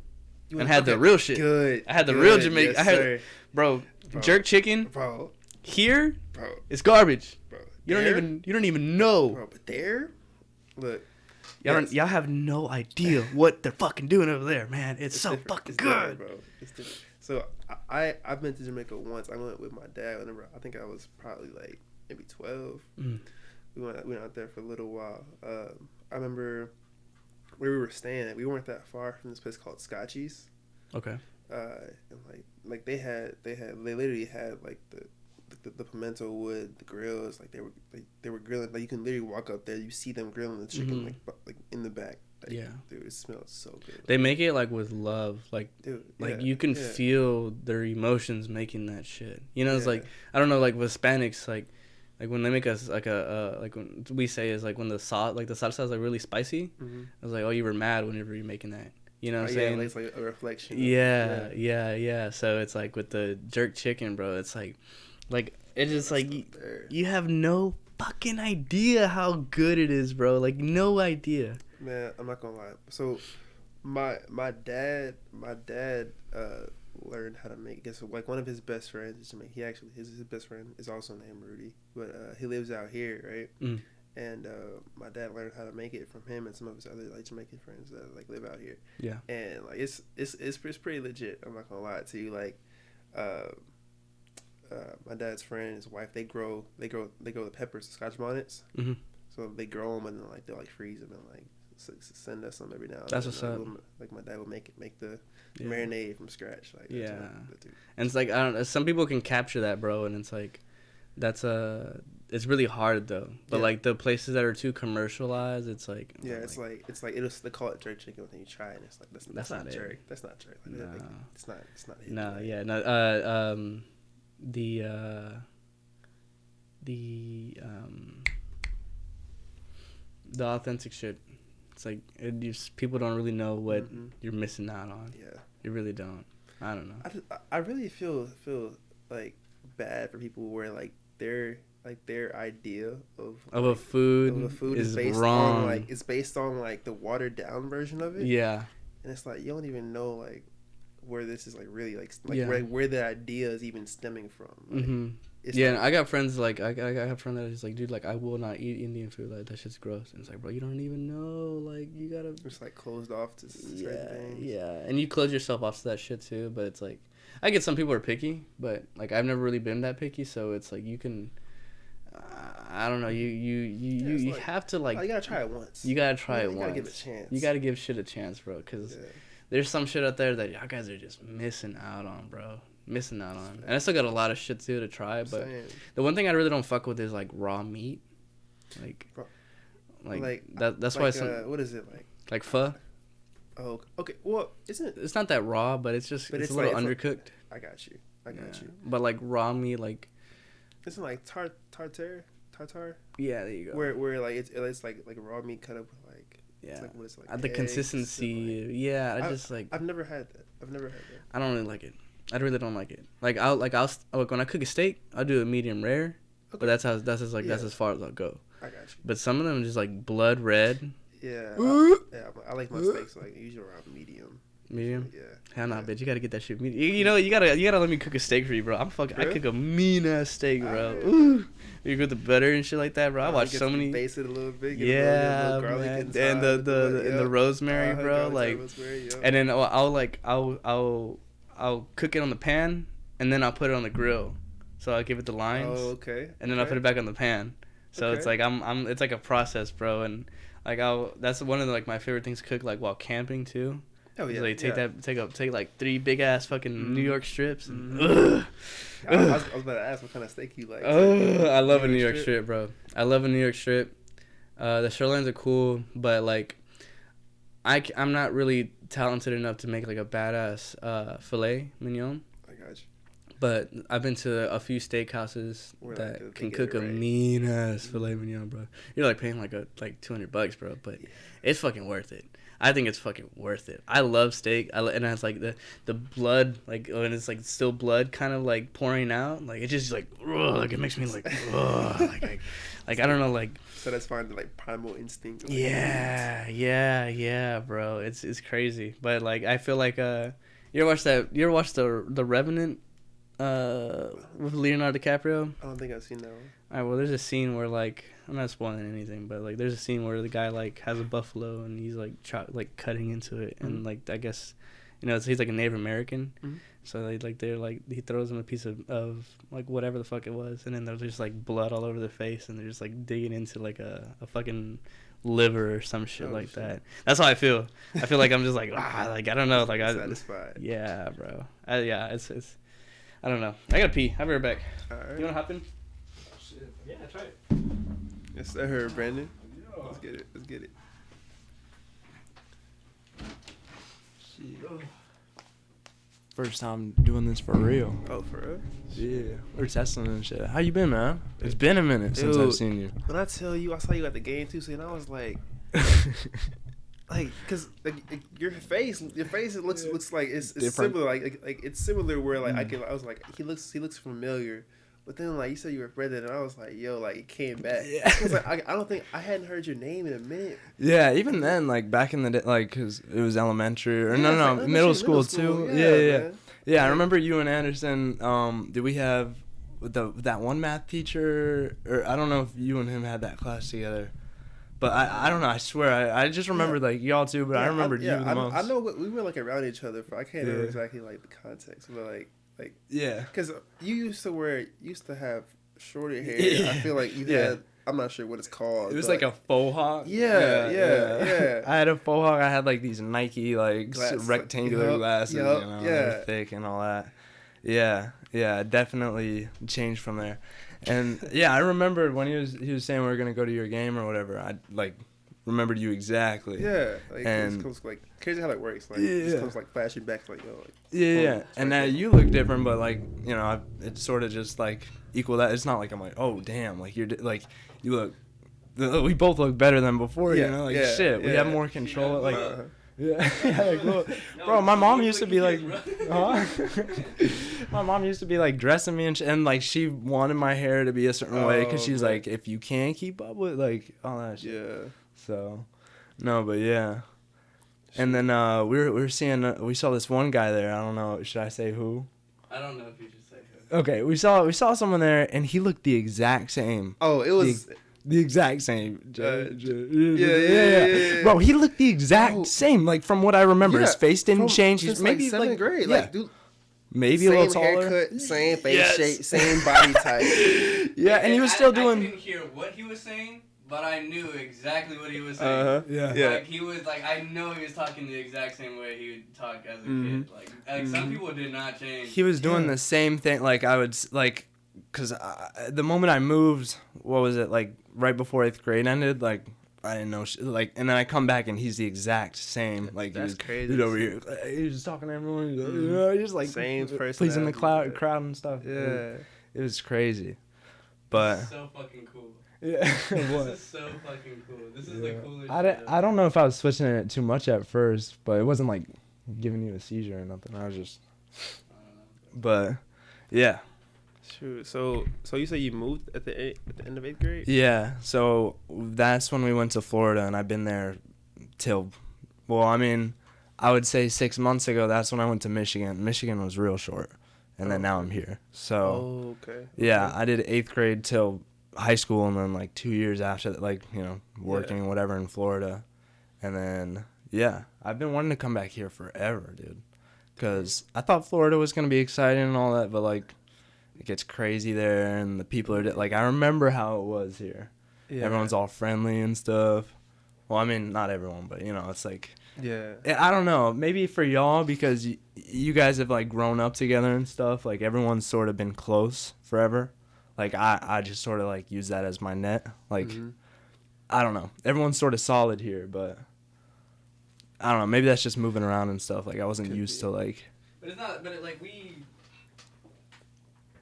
and had the real shit. Good. I had the real Jamaican. Yes, sir. Bro, jerk chicken. Bro. Here, bro, it's garbage. Bro, you don't even know. Bro, but there, look. Y'all have no idea what they're fucking doing over there, man. It's so different. Fucking good, bro. It's different. So I've been to Jamaica once. I went with my dad. Whenever I think I was probably like maybe 12. We went out there for a little while. I remember where we were staying. We weren't that far from this place called Scotchy's. Okay. And like they literally had like the pimento wood, the grills, like they were grilling. Like you can literally walk up there, you see them grilling the chicken like in the back. Like, yeah, dude, it smells so good. They make it like with love, like dude, like you can feel their emotions making that shit. You know, it's like I don't know, like with Hispanics, like when they make us like like when we say is like when the sauce is like really spicy. I was like, oh, you were mad whenever you're making that. You know what I'm saying? It's like a reflection. Yeah. So it's like with the jerk chicken, bro. It's like it's just like you have no fucking idea how good it is, bro. Like no idea. Man, I'm not gonna lie. So my dad learned how to make. Guess like one of his best friends is Jamaican. He actually his best friend is also named Rudy, but he lives out here, right? And my dad learned how to make it from him and some of his other like Jamaican friends that like live out here. Yeah. And like it's pretty legit. I'm not gonna lie to you. Like, my dad's friend, his wife, they grow the peppers, the Scotch bonnets. So they grow them and then like they'll like freeze them and like send us some every now and then. That's what's up. Like my dad will make the marinade from scratch. Like and it's like I don't know. Some people can capture that, bro, and it's like it's really hard though. But like the places that are too commercialized, it's like they call it jerk chicken when you try it. And it's like that's not jerk. It. That's not jerk. Like, no. It's not. No, yeah, no. The authentic shit. It's like people don't really know what you're missing out on. Yeah, you really don't. I don't know. I really feel like bad for people where like their idea of a food is based wrong. On, like it's based on like the watered down version of it. Yeah, and it's like you don't even know like where this is like really like Yeah. where the idea is even stemming from. Like, it's Yeah, like, I got friends like I have a friend that is like, dude, like I will not eat Indian food. Like that shit's gross. And it's like, bro, you don't even know. Like you gotta. it's like closed off to certain things. Yeah, and you close yourself off to that shit too. But it's like, I get some people are picky, but like I've never really been that picky. So it's like you can. I don't know. You like, have to like. You gotta try it once. You gotta try it You once. gotta give it a chance. You gotta give shit a chance, bro. Cause there's some shit out there that y'all guys are just missing out on, bro. Missing out on. And I still got a lot of shit too to try, but the one thing I really don't fuck with is like raw meat. Like that's why some what is it like pho. Oh, okay. Well, It's not that raw, but it's just it's a little undercooked. I got you. But like raw meat, like isn't like tartare. Yeah, there you go. Where like it's like raw meat cut up with like what is it, like the consistency. I just like I've never had that. I don't really like it. I really don't like it. Like I'll when I cook a steak, I'll do a medium rare. Okay. But that's as far as I'll go. I got you. But some of them just like blood red. Yeah. I like my steaks like usually around medium. Medium? Yeah. Hell nah, bitch. You gotta get that shit medium. You know, you gotta let me cook a steak for you, bro. I cook a mean ass steak, bro. Ooh. You cook the butter and shit like that, bro. I watch so many. Base it a little bit. Yeah, man. And the rosemary, bro. Like, and then I'll cook it on the pan, and then I'll put it on the grill. So I'll give it the lines. Oh, okay. And then I'll put it back on the pan. So it's like it's like a process, bro. And like that's one of my favorite things to cook like while camping too. Oh yeah. Like take like 3 big ass fucking New York strips. And, I was about to ask what kind of steak you like. I love a New York strip, bro. I love a New York strip. The sirloins are cool, but like I'm not really talented enough to make like a badass filet mignon. I got you. But I've been to a few steakhouses that can cook a mean ass filet mignon, bro. You're like paying like $200, bro, but it's fucking worth it. I think it's fucking worth it. I love steak. And it has like the blood, like when it's like still blood kind of like pouring out. Like it just like it makes me like like I don't know, like. So that's fine, the like primal instinct. Like, yeah, bro. It's crazy, but like I feel like you ever watch the Revenant with Leonardo DiCaprio? I don't think I've seen that one. All right, well, there's a scene where like I'm not spoiling anything, but like there's a scene where the guy like has a buffalo and he's like cutting into it, and like I guess he's like a Native American, so he throws him a piece of like whatever the fuck it was, and then there's just like blood all over their face, and they're just like digging into like a fucking liver or some shit that. That's how I feel. I feel like I'm just like like I don't know, like satisfied. Yeah, bro. It's I don't know. I gotta pee. I'll be right back. All right. You wanna hop in? Oh, shit. Yeah, try it. Yes, sir, Brandon. Yeah. Let's get it. First time doing this for real. Oh, for real? Yeah. We're testing and shit. How you been, man? It's been a minute since I've seen you. When I tell you, I saw you at the game too, and I was like, cause like your face looks like it's similar, like it's similar where like I was like he looks familiar. But then, like, you said you were Brendan, and I was like, yo, like, it came back. Yeah. Cause, like, I don't think, I hadn't heard your name in a minute. Yeah, even then, like, back in the day, like, because it was elementary, or middle school, too. Yeah. Yeah, I remember you and Anderson, did we have that one math teacher, or I don't know if you and him had that class together. But I don't know, I swear, I just remember, like, y'all too, but I remembered you the most. I know we were, like, around each other, I can't remember exactly, like, the context, but, like, yeah, because you used to have shorter hair. Yeah. I feel like you had. I'm not sure what it's called. It was like a faux hawk. Yeah. I had a faux hawk. I had like these Nike rectangular glasses, they're thick and all that. Yeah, definitely changed from there. And yeah, I remembered when he was saying we were gonna go to your game or whatever. I like remembered you exactly. Yeah, like and it's like crazy how that works. Like it comes like flashing back, like yo. Like, yeah. And now you look different, but like it's sort of just like equal that. It's not like I'm like, oh damn, like you're like you look. We both look better than before, we have more control. Like, like, well, bro, my mom used to be like, my mom used to be like dressing me and like she wanted my hair to be a certain way because she's like, if you can't keep up with like all that shit. Yeah. So, no, but yeah. And then we saw this one guy there. I don't know. Should I say who? I don't know if you should say who. Okay, we saw someone there, and he looked the exact same. Oh, it was the exact same. Yeah. Bro, he looked the exact same. Like from what I remember, his face didn't change. He's maybe like seventh grade. Yeah. Like, dude, maybe a little taller. Same haircut, same face shape, same body type. Yeah, and he was still I doing. couldn't hear what he was saying, but I knew exactly what he was saying. Yeah. Like he was like, I know he was talking the exact same way he would talk as a kid. Like some people did not change. He was doing the same thing. Like I would like, cause the moment I moved, what was it like right before 8th grade ended? Like I didn't know. Like and then I come back and he's the exact same. Like that's crazy. He's over here. He's just talking to everyone. He's like, you know, just like same person. Pleasing the crowd and stuff. Yeah. It was crazy. But this is so fucking cool. Yeah. This is so fucking cool. This is the coolest shit. I don't know if I was switching it too much at first, but it wasn't like giving you a seizure or nothing. I was just. But, yeah. Shoot. So you say you moved at the end of 8th grade? Yeah. So that's when we went to Florida, and I've been there till, well, I mean, I would say 6 months ago. That's when I went to Michigan. Michigan was real short, and then now I'm here. So. Okay. Yeah, I did 8th grade till high school, and then like 2 years after that, like, you know, working and whatever in Florida. And then I've been wanting to come back here forever, dude, because I thought Florida was gonna be exciting and all that, but like it gets crazy there, and the people are like, I remember how it was here. Everyone's all friendly and stuff. Well, I mean, not everyone, but you know, it's like, I don't know, maybe for y'all, because you guys have like grown up together and stuff, like everyone's sort of been close forever. Like, I just sort of, like, use that as my net. Like, I don't know. Everyone's sort of solid here, but I don't know. Maybe that's just moving around and stuff. Like, I wasn't used to, like... But it's not... But, like,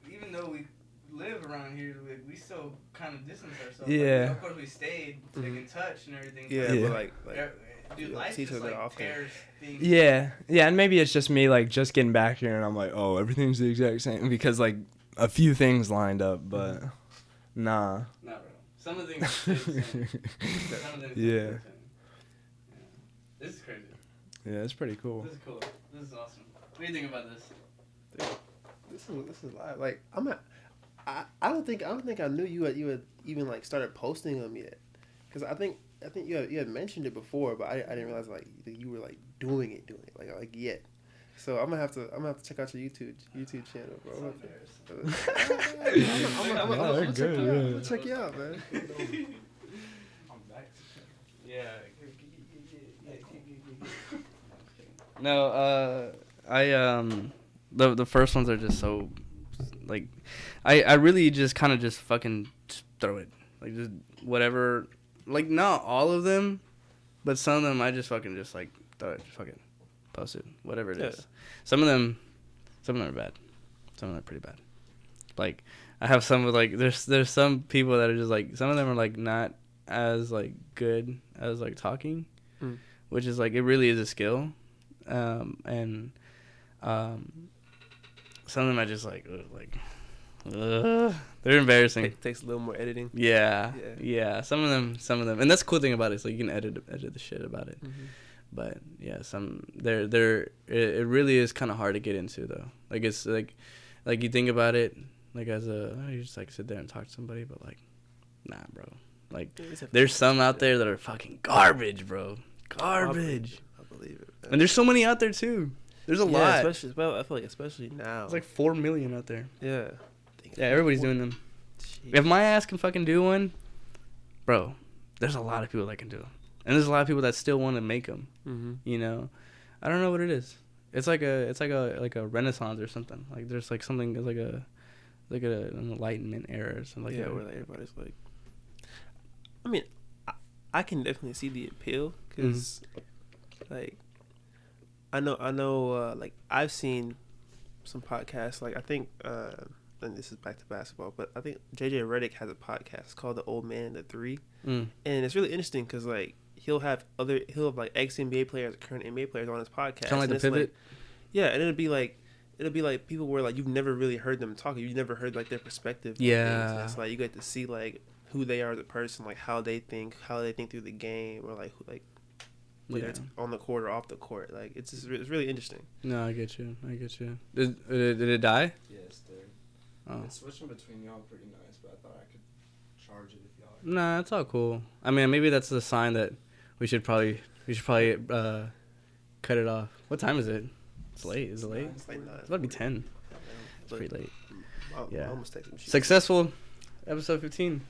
even though we live around here, we still kind of distance ourselves. Yeah. Like, of course, we stayed in touch and everything. Yeah, but, dude, life just, like, tears things. Yeah, and maybe it's just me, like, just getting back here, and I'm like, oh, everything's the exact same. Because, like... a few things lined up, but nah. Nah, bro. Some of the things stay the same. Some of them Yeah. This is crazy. Yeah, it's pretty cool. This is cool. This is awesome. What do you think about this? Dude, this is live. Like I don't think I knew you had even like started posting them yet, because I think you had mentioned it before, but I didn't realize like you were like doing it like yet. So I'm gonna have to check out your YouTube channel, bro. I'm gonna check you out, man. I'm back. Yeah. No, the first ones are just so, like, I really just kind of just fucking just throw it, like, just whatever, like, not all of them, but some of them I just fucking just like throw it, just fucking post it, whatever it is. Some of them are bad. Some of them are pretty bad. Like, I have some with, like, there's some people that are just, like, some of them are, like, not as, like, good as, like, talking, which is, like, it really is a skill. And some of them I just, like, they're embarrassing. It takes a little more editing. Yeah. Some of them. And that's the cool thing about it, is, like, you can edit the shit about it. But yeah, it really is kind of hard to get into, though. Like, it's like you think about it, like, you just, like, sit there and talk to somebody, but, like, nah, bro. Like, there's some out there that are fucking garbage, bro. Garbage. I believe it. Man. And there's so many out there too. There's a lot. I feel like especially now. There's like 4 million out there. Yeah. Yeah, everybody's doing them. Jeez. If my ass can fucking do one, bro, there's a lot of people that can do them. And there's a lot of people that still want to make them. You know, I don't know what it is. It's like a renaissance or something. Like, there's like something. It's like an enlightenment era or something like that. Where, like, everybody's like, I mean, I can definitely see the appeal, because like I know like I've seen some podcasts, like I think and this is back to basketball, but I think JJ Redick has a podcast called The Old Man and the Three, and it's really interesting because like he'll have like ex-NBA players, current NBA players on his podcast. Kind of like The Pivot. Like, yeah, and it'll be like people where like you've never really heard them talk, you've never heard like their perspective. Yeah, and it's like you get to see like who they are as a person, like how they think through the game, or like whether it's on the court or off the court. Like it's really interesting. No, I get you. Did it die? Yes, dude. Oh. It's switching between y'all pretty nice, but I thought I could charge it if y'all. Nah, it's all cool. I mean, maybe that's a sign that we should probably cut it off. What time is it? It's late. Is it late? It's like 9. It's about to be 10. It's pretty late. I almost texted him. Successful episode 15.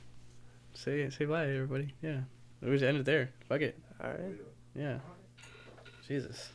Say bye, everybody. Yeah. We just end it there. Fuck it. All right. Yeah. Jesus.